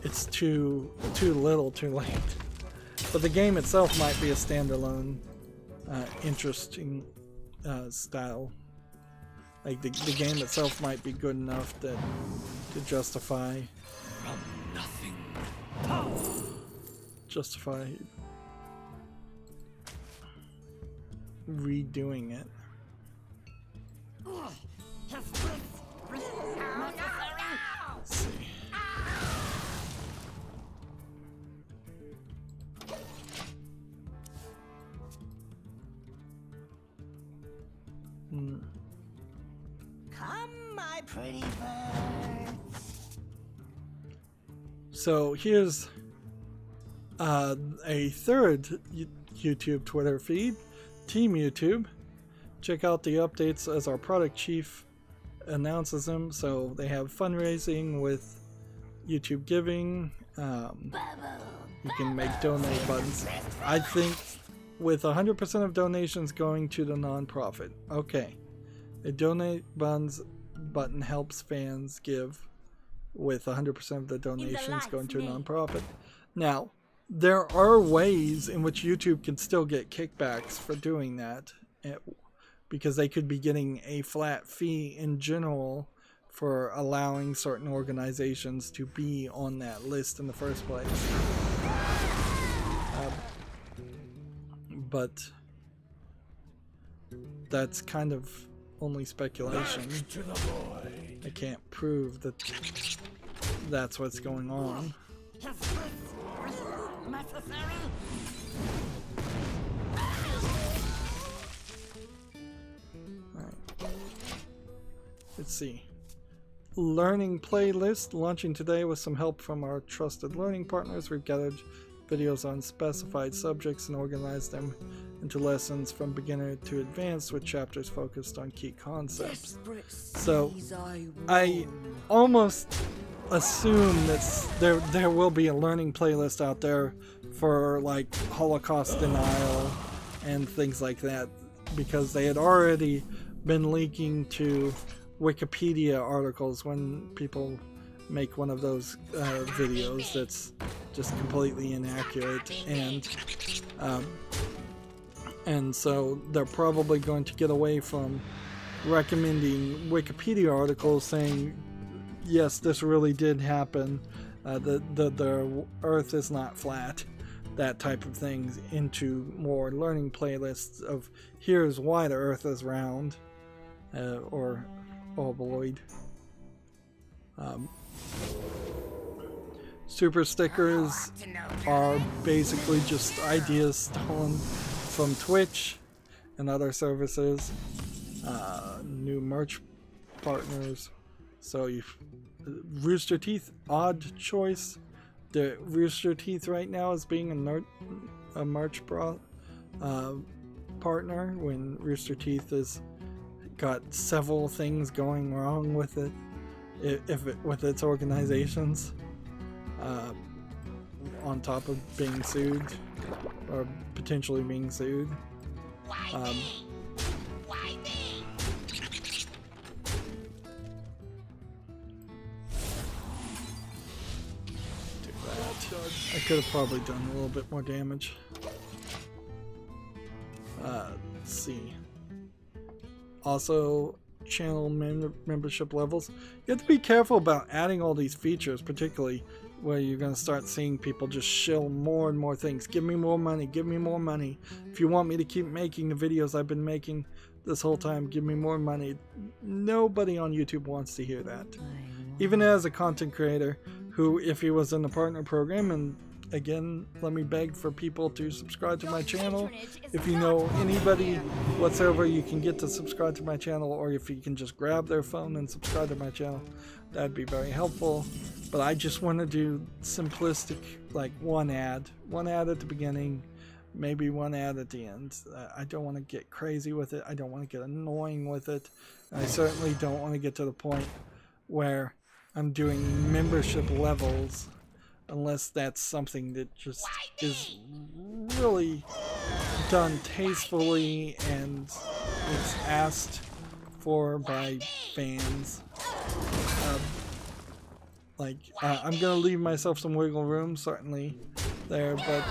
it's too little, too late. But the game itself might be a standalone, interesting style. Like the game itself might be good enough to justify redoing it. Let's see. Come, my pretty bird. So here's a third YouTube Twitter feed, Team YouTube. Check out the updates as our product chief announces them. So they have fundraising with YouTube Giving. You can make donate buttons. I think with 100% of donations going to the nonprofit. Okay. A donate buttons button helps fans give with 100% of the donations going to a nonprofit. Now, there are ways in which YouTube can still get kickbacks for doing that, because they could be getting a flat fee in general for allowing certain organizations to be on that list in the first place. But that's kind of only speculation. I can't prove that that's what's going on. Alright. Let's see. Learning playlist launching today with some help from our trusted learning partners. We've gathered videos on specified subjects and organized them into lessons from beginner to advanced with chapters focused on key concepts. So I almost assume that there will be a learning playlist out there for like Holocaust denial and things like that, because they had already been leaking to Wikipedia articles when people make one of those videos that's just completely inaccurate, and so they're probably going to get away from recommending Wikipedia articles saying, yes, this really did happen, the Earth is not flat, that type of things, into more learning playlists of here's why the Earth is round, or ovoid. Super stickers are basically just ideas stolen from Twitch and other services. New merch partners. So Rooster Teeth, odd choice. The Rooster Teeth right now is being a merch partner, when Rooster Teeth has got several things going wrong with it, with its organizations, on top of being sued or potentially being sued. Why me? Do that. I could have probably done a little bit more damage. Let's see. Also, channel membership levels. You have to be careful about adding all these features, particularly where you're going to start seeing people just shill more and more things. Give me more money, give me more money. If you want me to keep making the videos I've been making this whole time, give me more money. Nobody on YouTube wants to hear that. Even as a content creator who, if he was in the partner program, and again, let me beg for people to subscribe to my channel. If you know anybody whatsoever you can get to subscribe to my channel, or if you can just grab their phone and subscribe to my channel, that'd be very helpful. But I just want to do simplistic, like one ad at the beginning, maybe one ad at the end. I don't want to get crazy with it. I don't want to get annoying with it. I certainly don't want to get to the point where I'm doing membership levels, unless that's something that just is really done tastefully and it's asked for by fans. Like, I'm gonna leave myself some wiggle room, certainly, there, but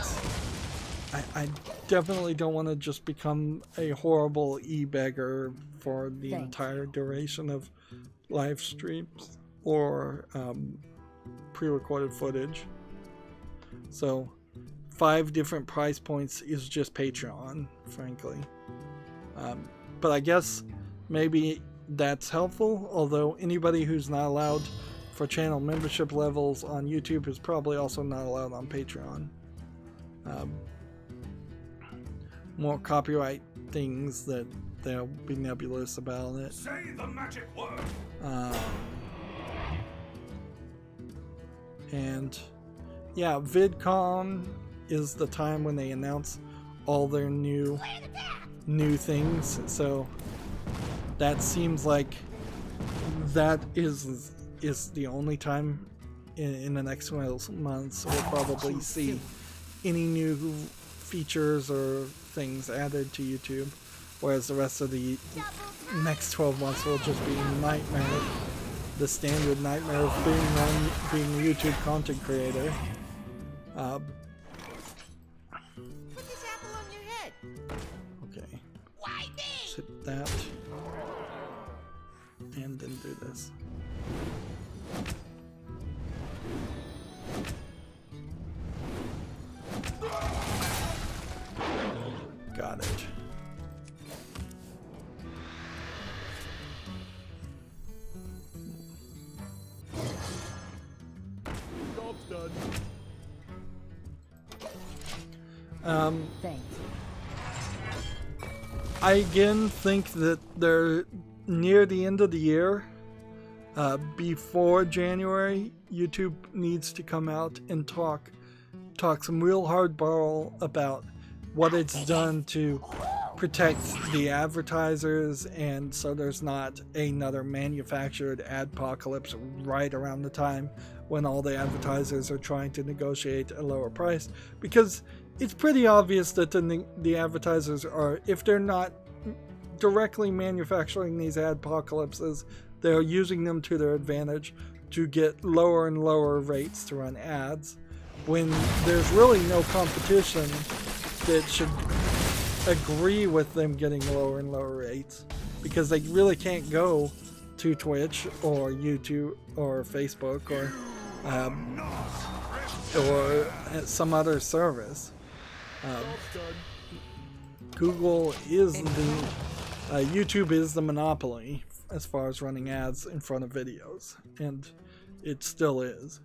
I definitely don't want to just become a horrible e-beggar for the entire duration of live streams or pre-recorded footage. So 5 different price points is just Patreon, frankly. But I guess maybe that's helpful, although anybody who's not allowed for channel membership levels on YouTube is probably also not allowed on Patreon. More copyright things that they'll be nebulous about it. Say the magic word. And yeah, VidCon is the time when they announce all their new things. So that seems like that is the only time in the next 12 months we'll probably see any new features or things added to YouTube, whereas the rest of the next 12 months will just be nightmare, the standard nightmare of being a YouTube content creator. Put this apple on your head. Okay. Why me? Just hit that. And then do this. Got it. Job's done. Thanks. I again think that they're near the end of the year. Before January, YouTube needs to come out and talk some real hardball about what it's done to protect the advertisers, and so there's not another manufactured adpocalypse right around the time when all the advertisers are trying to negotiate a lower price, because it's pretty obvious that the advertisers are, if they're not directly manufacturing these adpocalypses, they're using them to their advantage to get lower and lower rates to run ads, when there's really no competition that should agree with them getting lower and lower rates, because they really can't go to Twitch or YouTube or Facebook or some other service. Google is YouTube is the monopoly as far as running ads in front of videos, and it still is.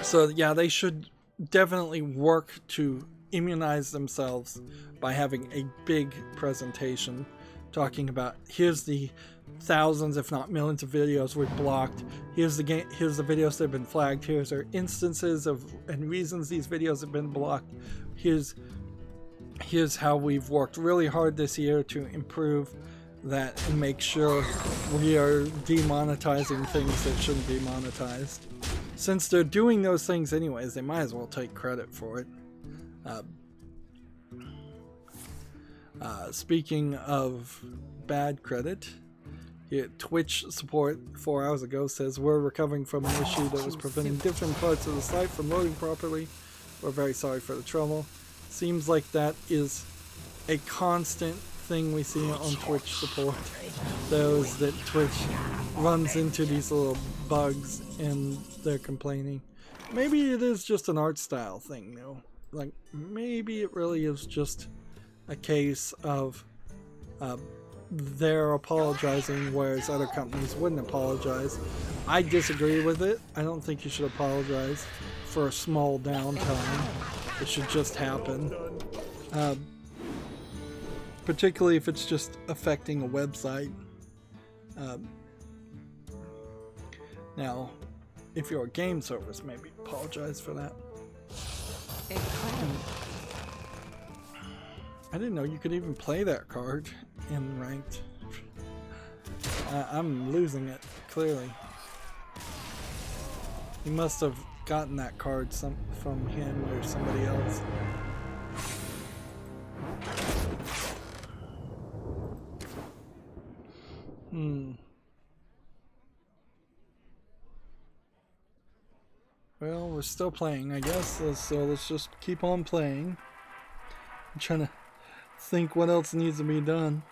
So yeah, they should definitely work to immunize themselves by having a big presentation talking about, here's the thousands if not millions of videos we've blocked, here's the videos that have been flagged, here's our instances of and reasons these videos have been blocked, here's how we've worked really hard this year to improve that and make sure we are demonetizing things that shouldn't be monetized. Since they're doing those things anyways, they might as well take credit for it. Speaking of bad credit, Twitch support 4 hours ago says we're recovering from an issue that was preventing different parts of the site from loading properly. We're very sorry for the trouble. Seems like that is a constant thing we see on Twitch support. Those that Twitch runs into these little bugs and they're complaining. Maybe it is just an art style thing though. Like, maybe it really is just a case of they're apologizing whereas other companies wouldn't apologize. I disagree with it. I don't think you should apologize for a small downtime. It should just happen. Particularly if it's just affecting a website. Now, if you're a game service, maybe apologize for that. I didn't know you could even play that card in ranked. I'm losing it, clearly. You must have gotten that card from him or somebody else. Well, we're still playing, I guess, so let's just keep on playing. I'm trying to think what else needs to be done.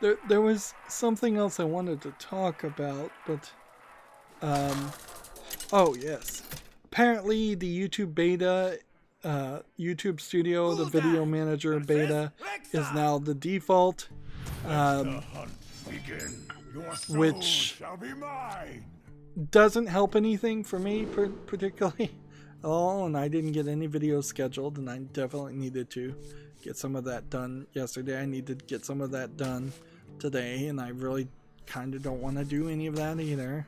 There was something else I wanted to talk about, but oh yes. Apparently the YouTube beta, YouTube Studio, the video manager beta, is now the default, which Shall be mine. doesn't help anything for me particularly at all, and I didn't get any videos scheduled, and I definitely needed to get some of that done yesterday. I need to get some of that done today, and I really kind of don't want to do any of that either,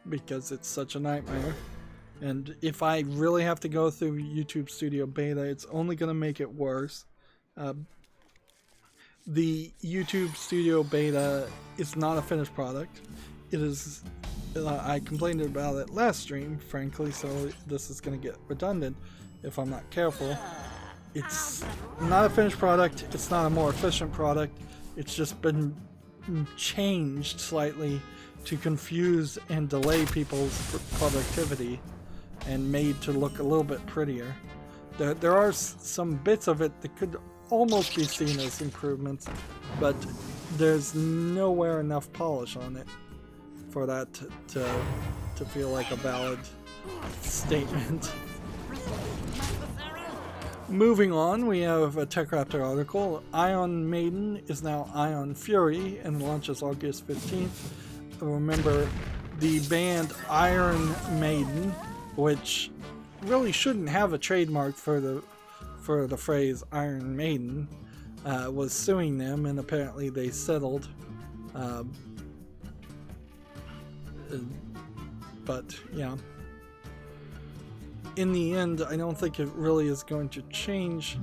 because it's such a nightmare. And if I really have to go through YouTube Studio Beta, it's only going to make it worse. The YouTube Studio Beta is not a finished product. It is, I complained about it last stream, frankly, so this is going to get redundant if I'm not careful. It's not a finished product, it's not a more efficient product, it's just been changed slightly to confuse and delay people's productivity and made to look a little bit prettier. There are some bits of it that could almost be seen as improvements, but there's nowhere enough polish on it for that to feel like a valid statement. Moving on, we have a TechRaptor article. Ion Maiden is now Ion Fury and launches August 15th. Remember, the band Iron Maiden, which really shouldn't have a trademark for the phrase Iron Maiden, was suing them, and apparently they settled. But yeah, in the end, I don't think it really is going to change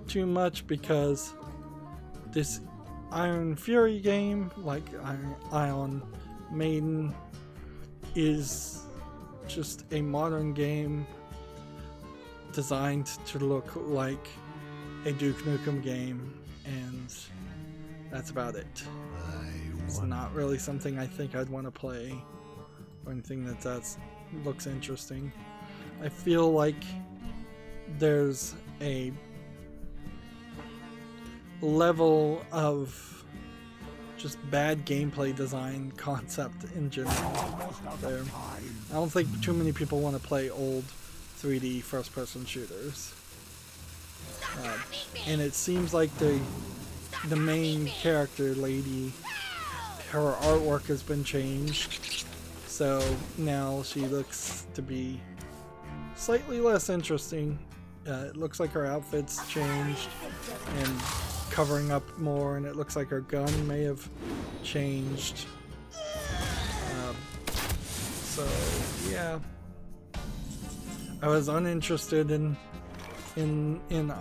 too much, because this Iron Fury game, like Ion Maiden, is just a modern game designed to look like a Duke Nukem game, and that's about it. It's not really something I think I'd want to play, or anything that looks interesting. I feel like there's a level of just bad gameplay design concept in general there. I don't think too many people want to play old 3D first-person shooters. And it seems like the main character lady, her artwork has been changed, so now she looks to be slightly less interesting. It looks like her outfit's changed and covering up more, and it looks like her gun may have changed. So yeah, I was uninterested in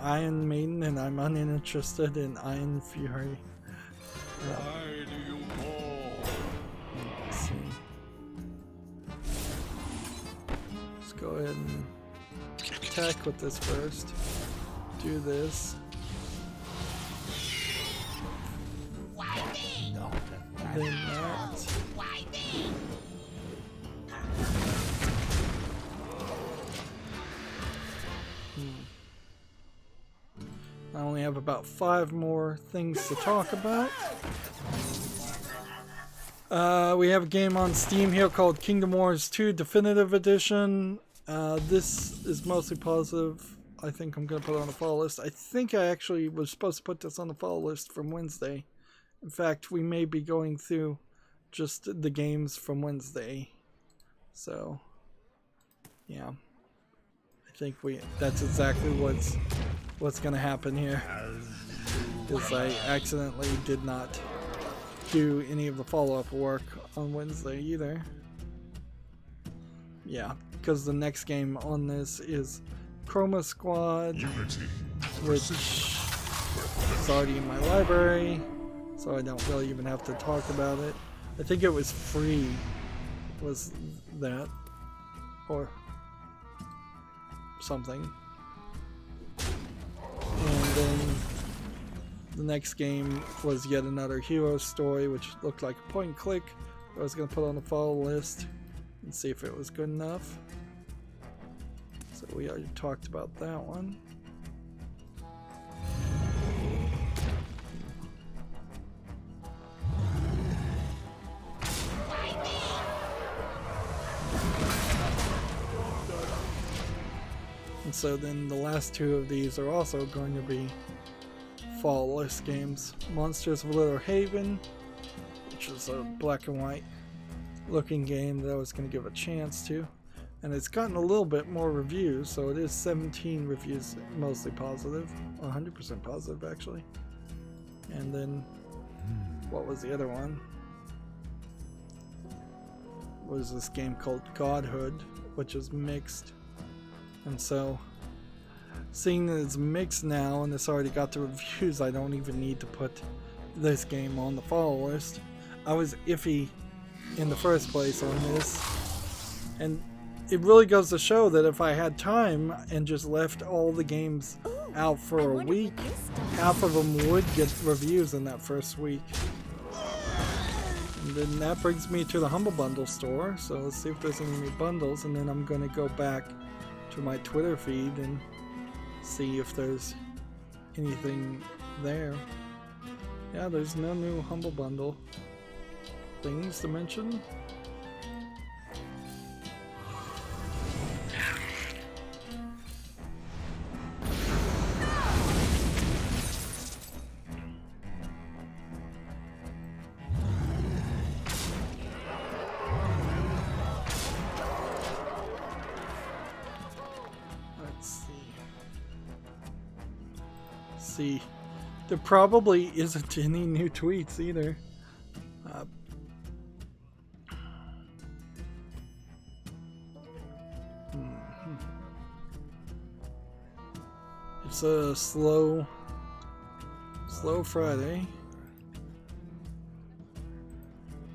Iron Maiden, and I'm uninterested in Iron Fury. Why do you call? Let's see. Let's go ahead and attack with this first. Do this. Then that. I only have about 5 more things to talk about. We have a game on Steam here called Kingdom Wars 2 Definitive Edition. This is mostly positive. I think I'm going to put it on the follow list. I think I actually was supposed to put this on the follow list from Wednesday. In fact, we may be going through just the games from Wednesday. So, yeah. I think that's exactly what's going to happen here. Because I accidentally did not do any of the follow-up work on Wednesday either. Yeah, because the next game on this is Chroma Squad, which is already in my library, so I don't really even have to talk about it. I think it was free, was that, or something. And then The next game was yet another hero story, which looked like a point and click. I was going to put on the follow list and see if it was good enough. So we already talked about that one. And so then the last two of these are also going to be fall list games. Monsters of Little Haven, which is a black and white looking game that I was going to give a chance to. And it's gotten a little bit more reviews, so it is 17 reviews, mostly positive, 100% positive actually. And then, what was the other one? Was this game called Godhood, which is mixed. And so, seeing that it's mixed now and it's already got the reviews, I don't even need to put this game on the follow list. I was iffy in the first place on this, and it really goes to show that if I had time and just left all the games out for a week, half of them would get reviews in that first week. And then that brings me to the Humble Bundle store, so let's see if there's any new bundles, and then I'm going to go back to my Twitter feed and see if there's anything there. Yeah, there's no new Humble Bundle things to mention. See, there probably isn't any new tweets either. It's a slow Friday.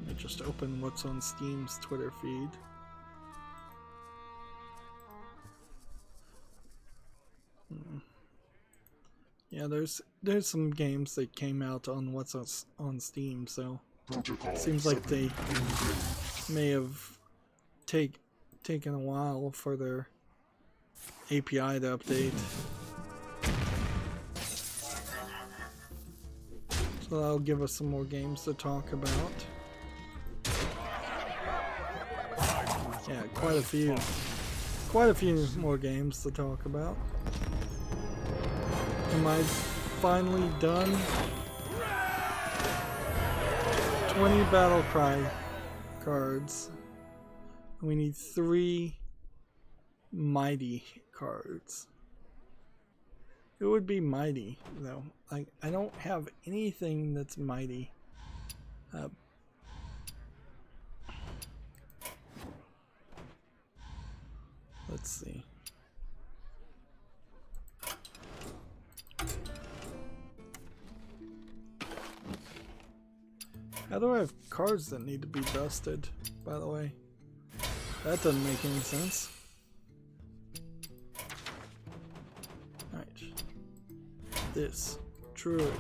Let me just open what's on Steam's Twitter feed. Yeah, there's some games that came out on what's on Steam, so seems like they may have taken a while for their API to update. So that'll give us some more games to talk about. Yeah, quite a few more games to talk about. Am I finally done? 20 battle cry cards. We need 3 mighty cards. It would be mighty though. I don't have anything that's mighty. Let's see. How do I have cards that need to be dusted, by the way? That doesn't make any sense. Right. This. Druid.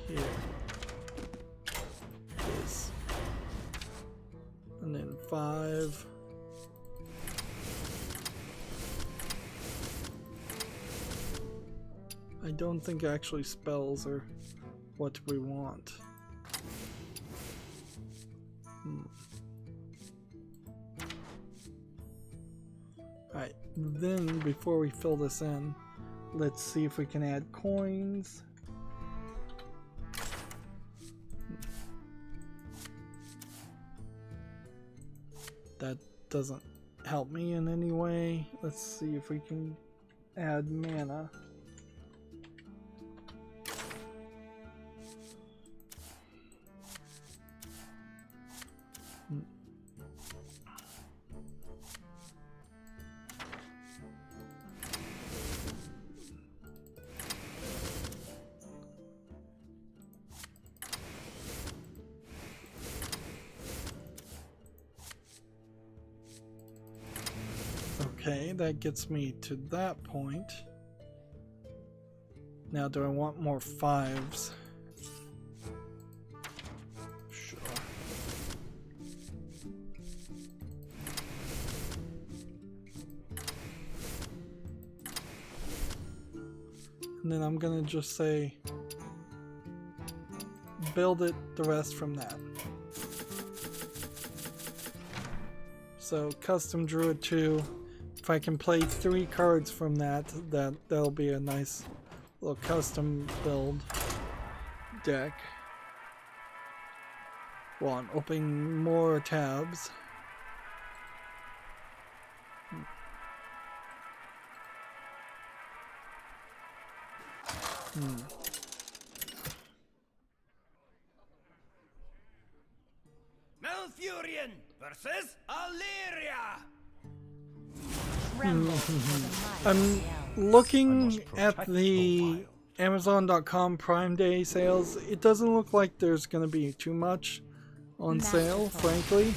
Here. This. And then 5. I don't think actually spells are what we want. Alright, then before we fill this in, let's see if we can add coins. That doesn't help me in any way. Let's see if we can add mana. Okay, that gets me to that point. Now, do I want more 5s? And then I'm gonna just say build it the rest from that. So custom Druid 2. If I can play 3 cards from that'll be a nice little custom build deck. Well, I'm opening more tabs. Malfurion versus Illyria. Tremble for the I'm mighty elves. looking at the Amazon.com Prime Day sales. It doesn't look like there's going to be too much on sale, Masterful. frankly.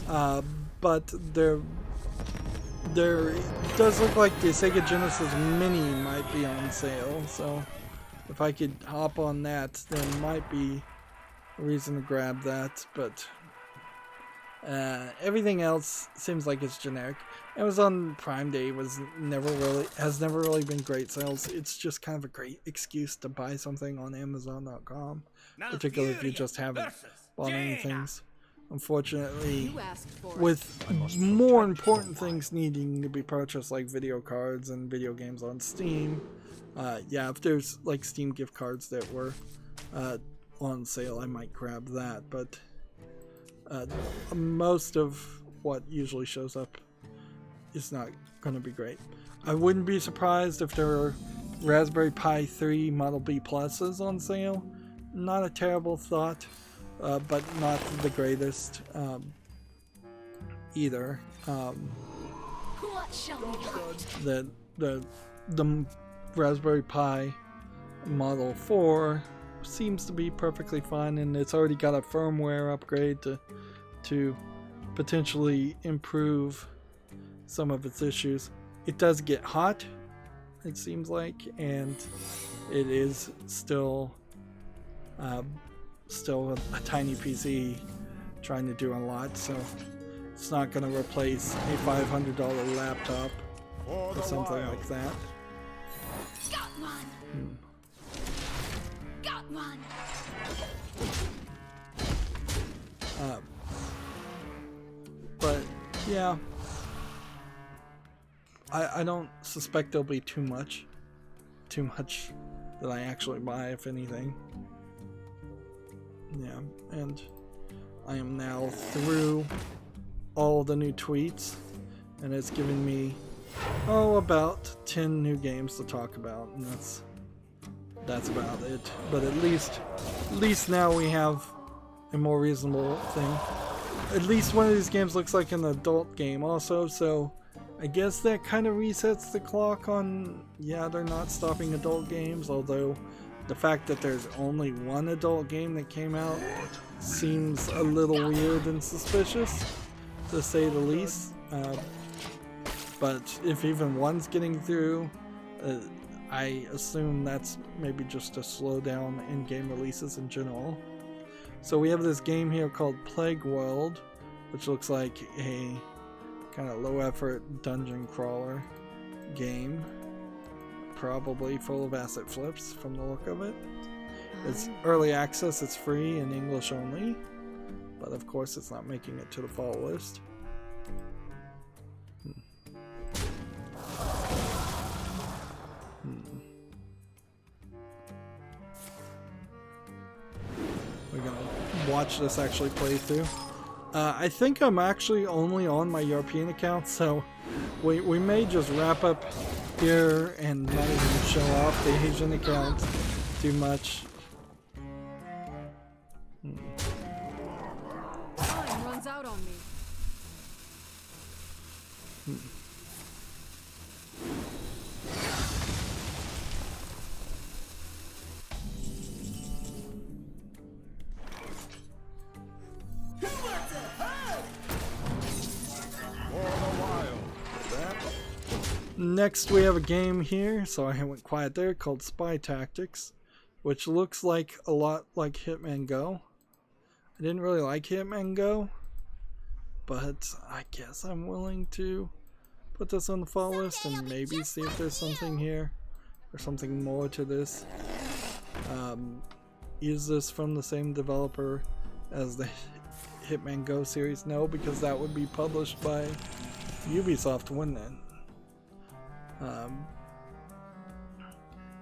I can see. But there does look like the Sega Genesis Mini might be on sale. So if I could hop on that, there might be a reason to grab that. But everything else seems like it's generic. Amazon Prime Day has never really been great sales. It's just kind of a great excuse to buy something on Amazon.com, particularly if you just haven't bought any things. Unfortunately, You asked for it. with more important things needing to be purchased, like video cards and video games on Steam, yeah, if there's like Steam gift cards that were on sale, I might grab that. But most of what usually shows up is not going to be great. I wouldn't be surprised if there are Raspberry Pi 3 Model B Pluses on sale. Not a terrible thought, but not the greatest either. What shall we do? The Raspberry Pi Model 4 seems to be perfectly fine, and it's already got a firmware upgrade to potentially improve some of its issues. It does get hot, it seems like, and it is still a tiny PC trying to do a lot, so it's not going to replace a $500 laptop or something like that. Got one. Got one. But yeah, I don't suspect there'll be too much that I actually buy, if anything. Yeah, and I am now through all the new tweets, and it's given me about 10 new games to talk about, and that's about it. But at least now we have a more reasonable thing. At least one of these games looks like an adult game also, so I guess that kind of resets the clock on, yeah, they're not stopping adult games, although the fact that there's only one adult game that came out seems a little weird and suspicious, to say the least. But if even one's getting through, I assume that's maybe just a slowdown in game releases in general. So we have this game here called Plague World, which looks like a kind of low effort dungeon crawler game, probably full of asset flips from the look of it. It's early access, it's free in English only, but of course it's not making it to the fall list. We're gonna watch this actually play through. I think I'm actually only on my European account, so we may just wrap up here and not even show off the Asian account too much. Time runs out on me. Next we have a game here, so I went quiet there, called Spy Tactics, which looks like a lot like Hitman Go. I didn't really like Hitman Go, but I guess I'm willing to put this on the fall list and maybe see if there's something here or something more to this. Is this from the same developer as the Hitman Go series? No, because that would be published by Ubisoft, wouldn't it?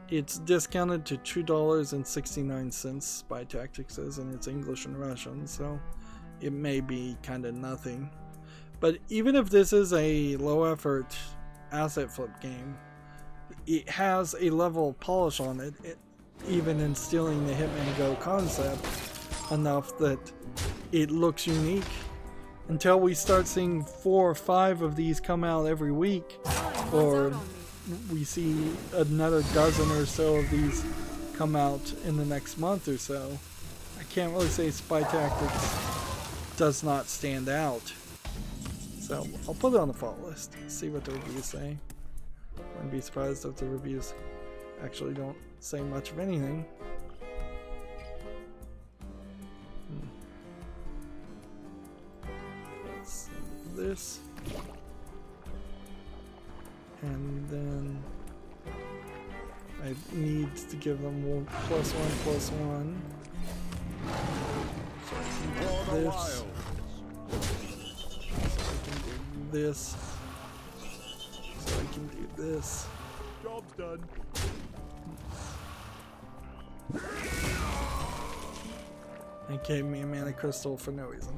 It's discounted to $2.69, Spy Tactics says, and it's English and Russian, so it may be kind of nothing. But even if this is a low effort asset flip game, it has a level of polish on it, even instilling the Hitman Go concept enough that it looks unique. Until we start seeing 4 or 5 of these come out every week, or we see another dozen or so of these come out in the next month or so, I can't really say Spy Tactics does not stand out. So I'll put it on the fault list, see what the reviews say. Wouldn't be surprised if the reviews actually don't say much of anything. Let's see this. And then I need to give them +1/+1. So I can do this. So I can do this. So I can do this. Job's done. It gave me a mana crystal for no reason.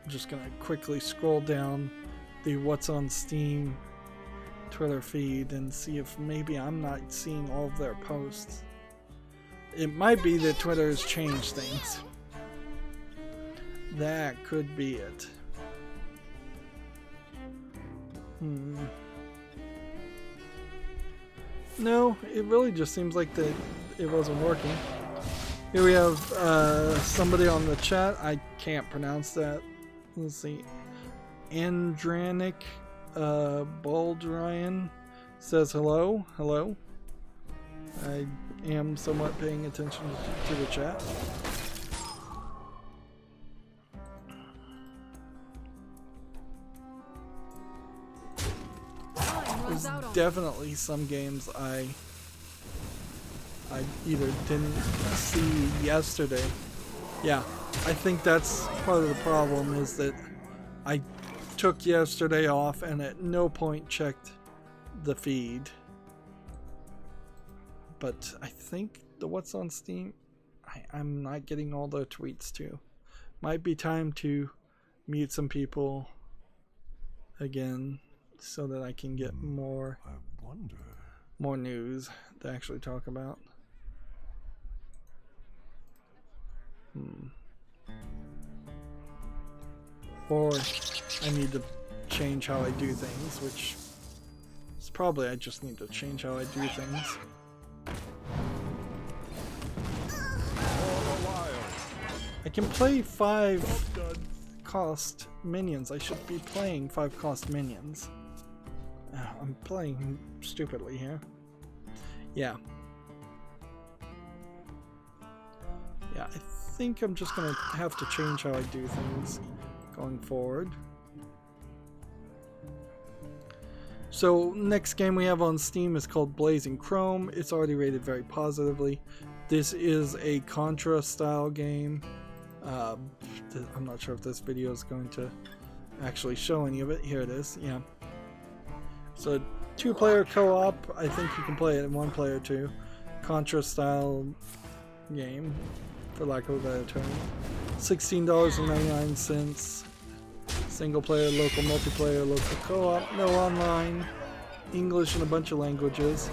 I'm just gonna quickly scroll down the what's on Steam Twitter feed and see if maybe I'm not seeing all of their posts. It might be that Twitter has changed things. That could be it. No, it really just seems like that it wasn't working. Here we have somebody on the chat. I can't pronounce that. Let's see. Andranik Baldrian says hello. Hello. I am somewhat paying attention to the chat. There's definitely some games I either didn't see yesterday. Yeah, I think that's part of the problem, is that I took yesterday off and at no point checked the feed. But I think the what's on Steam, I'm not getting all the tweets too. Might be time to mute some people again so that I can get more news to actually talk about. Or I need to change how I do things, which is probably I just need to change how I do things. I can play 5 cost minions. I should be playing 5 cost minions. I'm playing stupidly here. Yeah. Yeah, I think I'm just gonna have to change how I do things going forward. So next game we have on Steam is called Blazing Chrome. It's already rated very positively. This is a Contra style game. I'm not sure if this video is going to actually show any of it. Here it is. Yeah. So 2-player co-op. I think you can play it in 1 player too. Contra style game, for lack of a better term. $16.99. Single player, local multiplayer, local co-op, no online, English and a bunch of languages.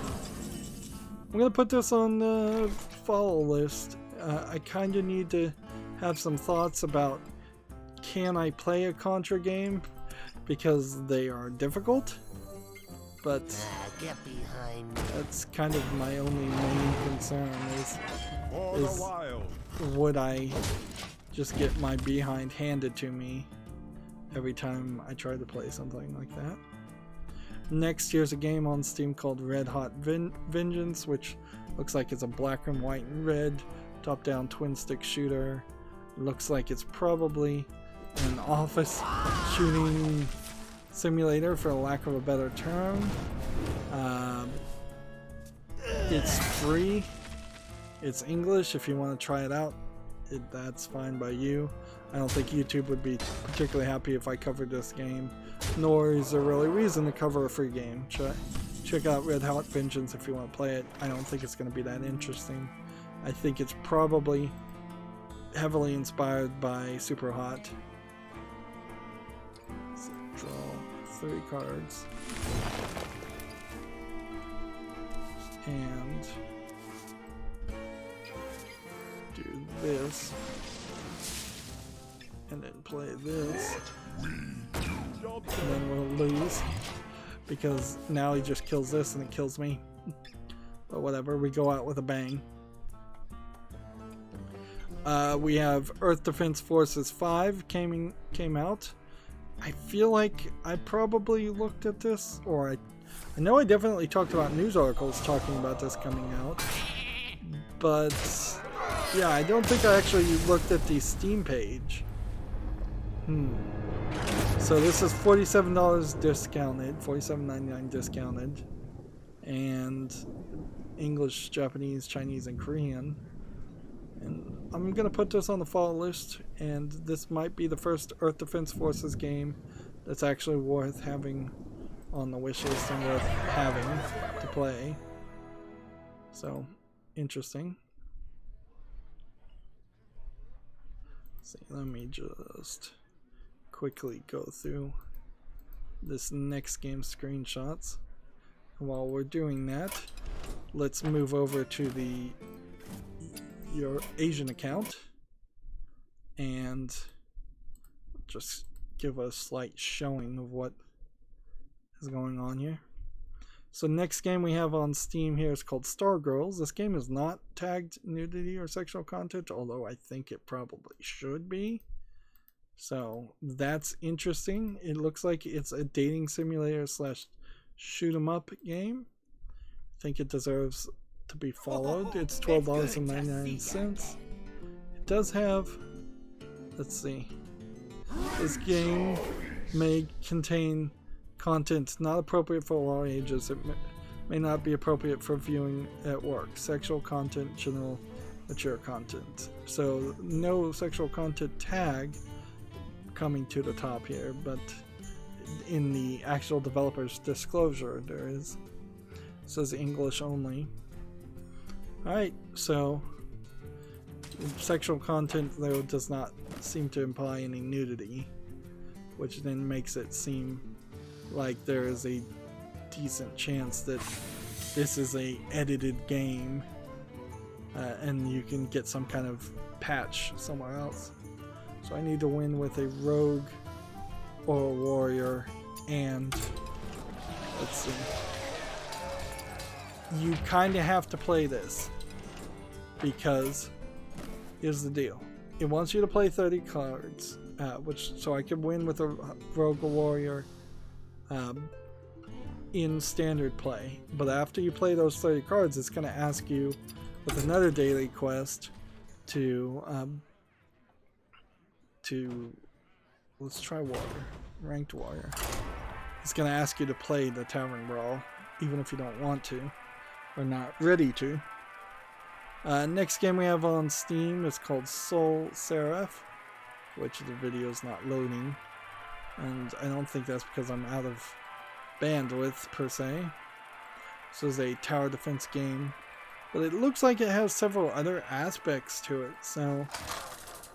I'm gonna put this on the follow list. I kind of need to have some thoughts about, can I play a Contra game, because they are difficult, but Get behind me. that's kind of my only main concern is would I just get my behind handed to me every time I try to play something like that. Next, here's a game on Steam called Red Hot Vengeance, which looks like it's a black and white and red top-down twin-stick shooter. Looks like it's probably an office shooting simulator, for lack of a better term. It's free. It's English. If you want to try it out, that's fine by you. I don't think YouTube would be particularly happy if I covered this game, nor is there really reason to cover a free game. Check out Red Hot Vengeance if you want to play it. I don't think it's going to be that interesting. I think it's probably heavily inspired by Super Hot. So draw 3 cards. And do this. And then play this. And then we'll lose. Because now he just kills this and it kills me. But whatever, we go out with a bang. We have Earth Defense Forces 5 came out. I feel like I probably looked at this, or I know I definitely talked about news articles talking about this coming out. But yeah, I don't think I actually looked at the Steam page. So this is $47 discounted, $47.99 discounted, and English, Japanese, Chinese, and Korean. And I'm gonna put this on the fall list, and this might be the first Earth Defense Forces game that's actually worth having on the wish list and worth having to play. So, interesting. Let's see, let me just quickly go through this next game screenshots. While we're doing that, let's move over to your Asian account and just give a slight showing of what is going on here. So next game we have on Steam here is called Stargirls. This game is not tagged nudity or sexual content, although I think it probably should be. So that's interesting. It looks like it's a dating simulator / shoot 'em up game. I think it deserves to be followed. It's $12.99. It does have, let's see, this game may contain content not appropriate for all ages. It may not be appropriate for viewing at work. Sexual content, general mature content. So no sexual content tag coming to the top here, but in the actual developer's disclosure there is. It says English only. Alright, so sexual content though does not seem to imply any nudity, which then makes it seem like there is a decent chance that this is a edited game and you can get some kind of patch somewhere else. So I need to win with a rogue or a warrior, and let's see. You kind of have to play this because here's the deal. It wants you to play 30 cards, so I could win with a rogue or warrior in standard play. But after you play those 30 cards, it's going to ask you with another daily quest to let's try warrior, ranked warrior. It's going to ask you to play the Tavern Brawl, even if you don't want to or not ready to. Next game we have on Steam is called Soul Seraph, which the video is not loading, and I don't think that's because I'm out of bandwidth per se. This is a tower defense game, but it looks like it has several other aspects to it. So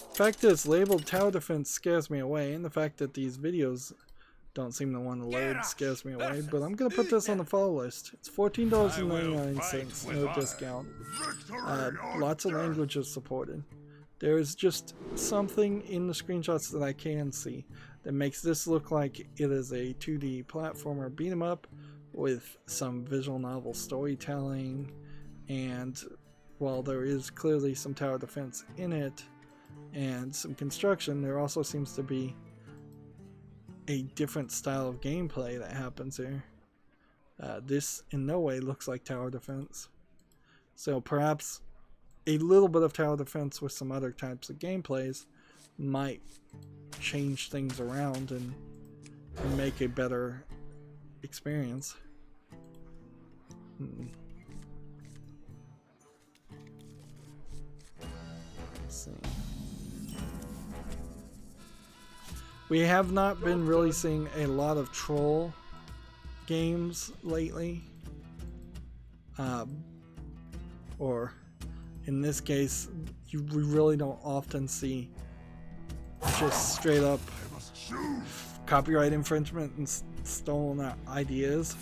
the fact that it's labeled tower defense scares me away, and the fact that these videos don't seem to want to load scares me away, but I'm going to put this on the follow list. It's $14.99, no discount. Lots of languages supported. There is just something in the screenshots that I can see that makes this look like it is a 2D platformer beat 'em up with some visual novel storytelling, and while there is clearly some tower defense in it and some construction, there also seems to be a different style of gameplay that happens here. This in no way looks like tower defense. So perhaps a little bit of tower defense with some other types of gameplays might change things around and make a better experience. Let's see. We have not been really seeing a lot of troll games lately. Or in this case, we really don't often see just straight up copyright infringement and stolen ideas.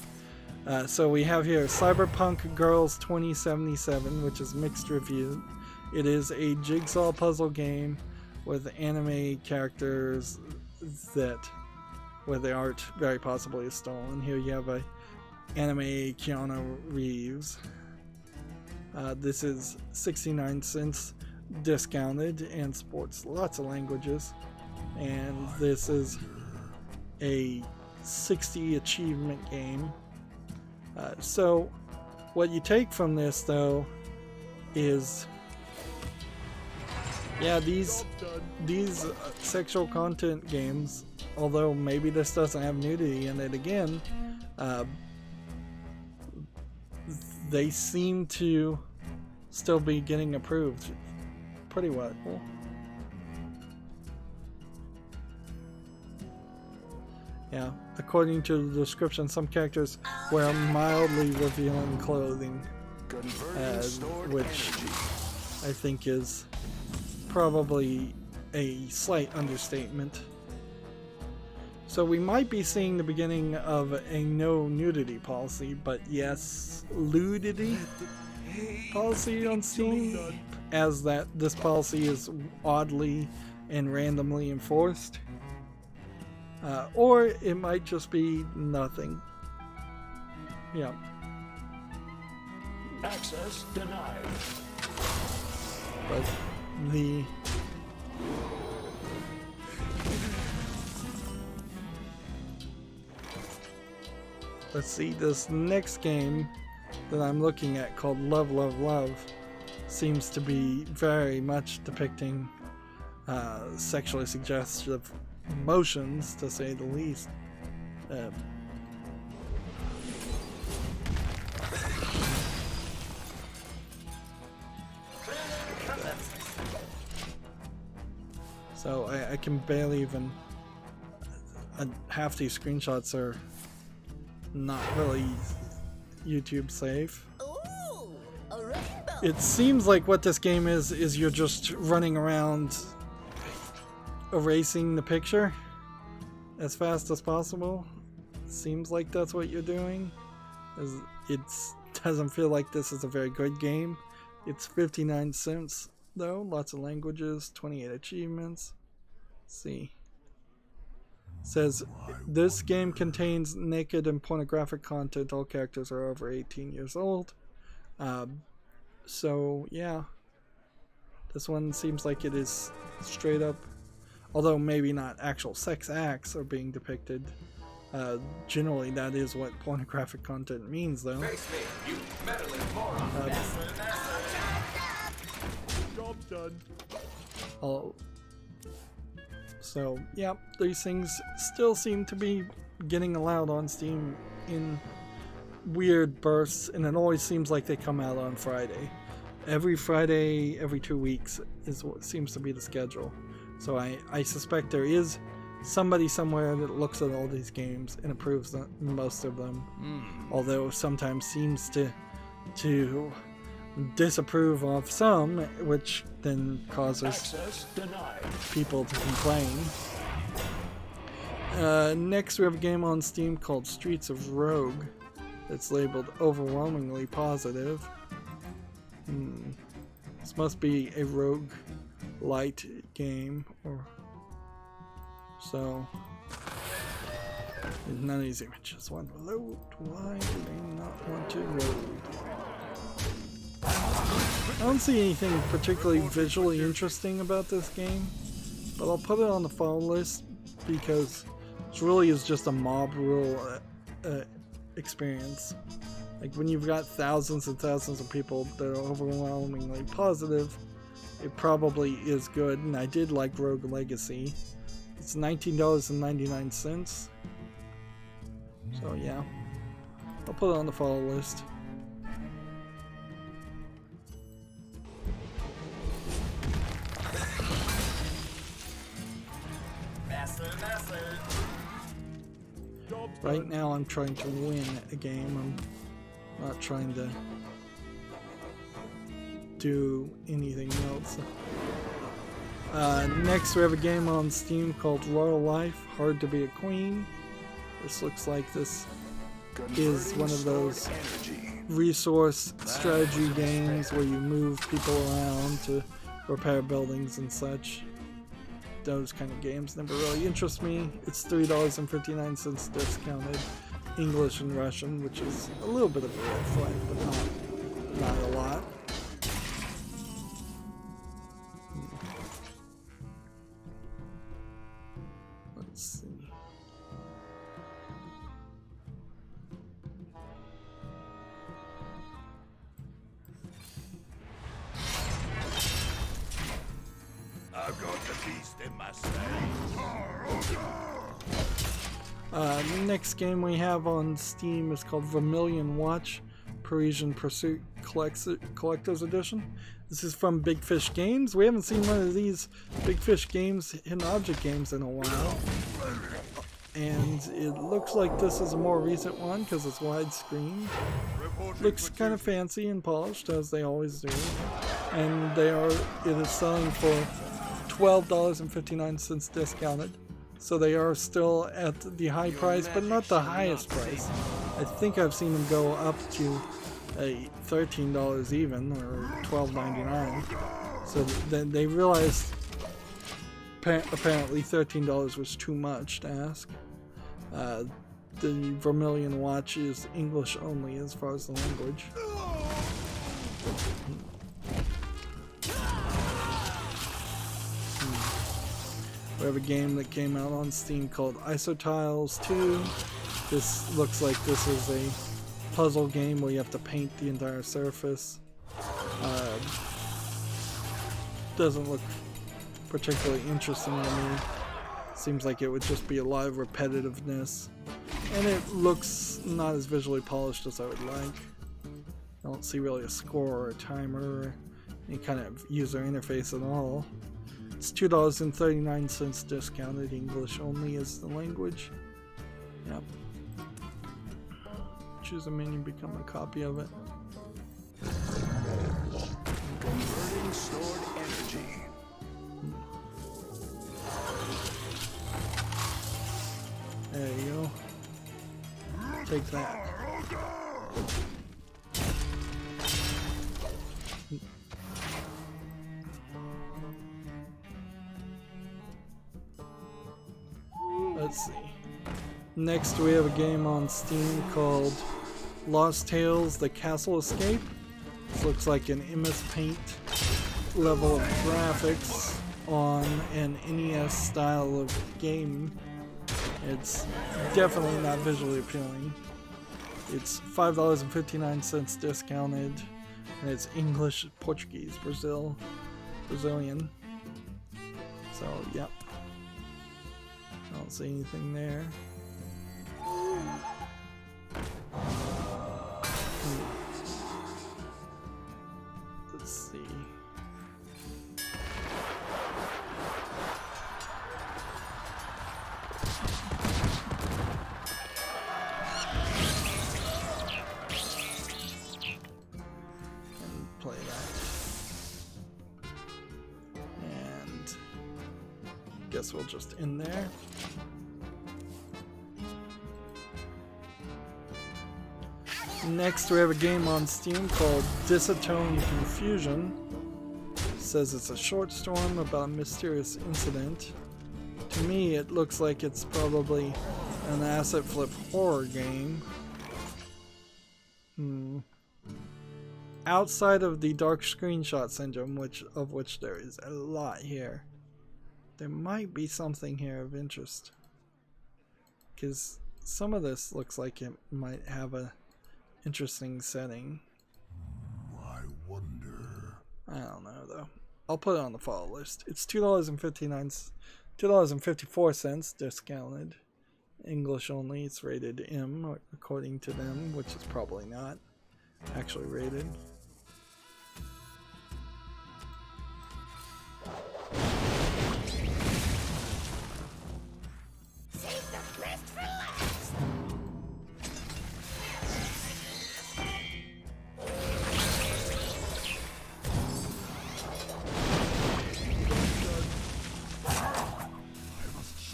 So we have here Cyberpunk Girls 2077, which is mixed review. It is a jigsaw puzzle game with anime characters where the art very possibly is stolen. Here you have a anime Keanu Reeves. This is 69 cents discounted and supports lots of languages. And this is a 60 achievement game. So what you take from this though is, yeah, these sexual content games, although maybe this doesn't have nudity in it again, they seem to still be getting approved pretty well. Yeah, according to the description, some characters wear mildly revealing clothing, which I think is probably a slight understatement. So we might be seeing the beginning of a no nudity policy, but yes, ludity policy on Steam, as that this policy is oddly and randomly enforced. Or it might just be nothing. Yeah. Access denied. But the let's see, this next game that I'm looking at called Love Love Love seems to be very much depicting sexually suggestive emotions, to say the least. So I can barely even, half these screenshots are not really YouTube safe. Ooh, a rainbow. It seems like what this game is you're just running around erasing the picture as fast as possible. Seems like that's what you're doing. It doesn't feel like this is a very good game. It's 59 cents though, lots of languages, 28 achievements. Let's see. It says this game contains naked and pornographic content. All characters are over 18 years old. So yeah, this one seems like it is straight up, although maybe not actual sex acts are being depicted. Generally that is what pornographic content means though. Job's done. So yeah, these things still seem to be getting allowed on Steam in weird bursts, and it always seems like they come out on Friday. Every Friday, every 2 weeks is what seems to be the schedule. So I suspect there is somebody somewhere that looks at all these games and approves most of them, although sometimes seems to disapprove of some, which then causes people to complain. Next we have a game on Steam called Streets of Rogue. It's labeled overwhelmingly positive. This must be a rogue light game, or so. None of these images want to load. Why do they not want to load? I don't see anything particularly visually interesting about this game, but I'll put it on the follow list because it really is just a mob rule experience. Like when you've got thousands and thousands of people that are overwhelmingly positive, it probably is good, and I did like Rogue Legacy. It's $19.99. So yeah, I'll put it on the follow list. Right now I'm trying to win a game. I'm not trying to do anything else. Next we have a game on Steam called Royal Life, Hard to Be a Queen. This looks like this is one of those resource strategy games where you move people around to repair buildings and such. Those kind of games never really interest me. It's $3.59 discounted, English and Russian, which is a little bit of a red flag, but not a lot. Let's see. I've got the beast in my state. The next game we have on Steam is called Vermilion Watch, Parisian Pursuit Collector's Edition. This is from Big Fish Games. We haven't seen one of these Big Fish Games hidden object games in a while. And it looks like this is a more recent one because it's widescreen. Looks kind of fancy and polished, as they always do. And it is selling for $12.59 discounted. So they are still at the high price, but not the highest price. I think I've seen them go up to $13 even, or $12.99. So then they realized apparently $13 was too much to ask. The Vermilion Watch is English only as far as the language. We have a game that came out on Steam called Isotiles 2. This looks like this is a puzzle game where you have to paint the entire surface. Doesn't look particularly interesting to me. Seems like it would just be a lot of repetitiveness. And it looks not as visually polished as I would like. I don't see really a score or a timer or any kind of user interface at all. It's $2.39 discounted, English only is the language. Yep. Choose a menu, become a copy of it. Converting stored energy. There you go. Take that. Let's see. Next we have a game on Steam called Lost Tales: The Castle Escape. This looks like an MS Paint level of graphics on an NES style of game. It's definitely not visually appealing. It's $5.59 discounted, and it's English, Portuguese, Brazilian. So, yep. I don't see anything there. Let's see. And play that. And guess we'll just end there. Next we have a game on Steam called Disatone Confusion. It says it's a short storm about a mysterious incident. To me it looks like it's probably an asset flip horror game. Outside of the dark screenshot syndrome, of which there is a lot here, there might be something here of interest. Because some of this looks like it might have a interesting setting. I wonder. I don't know though. I'll put it on the follow list. It's $2.54 discounted. English only. It's rated M according to them, which is probably not actually rated. Save the best for last.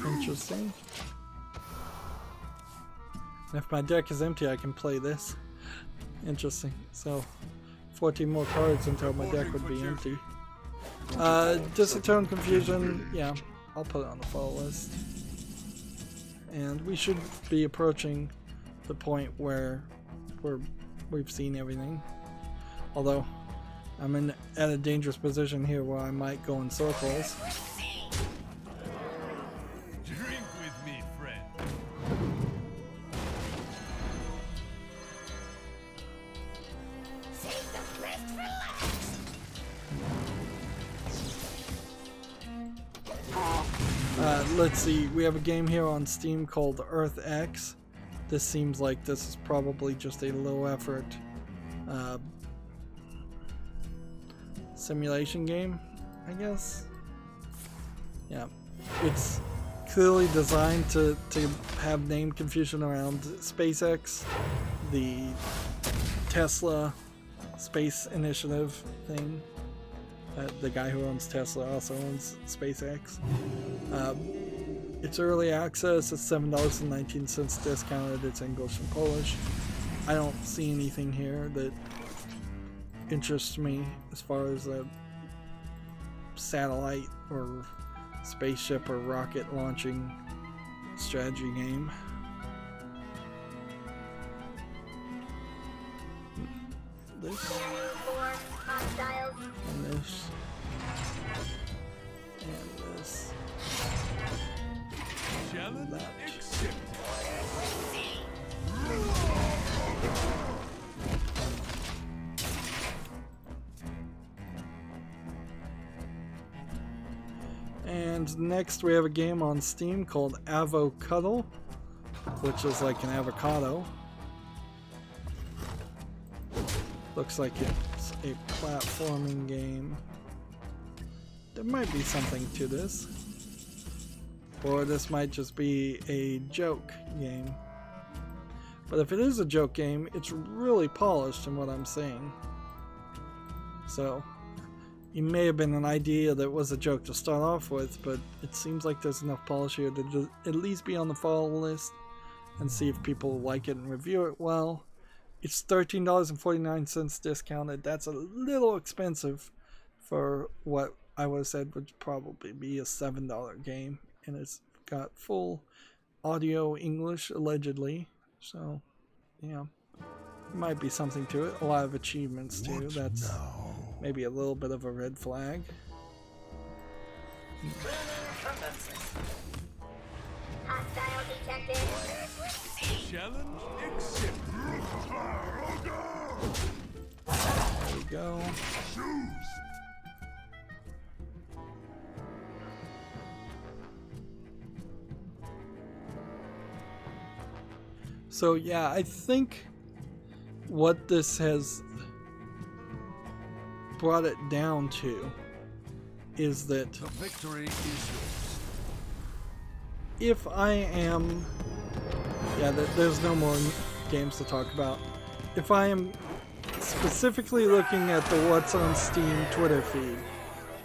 Interesting. If my deck is empty, I can play this. Interesting. So, 14 more cards until my deck would be empty. Disatone Confusion, yeah, I'll put it on the follow list. And we should be approaching the point where we've seen everything. Although, I'm at a dangerous position here where I might go in circles. Drink with me, friend. Save the best for last. Let's see, we have a game here on Steam called Earth X. This seems like this is probably just a low effort simulation game, I guess. Yeah, it's clearly designed to have name confusion around SpaceX, the Tesla space initiative thing. The guy who owns Tesla also owns SpaceX. It's early access. It's $7.19 discounted. It's English and Polish. I don't see anything here that interests me as far as a satellite or spaceship or rocket launching strategy game. This and this and this. Challenge That. accepted. And next we have a game on Steam called Avocado, which is like an avocado. Looks like it's a platforming game. There might be something to this. Or this might just be a joke game. But if it is a joke game, it's really polished in what I'm seeing. So, it may have been an idea that was a joke to start off with, but it seems like there's enough polish here to just at least be on the follow list and see if people like it and review it well. It's $13.49 discounted. That's a little expensive for what I would have said would probably be a $7 game. And it's got full audio English, allegedly. So, yeah. Might be something to it. A lot of achievements, too. That's maybe a little bit of a red flag. Hostile detected. Challenge accepted. There we go. So yeah, I think what this has brought it down to is that The victory is yours. if I am, there's no more games to talk about. If I am specifically looking at the What's on Steam Twitter feed,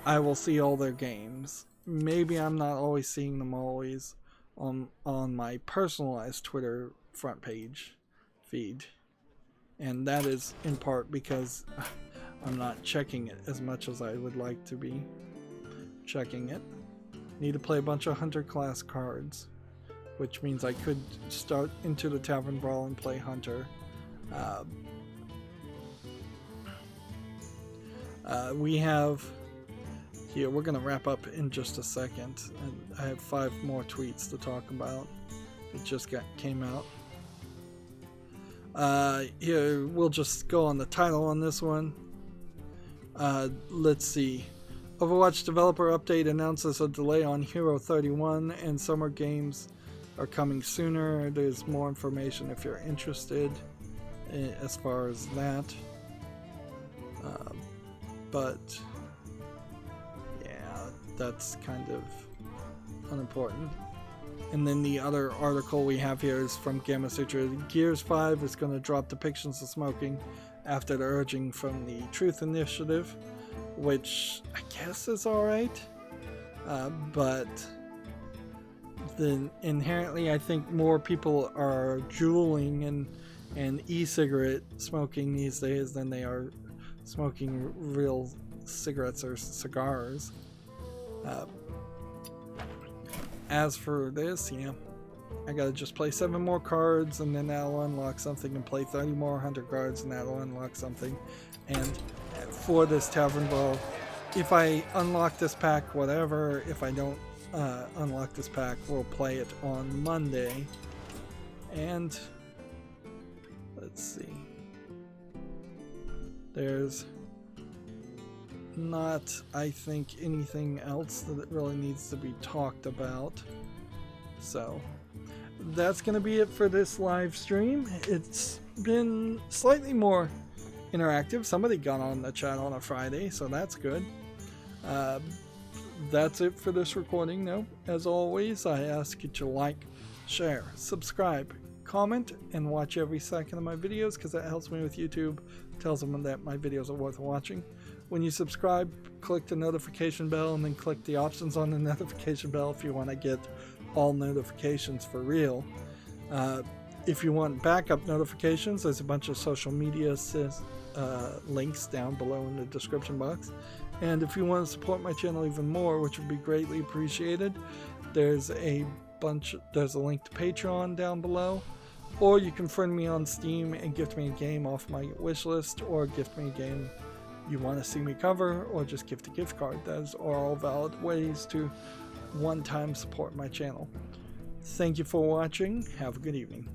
I will see all their games. Maybe I'm not always seeing them always on my personalized Twitter front page feed. And that is in part because I'm not checking it as much as I would like to be checking it. Need to play a bunch of Hunter class cards, which means I could start Into the Tavern Brawl and play Hunter. We have here, we're going to wrap up in just a second. And I have 5 more tweets to talk about. It just came out. Here, we'll just go on the title on this one. Let's see. Overwatch developer update announces a delay on Hero 31 and summer games are coming sooner. There's more information if you're interested as far as that. But yeah, that's kind of unimportant. And then the other article we have here is from Gamma Sutra. Gears 5 is going to drop depictions of smoking after the urging from the Truth Initiative, which I guess is alright. But then inherently I think more people are juuling and e-cigarette smoking these days than they are smoking real cigarettes or cigars. As for this, yeah, I gotta just play 7 more cards and then that'll unlock something, and play 30 more 100 cards and that'll unlock something. And for this Tavern Brawl, if I unlock this pack, whatever. If I don't unlock this pack, we'll play it on Monday. And let's see. There's not, I think, anything else that really needs to be talked about. So that's going to be it for this live stream. It's been slightly more interactive. Somebody got on the chat on a Friday, so that's good. That's it for this recording, though. As always, I ask you to like, share, subscribe, comment, and watch every second of my videos, because that helps me with YouTube. Tells them that my videos are worth watching. When you subscribe, click the notification bell and then click the options on the notification bell if you want to get all notifications for real. If you want backup notifications, there's a bunch of social media links down below in the description box. And if you want to support my channel even more, which would be greatly appreciated, there's a link to Patreon down below. Or you can friend me on Steam and gift me a game off my wish list, or gift me a game you want to see me cover, or just gift a gift card. Those are all valid ways to one-time support my channel. Thank you for watching. Have a good evening.